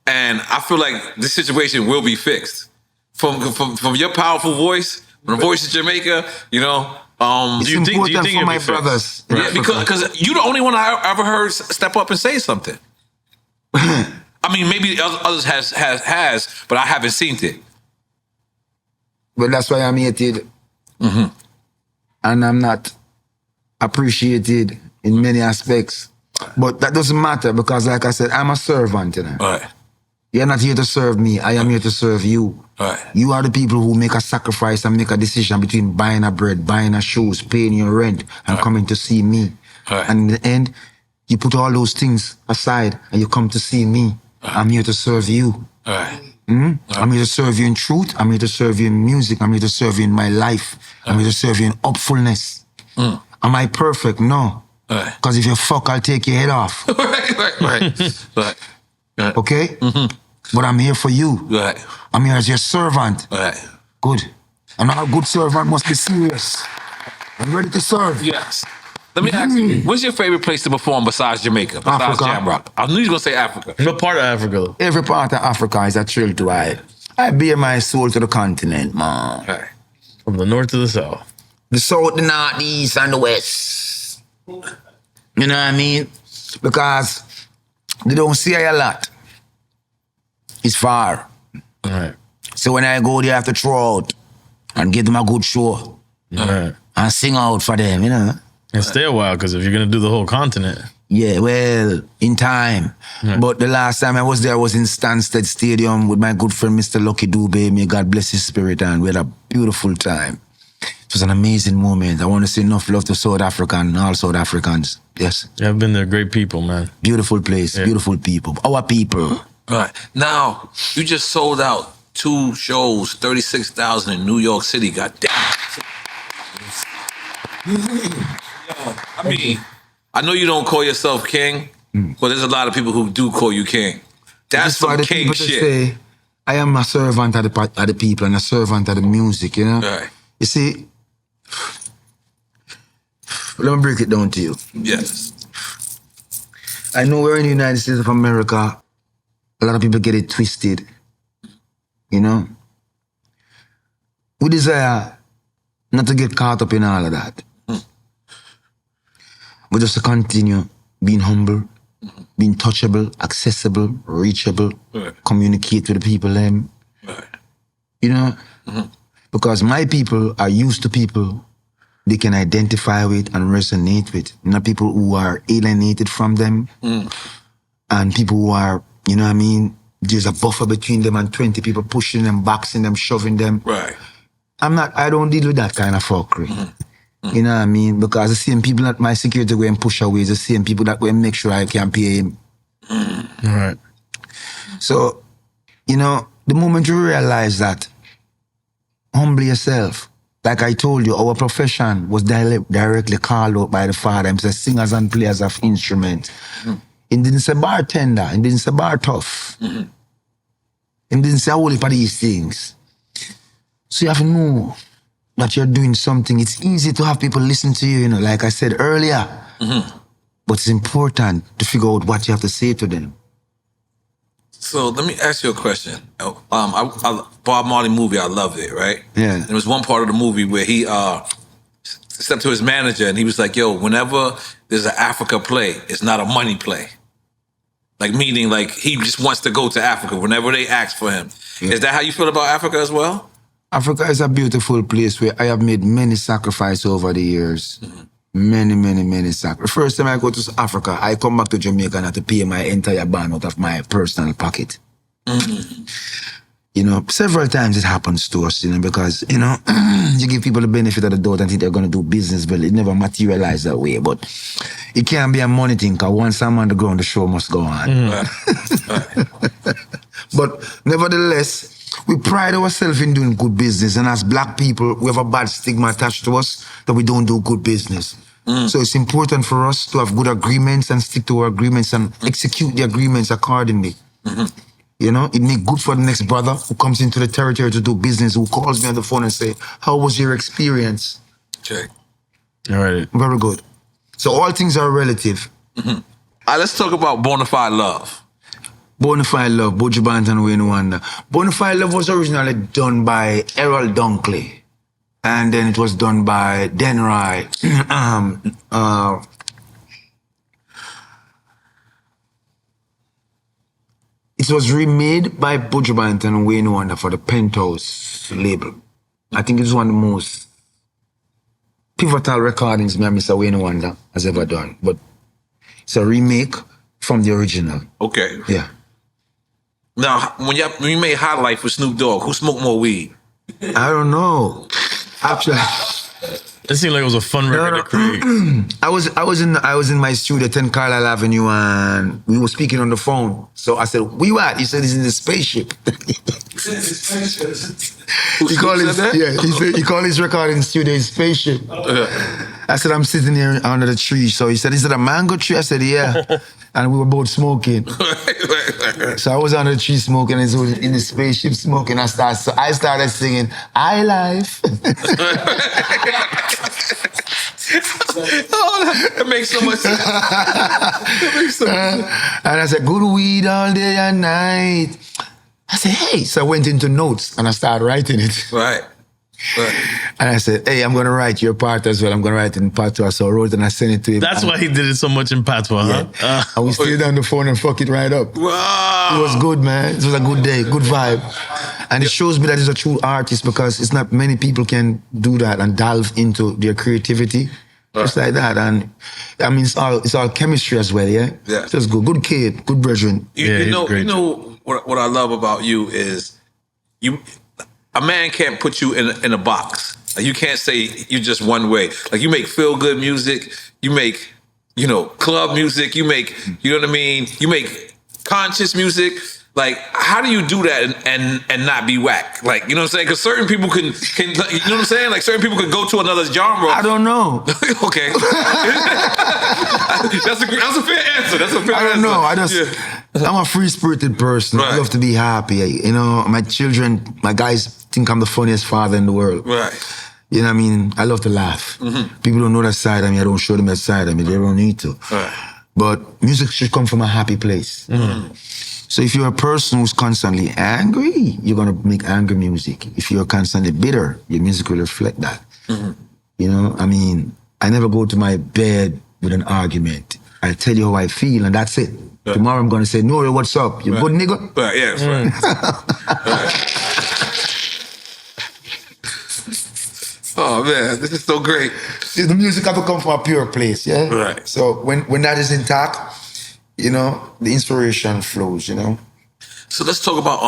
And I feel like this situation will be fixed. From your powerful voice, from the voice of Jamaica, you know. It's important for my brothers. Yeah, because you're the only one I ever heard step up and say something. I mean, maybe others has, but I haven't seen it. But that's why I'm hated. And I'm not appreciated in many aspects. But that doesn't matter because, like I said, I'm a servant, you know. Right. You're not here to serve me. I am here to serve you. Right. You are the people who make a sacrifice and make a decision between buying a bread, buying a shoes, paying your rent, and coming to see me. Right. And in the end, you put all those things aside and you come to see me. I'm here to serve you. Right. I'm here to serve you in truth. I'm here to serve you in music. I'm here to serve you in my life. I'm here to serve you in hopefulness. Am I perfect? No. Because if you fuck, I'll take your head off. Right. Okay? But I'm here for you. Right. I'm here as your servant. Right. Good. And a good servant must be serious. I'm ready to serve. Yes. Let me ask you, what's your favorite place to perform besides Jamaica, besides Africa. Jam Rock? I knew you were going to say Africa. What part of Africa? Every part of Africa is a thrill to ride. I bear my soul to the continent, man. Right. From the north to the south. The south, the north, the east, and the west. You know what I mean? Because they don't see a lot. It's far. Right. So when I go there, I have to throw out and give them a good show. Right. And sing out for them, you know? And stay a while, because if you're going to do the whole continent. Yeah, well, in time. Right. But the last time I was there, I was in Stansted Stadium with my good friend, Mr. Lucky Dube. May God bless his spirit, and we had a beautiful time. It was an amazing moment. I want to say enough love to South Africa and all South Africans. Yes. Yeah, I've been there. Great people, man. Beautiful place, beautiful people. Our people. Right. Now, you just sold out 2 shows, 36,000 in New York City. God damn. I mean, I know you don't call yourself king, but there's a lot of people who do call you king. That's some king shit. Say, I am a servant of the people and a servant of the music, you know? Right. You see, let me break it down to you. Yes. I know we're in the United States of America. A lot of people get it twisted, you know? We desire not to get caught up in all of that. But just to continue being humble, being touchable, accessible, reachable, communicate with the people, you know? Because my people are used to people they can identify with and resonate with, not people who are alienated from them, and people who are, you know what I mean, there's a buffer between them and 20 people pushing them, boxing them, shoving them. Right. I don't deal with that kind of fuckery. You know what I mean? Because the same people that my security go and push away is the same people that go and make sure I can pay him. Right. So, you know, the moment you realize that, humble yourself. Like I told you, our profession was directly called out by the Father. He said singers and players of instruments. He didn't say bartender. He didn't say bar tough. He didn't say a whole heap of these things. So you have to know that you're doing something. It's easy to have people listen to you, you know, like I said earlier. But it's important to figure out what you have to say to them. So let me ask you a question. Bob Marley movie, I loved it, right? Yeah. There was one part of the movie where he stepped to his manager and he was like, yo, whenever there's an Africa play, it's not a money play. Like, meaning, like, he just wants to go to Africa whenever they ask for him. Yeah. Is that how you feel about Africa as well? Africa is a beautiful place where I have made many sacrifices over the years. Many sacrifices. First time I go to Africa, I come back to Jamaica and have to pay my entire band out of my personal pocket. You know, several times it happens to us, you know, because, you know, you give people the benefit of the doubt and think they're going to do business, but it never materializes that way. But it can't be a money thing, because once I'm on the ground, the show must go on. But nevertheless, we pride ourselves in doing good business, and as black people, we have a bad stigma attached to us that we don't do good business. So it's important for us to have good agreements and stick to our agreements and execute the agreements accordingly. You know, it makes good for the next brother who comes into the territory to do business, who calls me on the phone and say, how was your experience? Check. All right. Very good. So all things are relative. All right, let's talk about Bonafide Love. Bonafide Love, Buju Banton, Wayne Wonder. Bonafide Love was originally done by Errol Dunkley. And then it was done by Denry. It was remade by Buju Banton and Wayne Wonder for the Penthouse label. I think it was one of the most pivotal recordings Mr. Wayne Wonder has ever done. But It's a remake from the original. Okay. Yeah. Now, when you made High Life with Snoop Dogg, who smoked more weed? I don't know. Actually, it seemed like it was a fun record to create. I was in my studio, 10 Carlisle Avenue, and we were speaking on the phone. So I said, "Where you at?" He said, "He's in the spaceship." He called his recording studio his spaceship. I said, "I'm sitting here under the tree." So he said, "Is it a mango tree?" I said, "Yeah." And we were both smoking. So I was under the tree smoking, and he was in the spaceship smoking. I started singing "I Life." Oh, that makes so much sense. And I said, "Good weed all day and night." I said, "Hey." So I went into notes and I started writing it. Right. And I said, "Hey, I'm going to write your part as well. I'm going to write it in patois." So I wrote it and I sent it to him. That's why he did it so much in patois, huh? And we stayed on the phone and fuck it right up. Wow. It was good, man. It was a good day, good vibe. And it shows me that he's a true artist, because it's not many people can do that and delve into their creativity. Just like that. And I mean, it's all chemistry as well, yeah? Yeah. Just good kid, good brethren. You know what I love about you is a man can't put you in a box. Like, you can't say you're just one way. Like, you make feel good music, you make, club music, you make, you know what I mean? You make conscious music. Like, how do you do that and not be whack? Like, you know what I'm saying? Because certain people can, you know what I'm saying? Like, certain people can go to another genre. I don't know. Okay. That's a fair answer. I don't know. I'm a free-spirited person. Right. I love to be happy. My children, my guys think I'm the funniest father in the world. Right. You know what I mean? I love to laugh. Mm-hmm. People don't know that side of me. I don't show them that side of me. They don't need to. Right. But music should come from a happy place. Mm-hmm. So if you're a person who's constantly angry, you're going to make angry music. If you're constantly bitter, your music will reflect that. Mm-hmm. I never go to my bed with an argument. I tell you how I feel, and that's it. Yeah. Tomorrow I'm going to say, "No, what's up? You good, nigga?" Right, yeah, that's right. Oh, man, this is so great. See, the music have to come from a pure place, yeah? Right. So when that is intact, the inspiration flows, So let's talk about,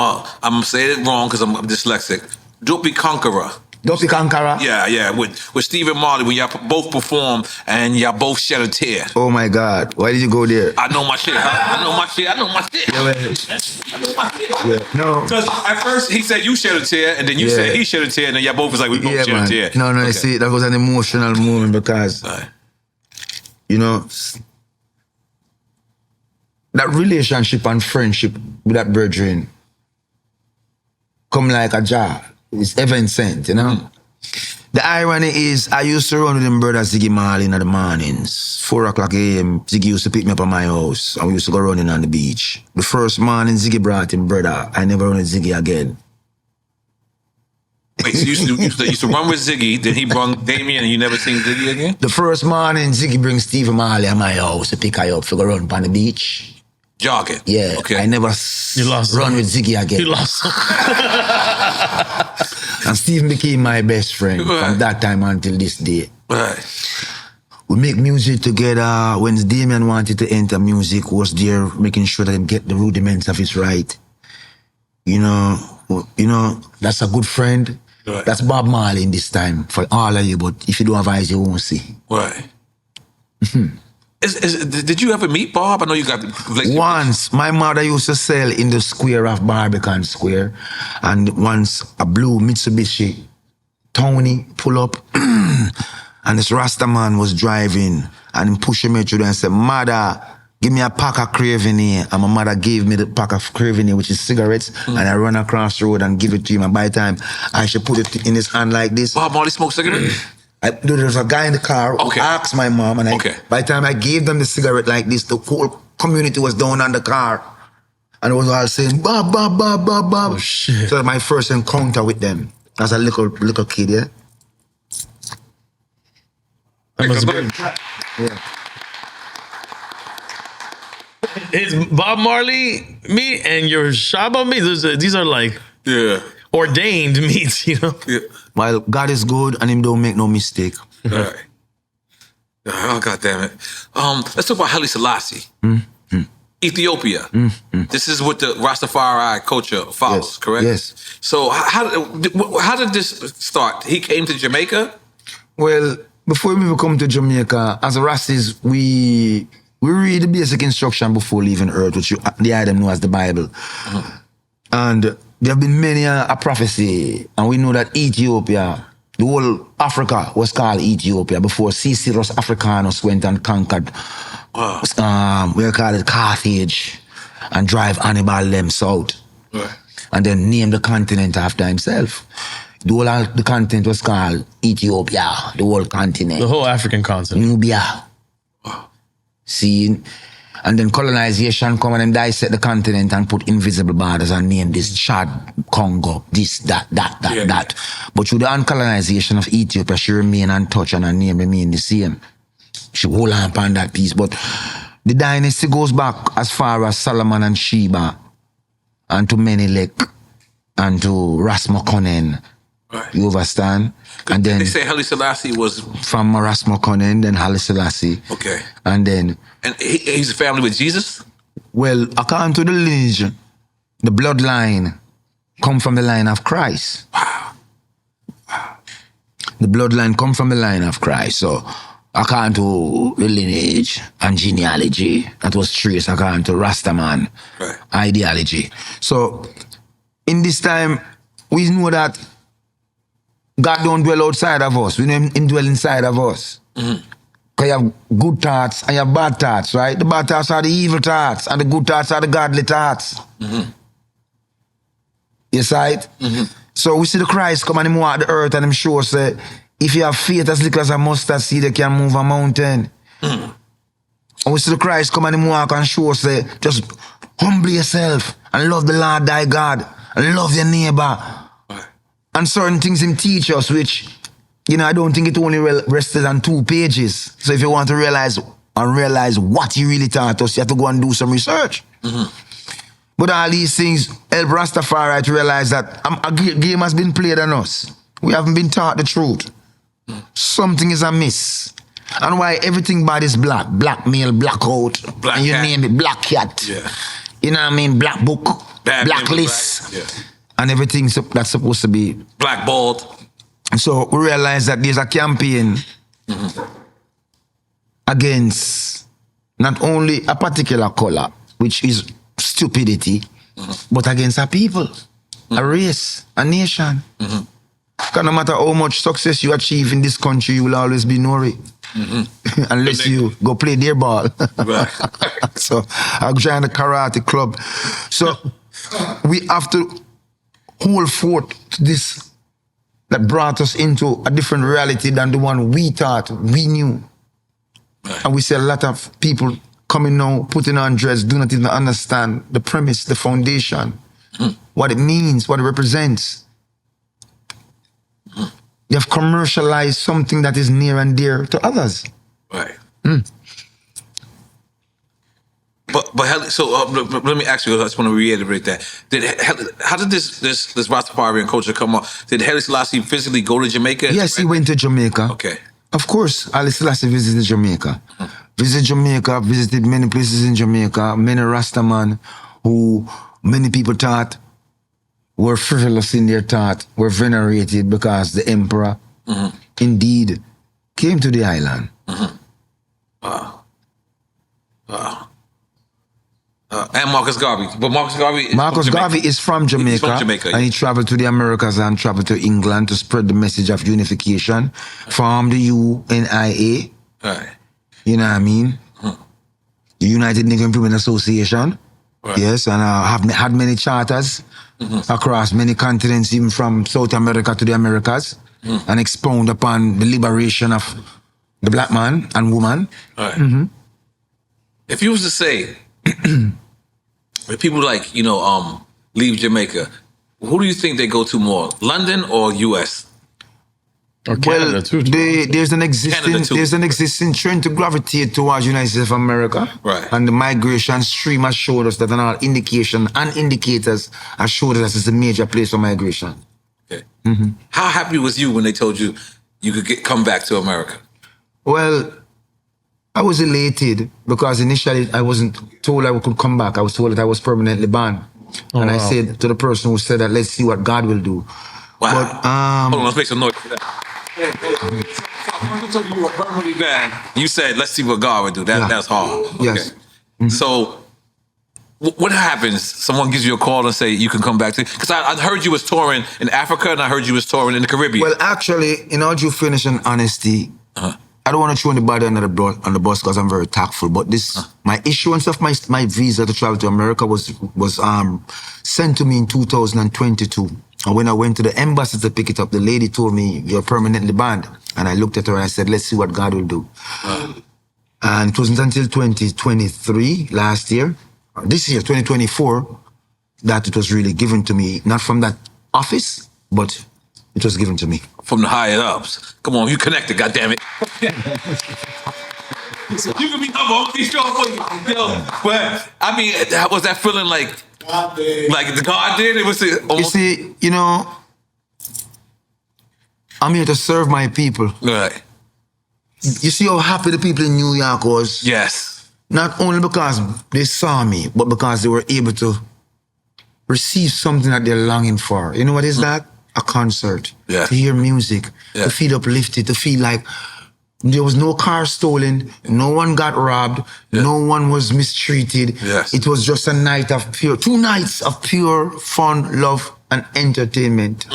I'm going to say it wrong because I'm dyslexic. Dopey Conqueror. Dopey Conqueror? Yeah, with Steve and Marley, when y'all both perform and y'all both shed a tear. Oh my God, why did you go there? I know my shit. I know my shit. Yeah, I know my shit. Yeah, no. Because at first he said you shed a tear, and then you said he shed a tear, and then y'all both was like, we both shed a tear. No, okay. See, that was an emotional moment because, that relationship and friendship with that brethren come like a jar. It's heaven sent, The irony is, I used to run with them brother Ziggy Marley in the mornings. 4 o'clock a.m., Ziggy used to pick me up at my house, and we used to go running on the beach. The first morning Ziggy brought him brother, I never run with Ziggy again. Wait, so you used to run with Ziggy, then he brought Damien, and you never seen Ziggy again? The first morning, Ziggy brings Steve Marley at my house to pick her up to go run on the beach. Jogging? Yeah. Okay. I never run with Ziggy again. You lost. And Steve became my best friend from that time until this day. Right. We make music together. When Damien wanted to enter music, was there making sure that he get the rudiments of his right. That's a good friend. Right. That's Bob Marley in this time for all of you, but if you don't have eyes, you won't see. Right. Did you ever meet Bob? I know you got... Once, my mother used to sell in the square of Barbican Square, and once a blue Mitsubishi Tony pull up, and this Rasta man was driving, and he pushed me through there and said, "Mother, give me a pack of Craven here." And my mother gave me the pack of Craven here, which is cigarettes, and I run across the road and give it to him, and by the time I should put it in his hand like this. Bob Marley smoked cigarettes? There was a guy in the car who asked my mom, and by the time I gave them the cigarette like this, the whole community was down on the car. And it was all saying, "Bob, Bob, Bob, Bob, Bob." Oh, shit. So that was my first encounter with them as a little kid, yeah? That must be. Yeah. It's Bob Marley meet and your Shaba meet. These are like ordained meets, Yeah. Well, God is good and him don't make no mistake. Right. Oh, God damn it. Let's talk about Haile Selassie. Ethiopia. This is what the Rastafari culture follows, Yes, correct? yes. So how did this start? He came to Jamaica? Well, before we even come to Jamaica, as a Rastis, we read the basic instruction before leaving Earth, which the item know as the Bible. And there have been many a prophecy, and we know that Ethiopia, the whole Africa was called Ethiopia before Ciceros Africanus went and conquered, we call it Carthage, and drive Hannibal them south. Right. And then named the continent after himself. The whole the continent was called Ethiopia, the whole continent. The whole African continent. Nubia. See? And then colonization come and then dissect the continent and put invisible borders and name this Chad, Congo, this, that. But through the uncolonization of Ethiopia, she remain untouched and her name remain the same. She hold on upon that piece. But the dynasty goes back as far as Solomon and Sheba and to Menelik and to Rasmussen. Right. You understand? And then they say Haile Selassie was from Rasmussen, then Haile Selassie. Okay. And then he's a family with Jesus? Well, according to the lineage, the bloodline come from the line of Christ. Wow. The bloodline come from the line of Christ. So according to the lineage and genealogy, that was traced according to Rastaman ideology. So in this time, we know that God don't dwell outside of us. We know him dwell inside of us. Because you have good thoughts and you have bad thoughts, right? The bad thoughts are the evil thoughts and the good thoughts are the godly thoughts. You see it? So we see the Christ come and him walk the earth and him show us if you have faith as little as a mustard seed, you can move a mountain. And we see the Christ come and him walk and show us just humble yourself and love the Lord thy God and love your neighbor. And certain things him teach us, which, I don't think it only rested on 2 pages. So if you want to realize what he really taught us, you have to go and do some research. But all these things help Rastafari to realize that a game has been played on us. We haven't been taught the truth. Something is amiss. And why everything bad is black. Black male, black coat. Black and you cat. name it, black cat. Yeah. You know what I mean? Black book, black list. Yeah. And everything that's supposed to be Black bald. So we realize that there's a campaign against not only a particular color, which is stupidity, but against a people, a race, a nation. Because no matter how much success you achieve in this country, you will always be Nori. Unless you go play their ball. Right. So I joined the karate club. So we have to hold forth to this that brought us into a different reality than the one we thought we knew. Right. And we see a lot of people coming now, putting on dress, do not even understand the premise, the foundation, what it means, what it represents. You have commercialized something that is near and dear to others. Right. But so let me ask you. I just want to reiterate that. How did this Rastafarian culture come up? Did Haile Selassie physically go to Jamaica? Yes, he went to Jamaica. Okay. Of course, Haile Selassie visited Jamaica. Visited many places in Jamaica. Many Rastaman who many people thought were frivolous in their thought, were venerated because the emperor indeed came to the island. Wow. And Marcus Garvey. But Marcus Garvey is from Jamaica. He's from Jamaica, and he traveled to the Americas and traveled to England to spread the message of unification from the UNIA. Right. You know what I mean? The United Negro Improvement Association. Right. Yes, and have had many charters across many continents, even from South America to the Americas, and expound upon the liberation of the black man and woman. Right. If you was to say, if people leave Jamaica, who do you think they go to more, London or U.S.? Or Canada too. There's an existing trend to gravitate towards United States of America. Right. And the migration stream has showed us that an indication and indicators have showed us that it's a major place for migration. Okay. How happy was you when they told you you could come back to America? Well, I was elated because initially I wasn't told I could come back. I was told that I was permanently banned. And I said to the person who said that, let's see what God will do. Wow. But, hold on, let's make some noise for that. You were permanently banned. You said, let's see what God would do. That's hard. Okay. Yes. So, what happens? Someone gives you a call and say you can come back to, because I heard you was touring in Africa and I heard you was touring in the Caribbean. Well, actually, in all due fairness and honesty, I don't want to throw anybody under the bus because I'm very tactful. But my issuance of my visa to travel to America was sent to me in 2022. And when I went to the embassy to pick it up, the lady told me, you're permanently banned. And I looked at her and I said, let's see what God will do. And it wasn't until 2023, last year, this year, 2024, that it was really given to me. Not from that office, but it was given to me. From the higher ups. Come on, you connected, goddammit. You can be humble, be strong for you. But I mean, was that feeling like the God did? It was almost... You see, I'm here to serve my people. Right. You see how happy the people in New York was? Yes. Not only because they saw me, but because they were able to receive something that they're longing for. You know what is that? A concert. Yeah. To hear music. Yeah. To feel uplifted. To feel like there was no car stolen. No one got robbed. Yeah. No one was mistreated. Yes. It was just a night of 2 nights of pure fun, love, and entertainment.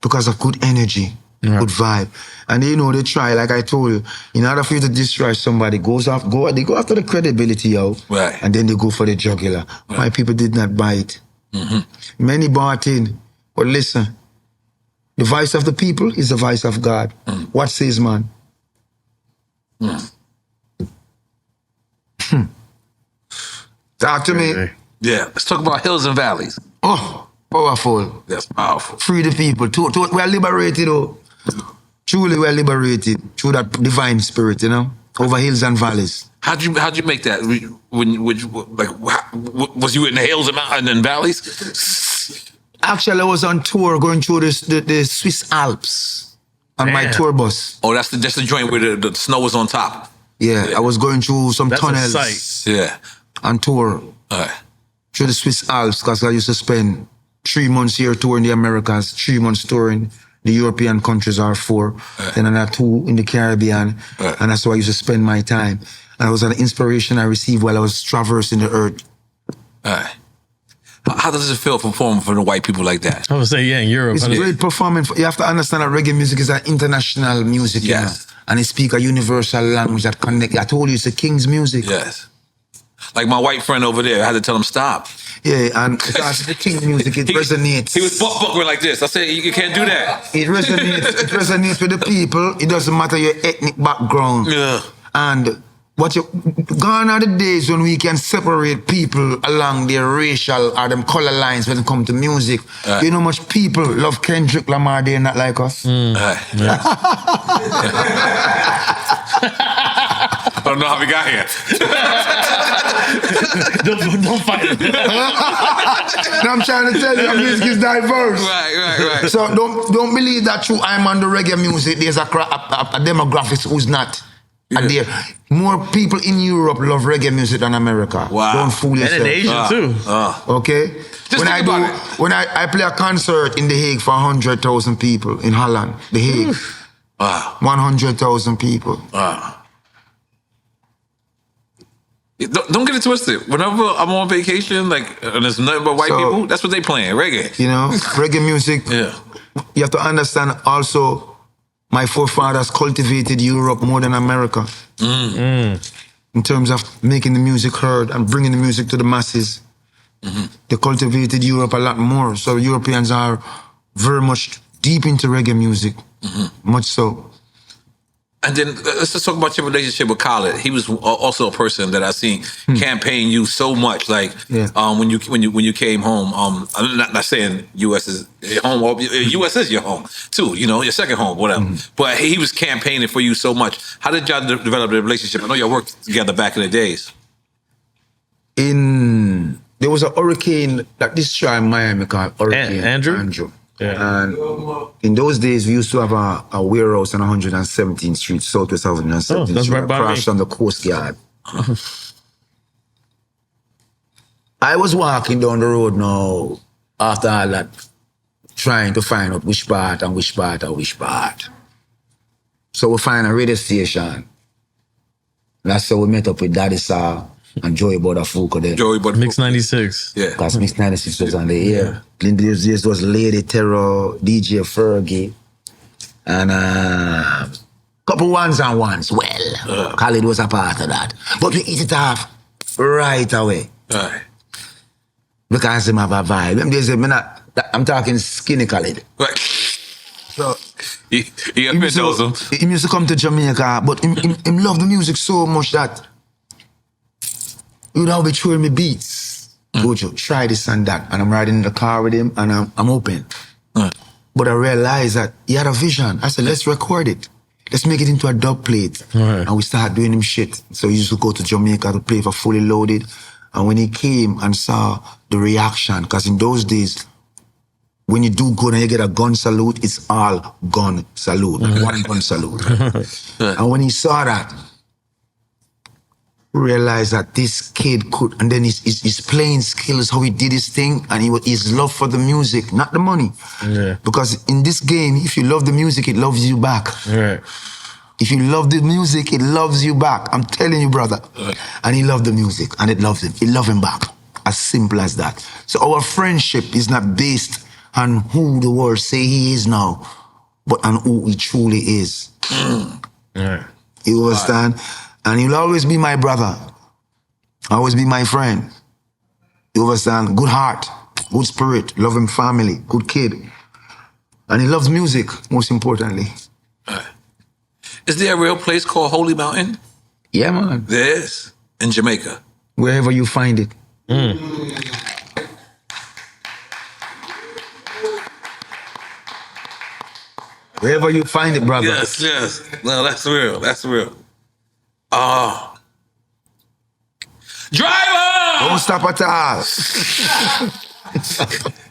Because of good energy. Good vibe. And they try, like I told you, in order for you to destroy somebody, they go after the credibility out. Right. And then they go for the jugular. Right. My people did not buy it. Many bought in. But listen, the voice of the people is the voice of God. What says man? Talk to me. Yeah, let's talk about hills and valleys. Oh, powerful. That's powerful. Free the people. We are liberated, Truly, we are liberated through that divine spirit, over hills and valleys. How'd you make that? Was you in the hills and valleys? Actually, I was on tour going through the Swiss Alps on my tour bus. Oh, that's the joint where the snow was on top. Yeah, I was going through some tunnels. A sight. Yeah. On tour. Through the Swiss Alps, because I used to spend 3 months here touring the Americas, 3 months touring the European countries, or 4, then another 2 in the Caribbean, and that's where I used to spend my time. And it was an inspiration I received while I was traversing the earth. How does it feel performing for the white people like that? I would say, in Europe. It's great performing. You have to understand that reggae music is an international music, and it speaks a universal language that connects. I told you, it's a king's music. Yes. Like my white friend over there, I had to tell him stop. Yeah, and because the king music, it resonates. He was buckling like this. I said, you can't do that. It resonates with the people. It doesn't matter your ethnic background. Yeah. And gone are the days when we can separate people along their racial or them color lines when it comes to music. You know how much people love Kendrick Lamar, they're not like us. I don't know how we got here. don't fight it. No, I'm trying to tell you, music is diverse. Right. So don't believe that through I'm on the reggae music, there's a demographic who's not. And there, more people in Europe love reggae music than America. Wow. Don't fool yourself. And in Asia too. Okay? Just When I play a concert in The Hague for 100,000 people in Holland, The Hague. 100,000 people. Don't get it twisted. Whenever I'm on vacation, and there's nothing but white people, that's what they playing, reggae. Reggae music. Yeah. You have to understand also, my forefathers cultivated Europe more than America. In terms of making the music heard and bringing the music to the masses. They cultivated Europe a lot more. So Europeans are very much deep into reggae music. Much so. And then let's just talk about your relationship with Khaled. He was also a person that I seen campaign you so much. When you came home. I'm not saying U.S. is your home. U.S. is your home too. Your second home, whatever. But he was campaigning for you so much. How did y'all develop the relationship? I know y'all worked together back in the days. There was a hurricane that destroyed Miami called Hurricane Andrew. Yeah. And in those days, we used to have a warehouse on 117th Street, Southwest 117th that's Street, right by across me. from the Coast Guard. I was walking down the road now, after all that, trying to find out which part and which part and which part. So we find a radio station. That's how we met up with Dancehall and Joey Buttafuoco then. Joey Buttafuoco. Mix 96. Yeah. Because Mix 96 was on the air. In those days was Lady Terror, DJ Fergie, and couple ones and ones. Well, Khalid was a part of that. But we eat it off right away. Right. Because him have a vibe. Them days, I'm talking skinny Khalid. Right. So, He used to come to Jamaica, but him love the music so much that he would always showing me beats. Buju, try this and that. And I'm riding in the car with him and I'm open. But I realized that he had a vision. I said, let's record it. Let's make it into a dub plate. And we started doing him shit. So he used to go to Jamaica to play for Fully Loaded. And when he came and saw the reaction, because in those days, when you do good and you get a gun salute, it's all gun salute, one gun salute. And when he saw that, he realized that this kid could, and then his playing skills, how he did his thing, and his love for the music, not the money. Yeah. Because in this game, if you love the music, it loves you back. Right. If you love the music, it loves you back. I'm telling you, brother. And he loved the music, and it loves him. It loved him back. As simple as that. So our friendship is not based on who the world say he is now, but on who he truly is. Right. You understand? And he'll always be my brother. Always be my friend. You understand? Good heart, good spirit, loving family, good kid. And he loves music, most importantly. Is there a real place called Holy Mountain? Yeah, man. There is. In Jamaica. Wherever you find it. Wherever you find it, brother. Yes, yes. No, that's real. That's real. Driver! Don't stop at all.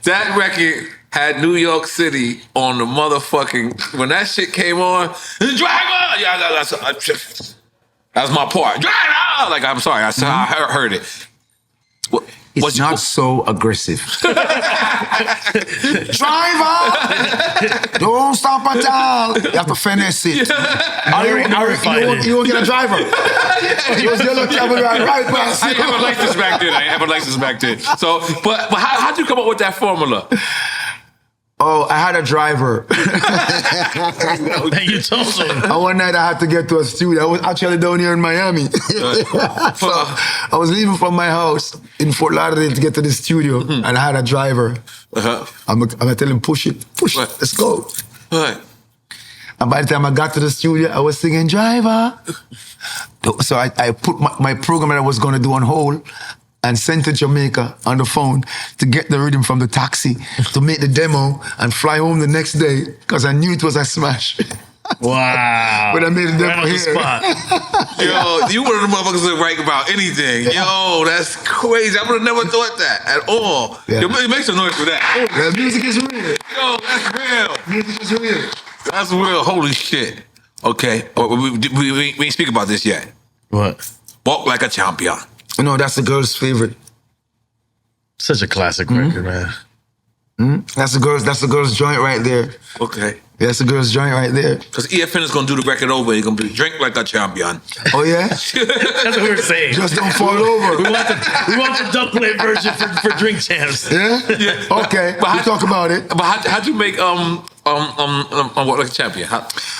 That record had New York City on the motherfucking, when that shit came on, driver! Yeah, that's my part. Driver! Like, I'm sorry, I heard it. It's not so aggressive. Driver! Don't stop at all. You have to finesse it. You won't get a driver. You was yellow travel right past. I have a license back then. So, but how'd you come up with that formula? Oh, I had a driver. You told him. And one night I had to get to a studio. I was actually down here in Miami. So I was leaving from my house in Fort Lauderdale to get to the studio, and I had a driver. I'm gonna tell him, push it, let's go. And by the time I got to the studio, I was singing, driver. So I put my program that I was gonna do on hold and sent to Jamaica on the phone to get the rhythm from the taxi to make the demo and fly home the next day because I knew it was a smash. Wow. But I made the demo on the here. spot. Yo, you one of the motherfuckers that write about anything. Yo, that's crazy. I would have never thought that at all. Yeah. Yo, make some noise for that. Yeah, music is real. Yo, that's real. Music is real. That's real. Holy shit. Okay, we ain't speak about this yet. What? Walk Like a Champion. You know, that's the girl's favorite. Such a classic record, man. That's the girl's joint right there. Okay. That's the girl's joint right there. Because EFN is going to do the record over. He's going to be Drink Like a Champion. Oh, yeah? That's what we're saying. Just don't fall over. We want the dub plate version for Drink Champs. Yeah? Okay, we'll talk about it. But how'd you make Walk Like a Champion?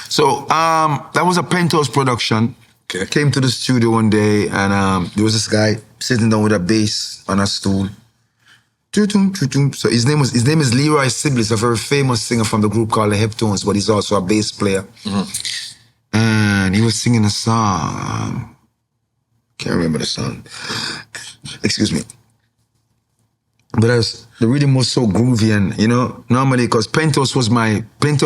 So, that was a Penthouse production. Okay. Came to the studio one day and there was this guy sitting down with a bass on a stool. So his name is Leroy Sibley, a very famous singer from the group called the Heptones, but he's also a bass player. And he was singing a song. Can't remember the song. Excuse me. But the rhythm was so groovy, and you know, normally because Penthouse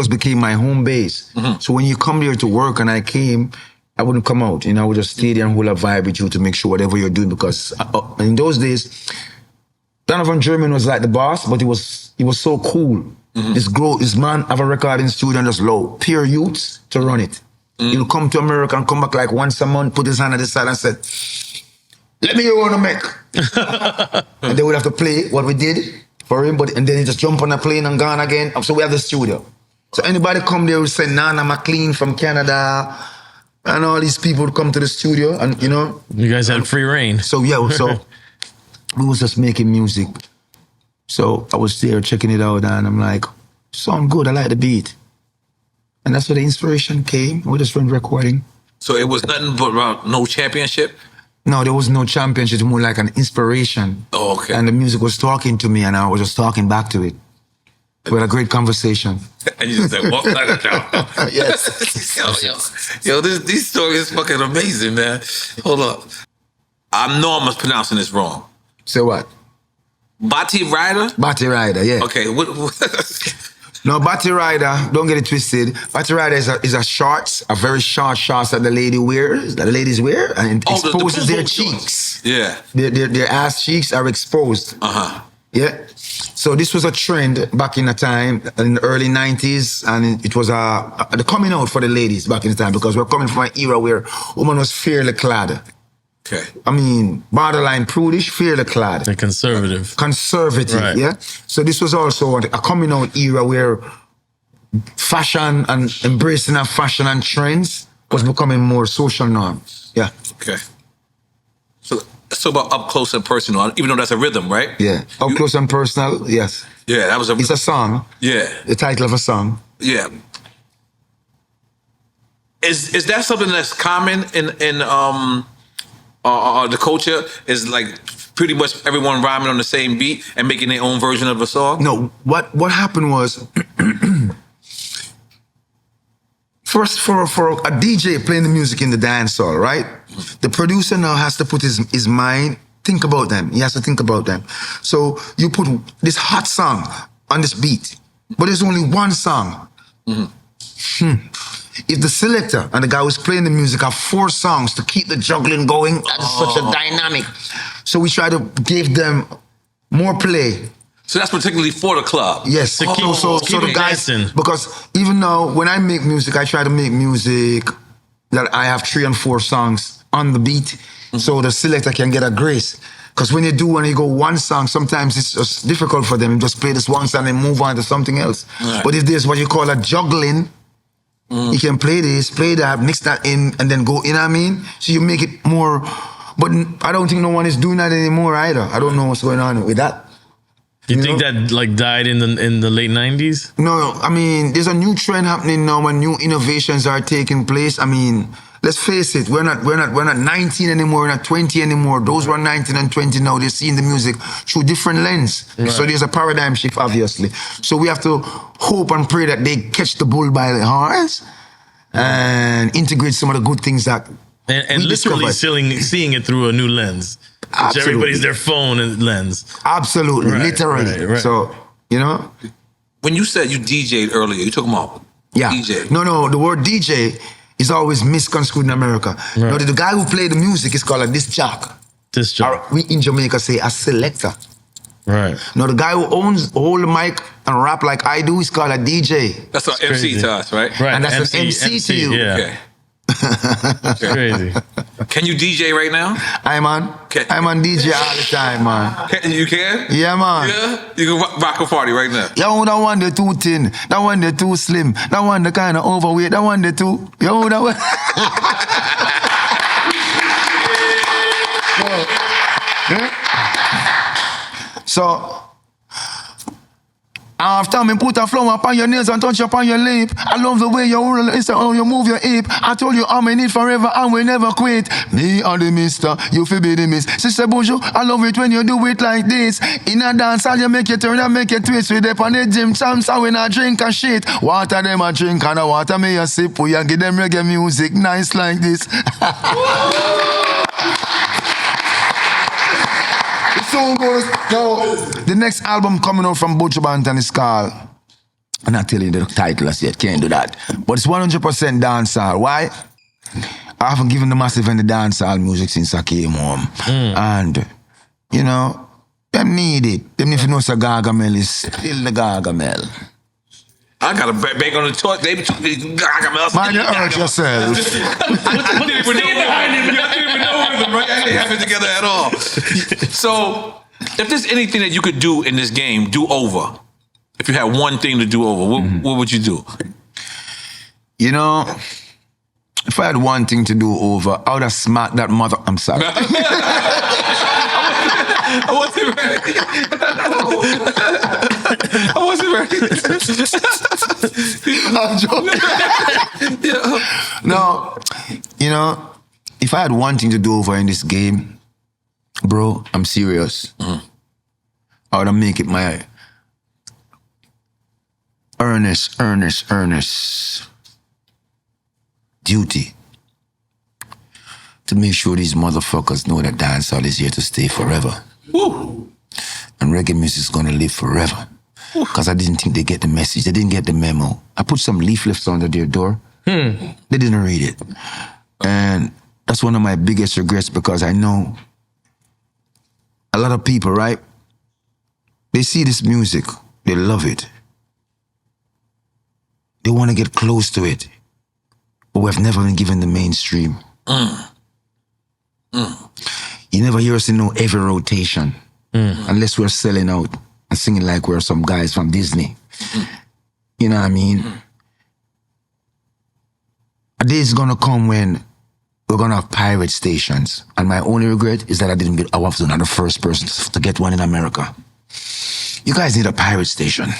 became my home base. So when you come there to work, and I came, I wouldn't come out. You know, I would just stay there and hold a vibe with you to make sure whatever you're doing. Because in those days, Donovan German was like the boss, but he was so cool. This man have a recording studio and just low, pure youths to run it. He'll come to America and come back like once a month, put his hand on the side and said, let me hear what I make. And they would have to play what we did for him, and then he just jump on a plane and gone again. So we have the studio. So anybody come there will say Nana McLean from Canada, and all these people would come to the studio, and you guys had free reign. So we was just making music. So I was there checking it out, and I'm like, sound good, I like the beat. And that's where the inspiration came. We just went recording. So it was nothing but about no championship? No, there was no championship. It was more like an inspiration. Oh, okay. And the music was talking to me, and I was just talking back to it. We had a great conversation. And you just said, walk like a dog. Yes. Yo, these stories is fucking amazing, man. Hold up. I know I'm pronouncing this wrong. Say what? Bati Rider? Bati Rider, yeah. Okay. No, Bati Rider, don't get it twisted. Bati Rider is a shorts, a very short shorts that the ladies wear, and it exposes their cheeks. Yeah. Their ass cheeks are exposed. Yeah. So this was a trend back in the time, in the early 90s, and it was the coming out for the ladies back in the time, because we're coming from an era where woman was fairly clad. Okay. I mean, borderline prudish, fairly clad. And conservative. Conservative, right. Yeah? So this was also a coming out era where fashion and embracing of fashion and trends was becoming more social norm. Yeah. Okay. So let's talk about Up Close and Personal, even though that's a rhythm, right? Yeah. Up Close and Personal, yes. Yeah, that was It's a song. Yeah. The title of a song. Yeah. Is that something that's common in the culture? Is like pretty much everyone rhyming on the same beat and making their own version of a song? No, what happened was first for a DJ playing the music in the dancehall, right? The producer now has to put his mind, think about them. He has to think about them. So you put this hot song on this beat, but there's only one song. If the selector and the guy who's playing the music have 4 songs to keep the juggling going, that's such a dynamic. So we try to give them more play. So that's particularly for the club? Yes. So the guys, because even now when I make music, I try to make music that I have 3 and 4 songs on the beat, so the selector can get a grace. Because when you go one song, sometimes it's just difficult for them. Just play this one song and move on to something else. Right. But if there's what you call a juggling, you can play this, play that, mix that in, and then go, you know what I mean? So you make it more, but I don't think no one is doing that anymore either. I don't know what's going on with that. You think that like died in the late 90s? No, I mean, there's a new trend happening now when new innovations are taking place. I mean, let's face it, we're not 19 anymore, we're not 20 anymore. Those who are 19 and 20 now, they're seeing the music through different lens. Right. So there's a paradigm shift, obviously. So we have to hope and pray that they catch the bull by the horns and integrate some of the good things that and literally seeing it through a new lens. Absolutely. Everybody's their phone and lens. Absolutely, right, literally. Right. So, when you said you DJ'd earlier, you talking about DJ? No, the word DJ is always misconstrued in America. Right. Now, the guy who played the music is called a disc jock. Disc jock. Or we in Jamaica say a selector. Right. Now, the guy who hold the mic and rap like I do is called a DJ. That's an MC to us, right? Right. And that's an MC to you. Yeah. Okay. That's crazy. Can you DJ right now? I'm on DJ all the time, man. You can? Yeah, man. Yeah? You can rock a party right now. Yo, that one the too thin. That one the too slim. That one the kind of overweight. That one the too. Yo, that one. So, after me put a flower upon your nails and touch upon your lip, I love the way you move your hip. I told you I'm in it forever and we never quit. Me and the mister, you feel be the miss. Sister Buju, I love it when you do it like this. In a dance, you make you turn and make you twist. We dip on the gym champs and when I drink and shit. Water them a drink and the water me a sip. We a give them reggae music nice like this. So the next album coming out from Buju Banton is called, I'm not telling you the title as yet, can't do that. But it's 100% dancehall. Why? I haven't given the massive any dancehall music since I came home. And, them need it. Them if you know it's a Gargamel is still the Gargamel. I got a bake on the torch. They Mind you hurt yourself. I didn't even know rhythm, right? I didn't have it together at all. So, if there's anything that you could do in this game, do over. If you had one thing to do over, what would you do? You know, if I had one thing to do over, I would have smacked that mother. I'm sorry. I wasn't ready. I wasn't ready. I'm joking. No, you know, if I had one thing to do over in this game, bro, I'm serious. I would make it my earnest duty to make sure these motherfuckers know that dancehall is here to stay forever. Woo. And reggae music is gonna live forever. Because I didn't think they get the message. They didn't get the memo. I put some leaflets under their door. They didn't read it. And that's one of my biggest regrets, because I know a lot of people, right? They see this music, they love it. They want to get close to it. But we've never been given the mainstream. You never hear us in no heavy rotation unless we're selling out and singing like we're some guys from Disney. You know what I mean? A day is gonna come when we're gonna have pirate stations. And my only regret is that I was not the first person to get one in America. You guys need a pirate station.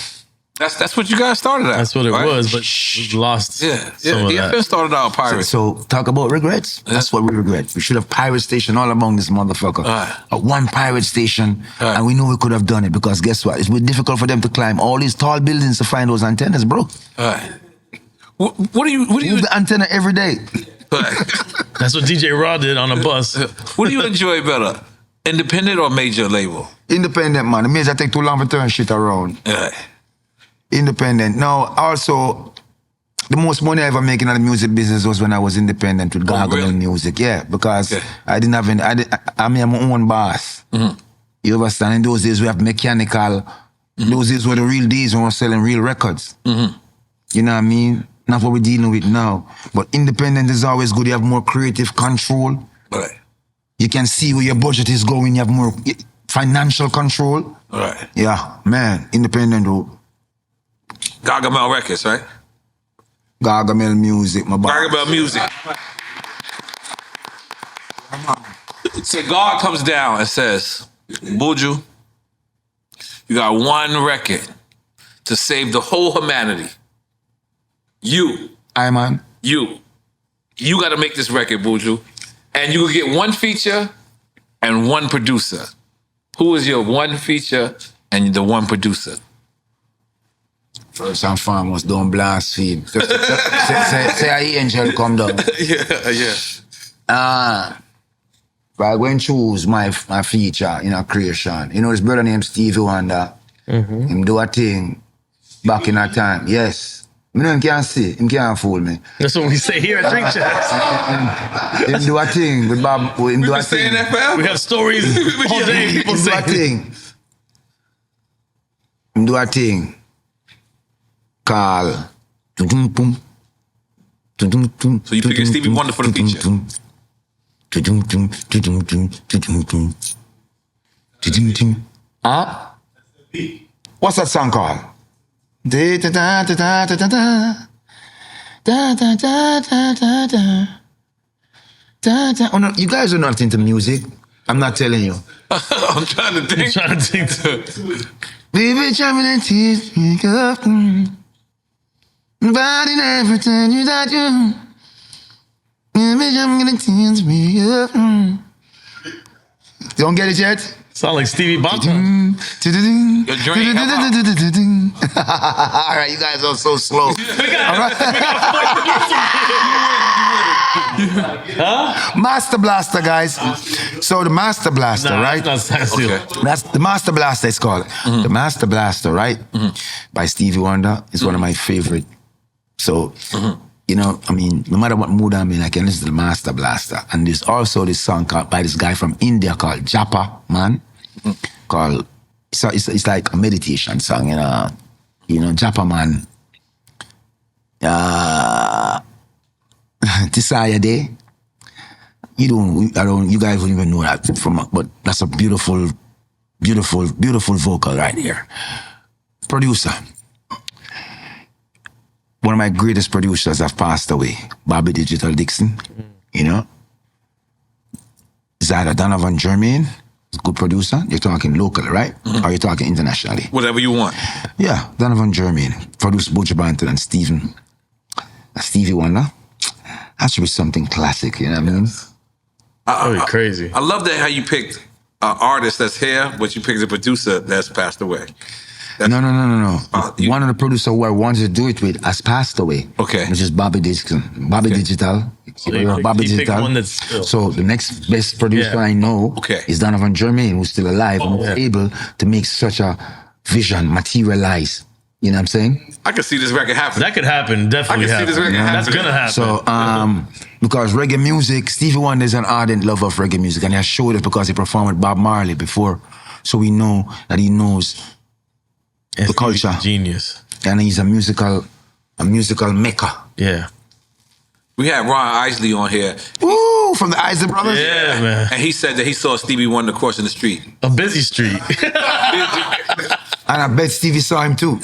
That's what you guys started at. That's what it was, but we've lost some of that. EFN started out pirates. So talk about regrets. That's what we regret. We should have pirate station all among this motherfucker. One pirate station, and we know we could have done it, because guess what? It's been difficult for them to climb all these tall buildings to find those antennas, bro. What do you Move the antenna every day. That's what DJ Raw did on a bus. What do you enjoy better? Independent or major label? Independent, man. The major take too long to turn shit around. Independent. Now, also, the most money I ever making in the music business was when I was independent with Gargamel Music. Yeah, because I didn't have any, I'm my own boss. You understand? In those days, we have mechanical. Those days were the real days when we were selling real records. You know what I mean? Not what we're dealing with now. But independent is always good. You have more creative control. Right. You can see where your budget is going. You have more financial control. Right. Yeah, man. Independent, though. Gargamel Records, right? Gargamel Music, my boy. Gargamel Music. So God comes down and says, Buju, you got one record to save the whole humanity. You. Man. You got to make this record, Buju. And you will get one feature and one producer. Who is your one feature and the one producer? First and foremost, don't blaspheme. Say an angel come down. If I go and choose my feature in a creation, you know this brother named Stevie Wonder, him do a thing back in that time. Yes. Me know him can't see, him can't fool me. That's what we say here at Drink Chats. Him do a thing with Bob. Him do a thing. We have stories all day. People say do a thing. Him do a thing. Call. So you picking Stevie Wonder for the feature? Huh? What's that song called? Da da da da da da da da da da da da da. Oh no, you guys are not into music. I'm not telling you. I'm trying to think. Baby, jumping and tears pick up. Body never tell you that you. Baby, jumping and tears pick up. Don't get it yet? Sound like Stevie Banton. Your dream. All right, you guys are so slow. All right. Master Blaster, guys. So the Master Blaster, right? That's That's the Master Blaster, it's called. The Master Blaster, right? By Stevie Wonder is one of my favorite. So, you know, I mean, no matter what mood I'm in, I can listen to the Master Blaster. And there's also this song by this guy from India called Japa Man. Called, it's like a meditation song, you know, Japa Man. Tisaya Day. You guys don't even know that but that's a beautiful vocal right here. Producer. One of my greatest producers have passed away, Bobby Digital Dixon, you know. Is either Donovan Germain, good producer, you're talking locally, right? Or you're talking internationally? Whatever you want. Yeah, Donovan Germain, produced Buju Banton and Stevie Wonder. That should be something classic, you know what I mean? That would be crazy. I love that how you picked an artist that's here, but you picked a producer that's passed away. No. One of the producers who I wanted to do it with has passed away. Okay. Which is Bobby Dixon. Bobby Digital. Bobby Digital. One that's still. So the next best producer I know is Donovan Germain, who's still alive and was able to make such a vision materialize. You know what I'm saying? I could see this record happen. That could happen, definitely happen. See this record happen. That's gonna happen. So, because reggae music, Stevie Wonder is an ardent lover of reggae music, and he has showed it because he performed with Bob Marley before. So we know that he knows the culture. Genius. And he's a musical mecca. Yeah. We had Ron Isley on here. Ooh, from the Isley Brothers? Yeah, man. And he said that he saw Stevie Wonder crossing the street. A busy street. And I bet Stevie saw him too.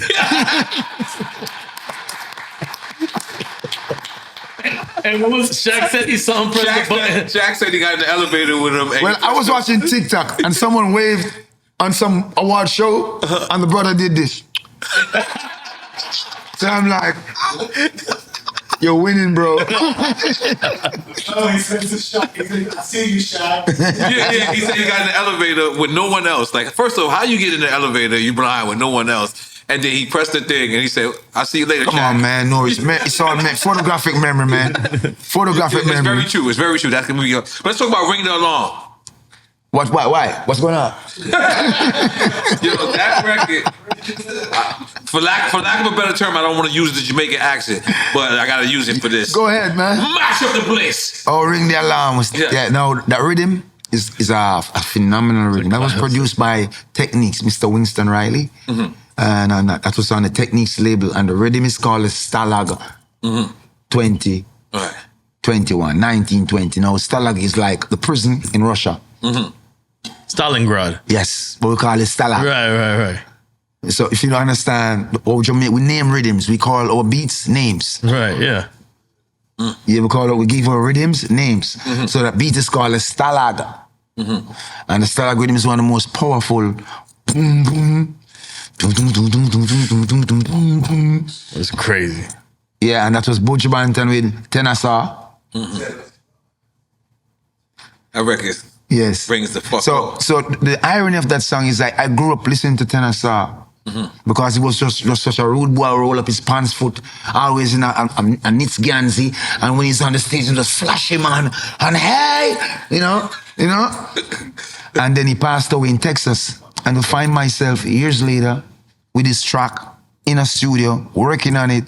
And what was Shaq said? He saw him press the button. Shaq said he got in the elevator with him. Well, I was watching TikTok and someone waved on some award show and the brother did this. So I'm like, you're winning, bro. Oh, he said it's a shot. He said, I see you, Shaq. Yeah, he said he got in the elevator with no one else. Like, first of all, how you get in the elevator, you blind with no one else? And then he pressed the thing and he said, I'll see you later, Come on, man. No, it's all photographic memory, man. Photographic memory. It's very true. It's very true. That's gonna be. Let's talk about Ring the Alarm. What? Why? What's going on? That record. For lack of a better term, I don't want to use the Jamaican accent, but I gotta use it for this. Go ahead, man. Mash up the place. Oh, Ring the Alarm. No, that rhythm is a phenomenal rhythm. That was produced by Techniques, Mr. Winston Riley. And that was on the Techniques label, and the rhythm is called Stalag 1920. Now, Stalag is like the prison in Russia. Stalingrad. Yes, but we call it Stalag. Right. So if you don't understand, we name rhythms. We call our beats names. Right, yeah. Yeah, we give our rhythms names. So that beat is called a Stalag. And the Stalag rhythm is one of the most powerful. Boom, boom. It's crazy. Yeah, and that was Buju Banton with Tenasaw. That record brings the fuck up. So the irony of that song is like I grew up listening to Tenasaw because he was just such a rude boy, roll up his pants foot, always in a knits Ganzi, and when he's on the stage, he just flash him on, and hey, you know. And then he passed away in Texas. And to find myself years later with this track in a studio working on it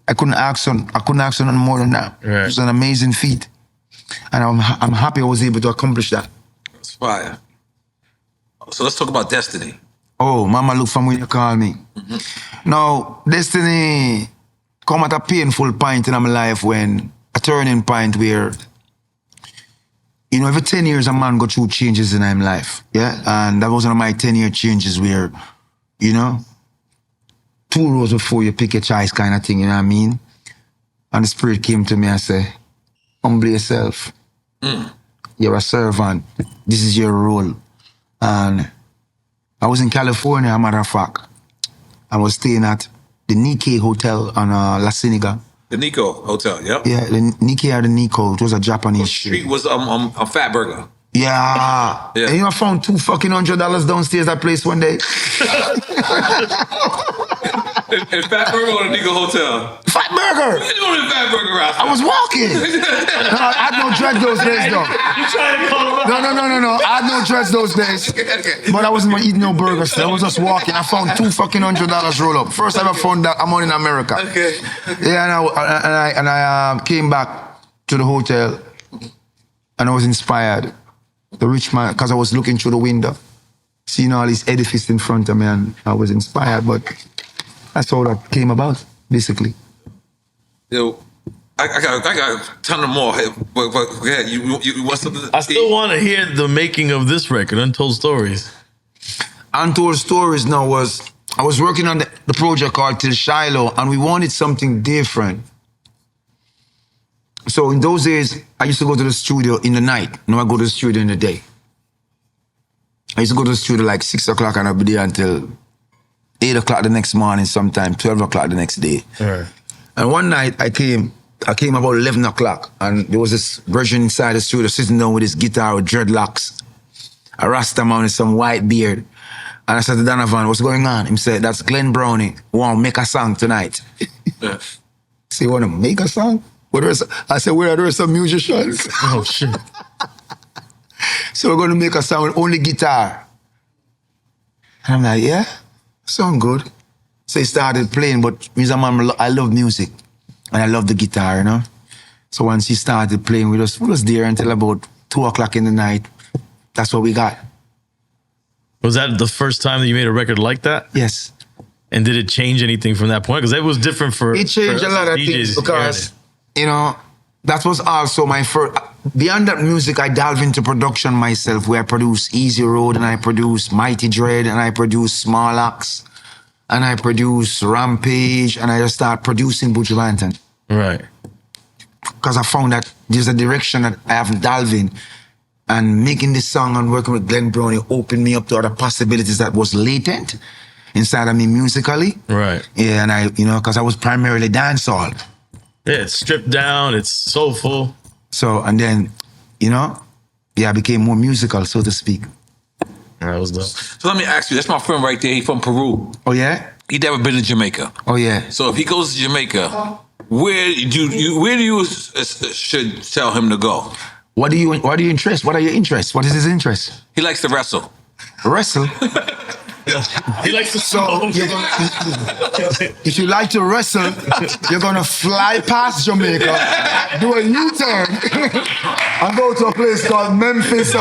I couldn't ask for nothing more than that. Right. It was an amazing feat, and I'm happy I was able to accomplish that. That's fire. So let's talk about Destiny. Oh, Mama, look from when you call me. Now, Destiny come at a painful point in my life, when a turning point where. Every 10 years a man go through changes in his life, yeah? And that was one of my 10-year changes where, 2 rows before you pick your choice kind of thing, you know what I mean? And the Spirit came to me and said, humble yourself. You're a servant. This is your role. And I was in California, as a matter of fact. I was staying at the Nikkei Hotel on La Cienega. The Nico Hotel, yep. Yeah, the Nikkei or the Nico. It was a Japanese street. Was a Fat Burger. Yeah. And I found $200 downstairs that place one day. In Fat Burger or the Nico Hotel? Fat Burger! What are you doing in Fat Burger, Rasta? I was walking. No, I had no dreads those days, though. You trying to call him out? No. I had no dreads those days. But I wasn't eating no burgers. I was just walking. I found $200 roll up. First time I found that I'm in America. Okay. Yeah, and I came back to the hotel, and I was inspired. The rich man, because I was looking through the window, seeing all these edifices in front of me, and I was inspired. But that's all that came about, basically. Yo, I got a ton of more. But go ahead. You want something? I still want to hear the making of this record, Untold Stories. Untold Stories now I was working on the project called Till Shiloh, and we wanted something different. So in those days, I used to go to the studio in the night. Now I go to the studio in the day. I used to go to the studio like 6 o'clock and I'll be there until 8 o'clock the next morning, sometime 12 o'clock the next day. Right. And one night I came about 11 o'clock, and there was this virgin inside the studio sitting down with his guitar with dreadlocks, a Rasta man with some white beard. And I said to Donovan, what's going on? He said, that's Glenn Brownie. We want to make a song tonight. So you want to make a song? I said, where are there some musicians? Oh, shit. So we're going to make a song with only guitar. And I'm like, yeah, sound good. So he started playing, but I love music. And I love the guitar, you know? So once he started playing, we was there until about 2 o'clock in the night. That's what we got. Was that the first time that you made a record like that? Yes. And did it change anything from that point? Because it was different for It changed a lot of things because, you know, that was also my first... Beyond that music, I delved into production myself, where I produced Easy Road, and I produced Mighty Dread, and I produced Small Axe, and I produced Rampage, and I just started producing Buju Banton. Right. Because I found that there's a direction that I haven't delved in. And making this song and working with Glenn Brownie opened me up to other possibilities that was latent inside of me musically. Right. Yeah, and because I was primarily dancehall. Yeah, it's stripped down, it's soulful. So, and then, I became more musical, so to speak. That was dope. So let me ask you, that's my friend right there. He's from Peru. Oh, yeah? He never been to Jamaica. Oh, yeah. So if he goes to Jamaica, where do you should tell him to go? What are your interests? What are your interests? What is his interest? He likes to wrestle. Wrestle? He likes to smoke. If you like to wrestle, you're gonna fly past Jamaica, do a U-turn, and go to a place called Memphis.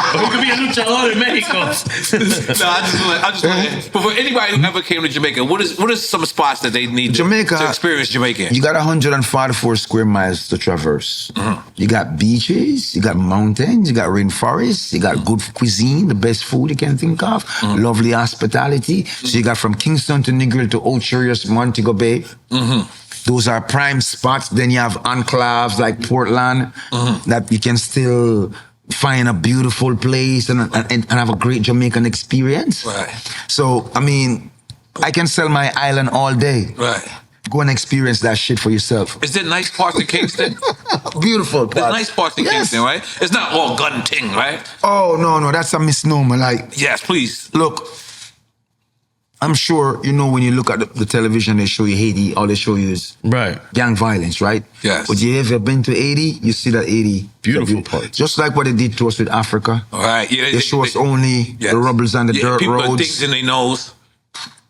He could be a luchador in Mexico. I just want. But for anybody who ever came to Jamaica, what is some spots that they need to experience Jamaican? You got 144 square miles to traverse. Mm-hmm. You got beaches, you got mountains, you got rainforests, you got good cuisine, the best food you can think of, lovely hospitality. So you got from Kingston to Negril to Old Cherios, Montego Bay. Mm-hmm. Those are prime spots. Then you have enclaves like Portland that you can still find a beautiful place and have a great Jamaican experience. Right. So, I can sell my island all day. Right. Go and experience that shit for yourself. Is there nice parts of Kingston? Beautiful parts. There's nice parts of Kingston, right? It's not all gun ting, right? Oh, no, that's a misnomer. Yes, please. Look, I'm sure when you look at the television, they show you Haiti, all they show you is gang violence, right? Yes. But you ever been to Haiti? You see that Haiti beautiful part. Just like what they did to us with Africa. All right. Yeah, they show us only the rubbles and the dirt people roads. Things in their nose.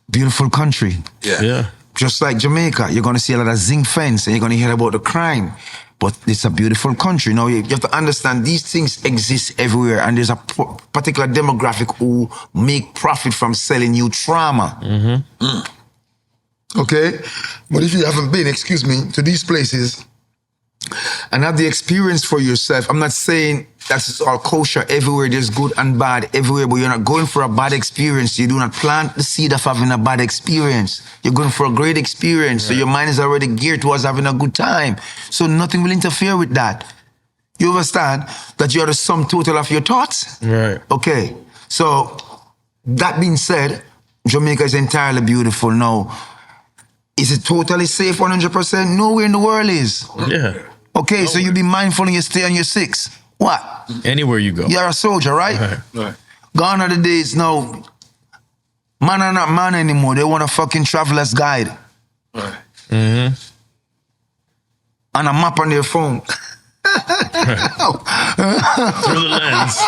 Beautiful country. Yeah. Just like Jamaica, you're going to see a lot of zinc fence and you're going to hear about the crime. But it's a beautiful country. Now, you have to understand these things exist everywhere, and there's a particular demographic who make profit from selling you trauma. Mm-hmm. Okay? But if you haven't been, to these places and have the experience for yourself, I'm not saying that's all kosher everywhere. There's good and bad everywhere, but you're not going for a bad experience. You do not plant the seed of having a bad experience. You're going for a great experience. Right. So your mind is already geared towards having a good time. So nothing will interfere with that. You understand that you're the sum total of your thoughts? Right. Okay. So that being said, Jamaica is entirely beautiful. Now, is it totally safe 100%? Nowhere in the world is. Yeah. Okay, so you be mindful and you stay on your six. What? Anywhere you go. You're a soldier, right? Right. Gone are the days now. Man are not man anymore. They want a fucking traveler's guide. Right. Mm-hmm. And a map on their phone. Through the lens.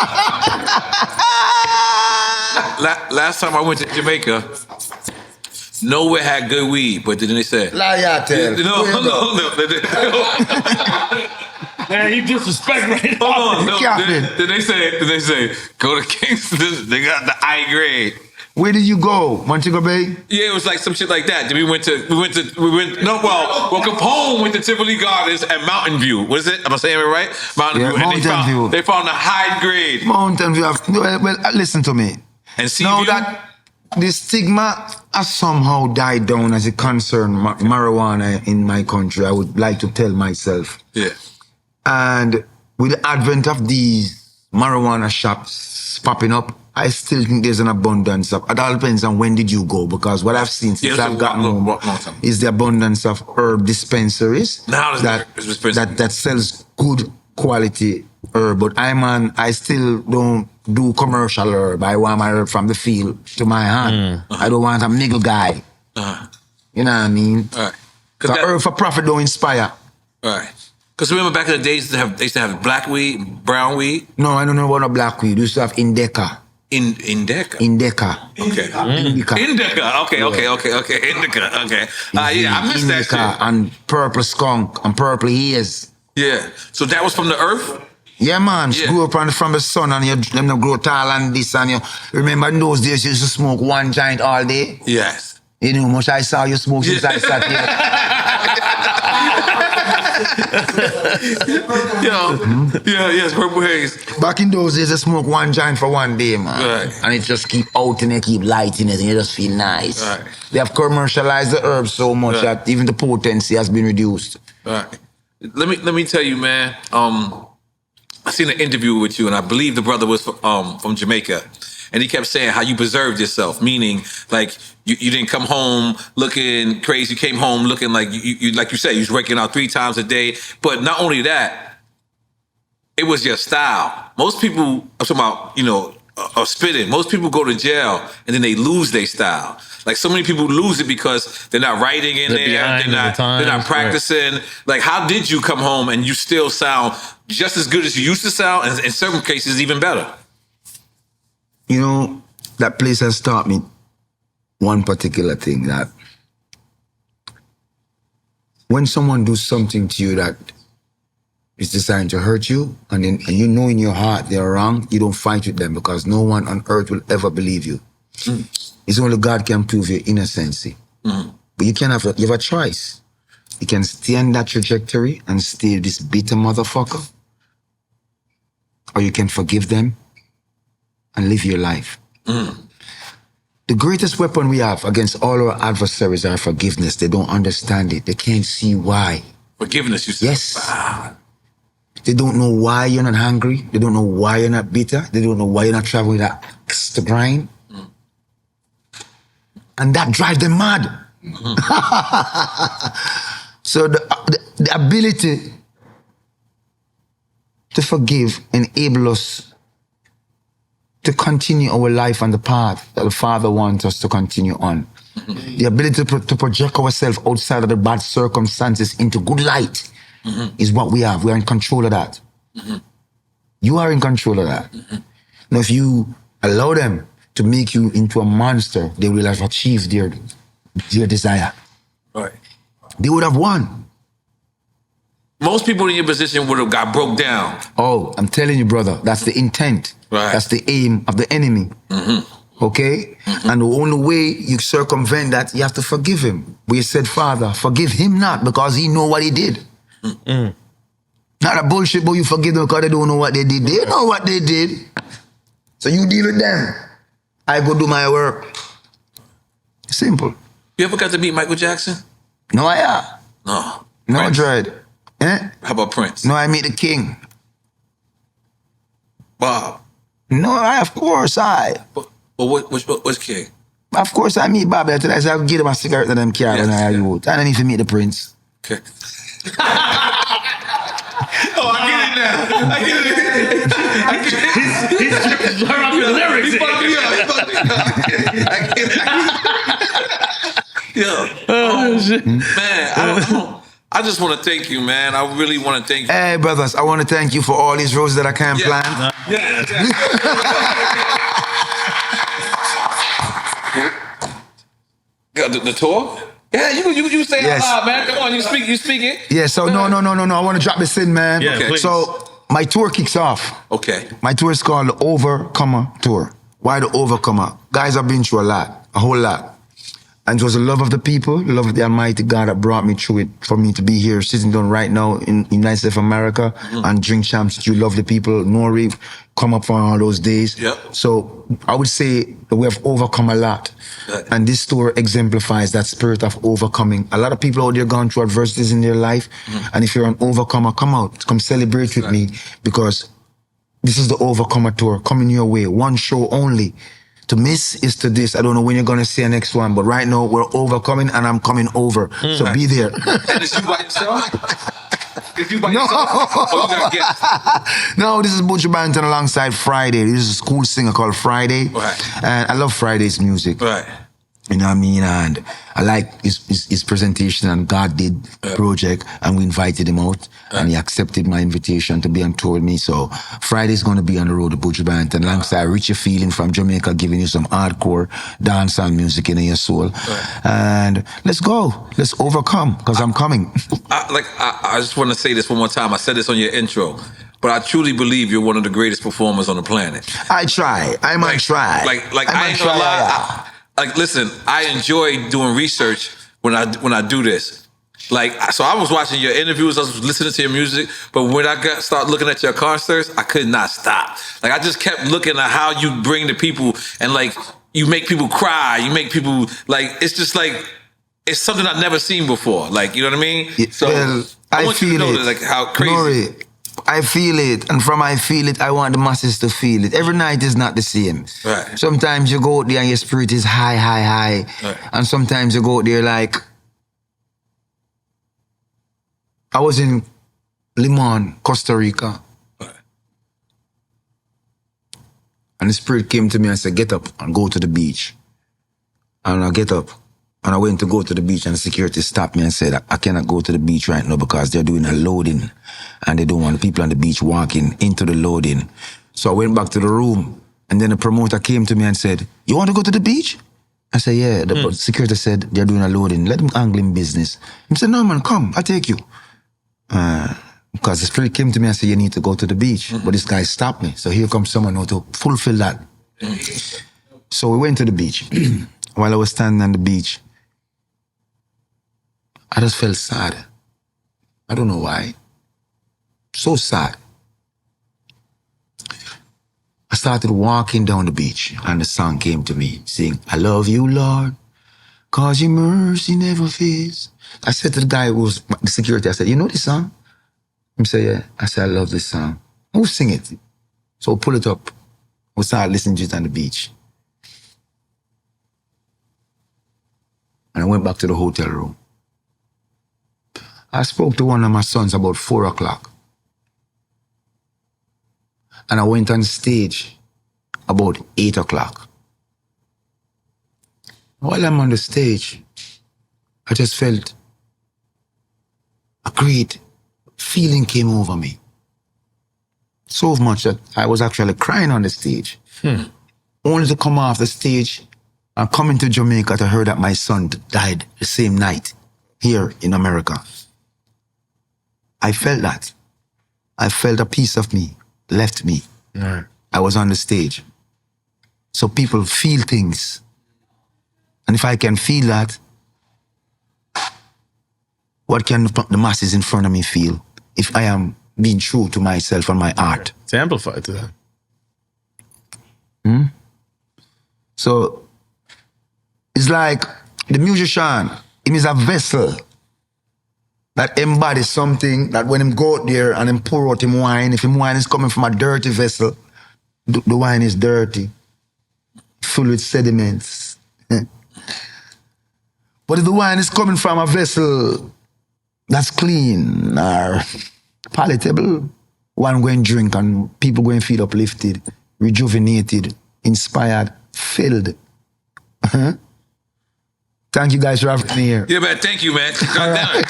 Last time I went to Jamaica, nowhere had good weed, but then they said... Liar, No. Man, you disrespect right now. Then they say, go to Kingston. They got the high grade. Where did you go? Montego Bay? Yeah, it was like some shit like that. Then we went Capone went to Tivoli Gardens and Mountain View. What is it? Am I saying it right? Mountain View. Mountain View. They found a high grade. Mountain View. Well, listen to me. And now that the stigma has somehow died down as it concerns marijuana in my country, I would like to tell myself. Yeah. And with the advent of these marijuana shops popping up, I still think there's an abundance of, it all depends on when did you go, because what I've seen since I've gotten home is the abundance of herb dispensaries that sells good quality herb. But I still don't do commercial herb. I want my herb from the field to my hand. I don't want a niggle guy. You know what I mean? So herb for profit don't inspire. Right. Because remember back in the days, they used to have black weed, brown weed? No, I don't know about no black weed. We used to have indica. Indica? Indica. Okay. Indica. Indica. Okay. Indica. Okay. Yeah, I missed that shit. And purple skunk and purple haze. Yeah. So that was from the earth? Yeah, man. Yeah. Grew up from the sun and them grow tall and this and you. Remember in those days you used to smoke one joint all day? Yes. You know how much I saw you smoke since I sat here? Yes, purple haze. Back in those days, I smoked one joint for one day, man. Right. And it just keep out and they keep lighting it and you just feel nice. Right. They have commercialized the herbs so much that even the potency has been reduced. Right. Let me tell you, man. I seen an interview with you, and I believe the brother was from Jamaica. And he kept saying how you preserved yourself, meaning like you didn't come home looking crazy. You came home looking like you like you said, you was working out 3 times a day. But not only that, it was your style. Most people, I'm talking about, are spitting. Most people go to jail and then they lose their style. Like so many people lose it because they're not writing in there, they're not practicing. Right. Like how did you come home and you still sound just as good as you used to sound, and in certain cases even better? That place has taught me one particular thing, that when someone does something to you that is designed to hurt you, and you know in your heart they're wrong, you don't fight with them because no one on earth will ever believe you. It's only God can prove your innocency. But you have a choice. You can stay on that trajectory and stay this bitter motherfucker, or you can forgive them and live your life. The greatest weapon we have against all our adversaries are forgiveness. They don't understand it. They can't see why. Forgiveness, you said? Yes. They don't know why you're not hungry. They don't know why you're not bitter. They don't know why you're not traveling with that axe to grind. And that drives them mad. So the ability to forgive enable us to continue our life on the path that the Father wants us to continue on. The ability to project ourselves outside of the bad circumstances into good light is what we have. We are in control of that. You are in control of that. Now, if you allow them to make you into a monster, they will have achieved their desire. Right. They would have won. Most people in your position would have got broke down. Oh, I'm telling you, brother, that's the intent. Right. That's the aim of the enemy. Okay? And the only way you circumvent that, you have to forgive him. We said, Father, forgive him not because he know what he did. Not a bullshit, but you forgive them because they don't know what they did. They know what they did. So you deal with them. I go do my work. Simple. You ever got to meet Michael Jackson? No, I have. No. No, Prince? I tried. How about Prince? No, I meet the king. Bob? No, of course I. But which king? Of course I meet Bobby. I said I'll give them a cigarette to them carry when I youth. I don't need to meet the prince. Okay. Oh, I get it now. I get it. He's learning off your lyrics. He fucked me up. I get it. Yo. Shit. Man, I just want to thank you, man. I really want to thank you. Hey, brothers, I want to thank you for all these roses that I can plant. Got the tour? Yeah, you say it out loud, man. Come on, you speak it. Yeah, so no. I want to drop this in, man. Yeah, okay. So my tour kicks off. Okay. My tour is called the Overcomer Tour. Why the overcomer? Guys, I've been through a whole lot. And it was the love of the people, the love of the Almighty God that brought me through it for me to be here, sitting down right now in United States of America and drink champs. You love the people. Nori come up from all those days. Yep. So I would say that we have overcome a lot. And this story exemplifies that spirit of overcoming. A lot of people out there gone through adversities in their life. And if you're an overcomer, come out, come celebrate with me, because this is the Overcomer Tour coming your way. One show only. To miss is to this. I don't know when you're going to see the next one, but right now we're overcoming and I'm coming over. So be there. And is you by yourself? Is you by yourself? Oh, you got guests. No, this is Buju Banton alongside Friday. This is a school singer called Friday. Right. And I love Friday's music. Right. You know what I mean? And I like his presentation and God Did project, and we invited him out and he accepted my invitation to be on tour with me. So Friday's going to be on the road to Buju Banton alongside Richie Feeling from Jamaica, giving you some hardcore dancehall music in your soul. And let's go. Let's overcome, because I'm coming. I just want to say this one more time. I said this on your intro, but I truly believe you're one of the greatest performers on the planet. I try. I might try. I ain't gonna lie. Listen, I enjoy doing research when I do this. So I was watching your interviews, I was listening to your music, but when I start looking at your concerts, I could not stop. I just kept looking at how you bring the people, and you make people cry, you make people it's just it's something I've never seen before. You know what I mean? So well, I want you to know that, how crazy. Nori, I feel it, and from I feel it, I want the masses to feel it. Every night is not the same. Right. Sometimes you go out there and your spirit is high, high, high. Right. And sometimes you go out there I was in Limon, Costa Rica. Right. And the spirit came to me and said, get up and go to the beach. And I get up. And I went to go to the beach, and the security stopped me and said, I cannot go to the beach right now because they're doing a loading and they don't want people on the beach walking into the loading. So I went back to the room, and then the promoter came to me and said, you want to go to the beach? I said, yeah. The security said, they're doing a loading. Let them angle in business. He said, no, man, come, I'll take you. Because the spirit came to me and said, you need to go to the beach. But this guy stopped me. So here comes someone who to fulfill that. So we went to the beach. While I was standing on the beach, I just felt sad. I don't know why. So sad. I started walking down the beach, and the song came to me, saying, I love you, Lord, cause your mercy never fails. I said to the guy who was the security, I said, you know this song? He said, yeah. I said, I love this song. Who sing it? So pull it up. We started listening to it on the beach. And I went back to the hotel room. I spoke to one of my sons about 4 o'clock. And I went on stage about 8 o'clock. While I'm on the stage, I just felt a great feeling came over me. So much that I was actually crying on the stage. Only to come off the stage and come into Jamaica to hear that my son died the same night here in America. I felt that. I felt a piece of me left me. Right. I was on the stage. So people feel things. And if I can feel that, what can the masses in front of me feel if I am being true to myself and my art? It's amplified to that. So it's like the musician, he is a vessel that embodies something that when him go out there and him pour out him wine, if him wine is coming from a dirty vessel, the wine is dirty, full with sediments. But if the wine is coming from a vessel that's clean or palatable, one going drink and people going feel uplifted, rejuvenated, inspired, filled. Thank you guys for having me here. Yeah, man. Thank you, man. God damn it.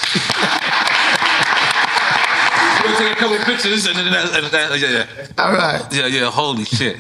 We'll take a couple of pictures and then yeah. All right. Yeah. Holy shit.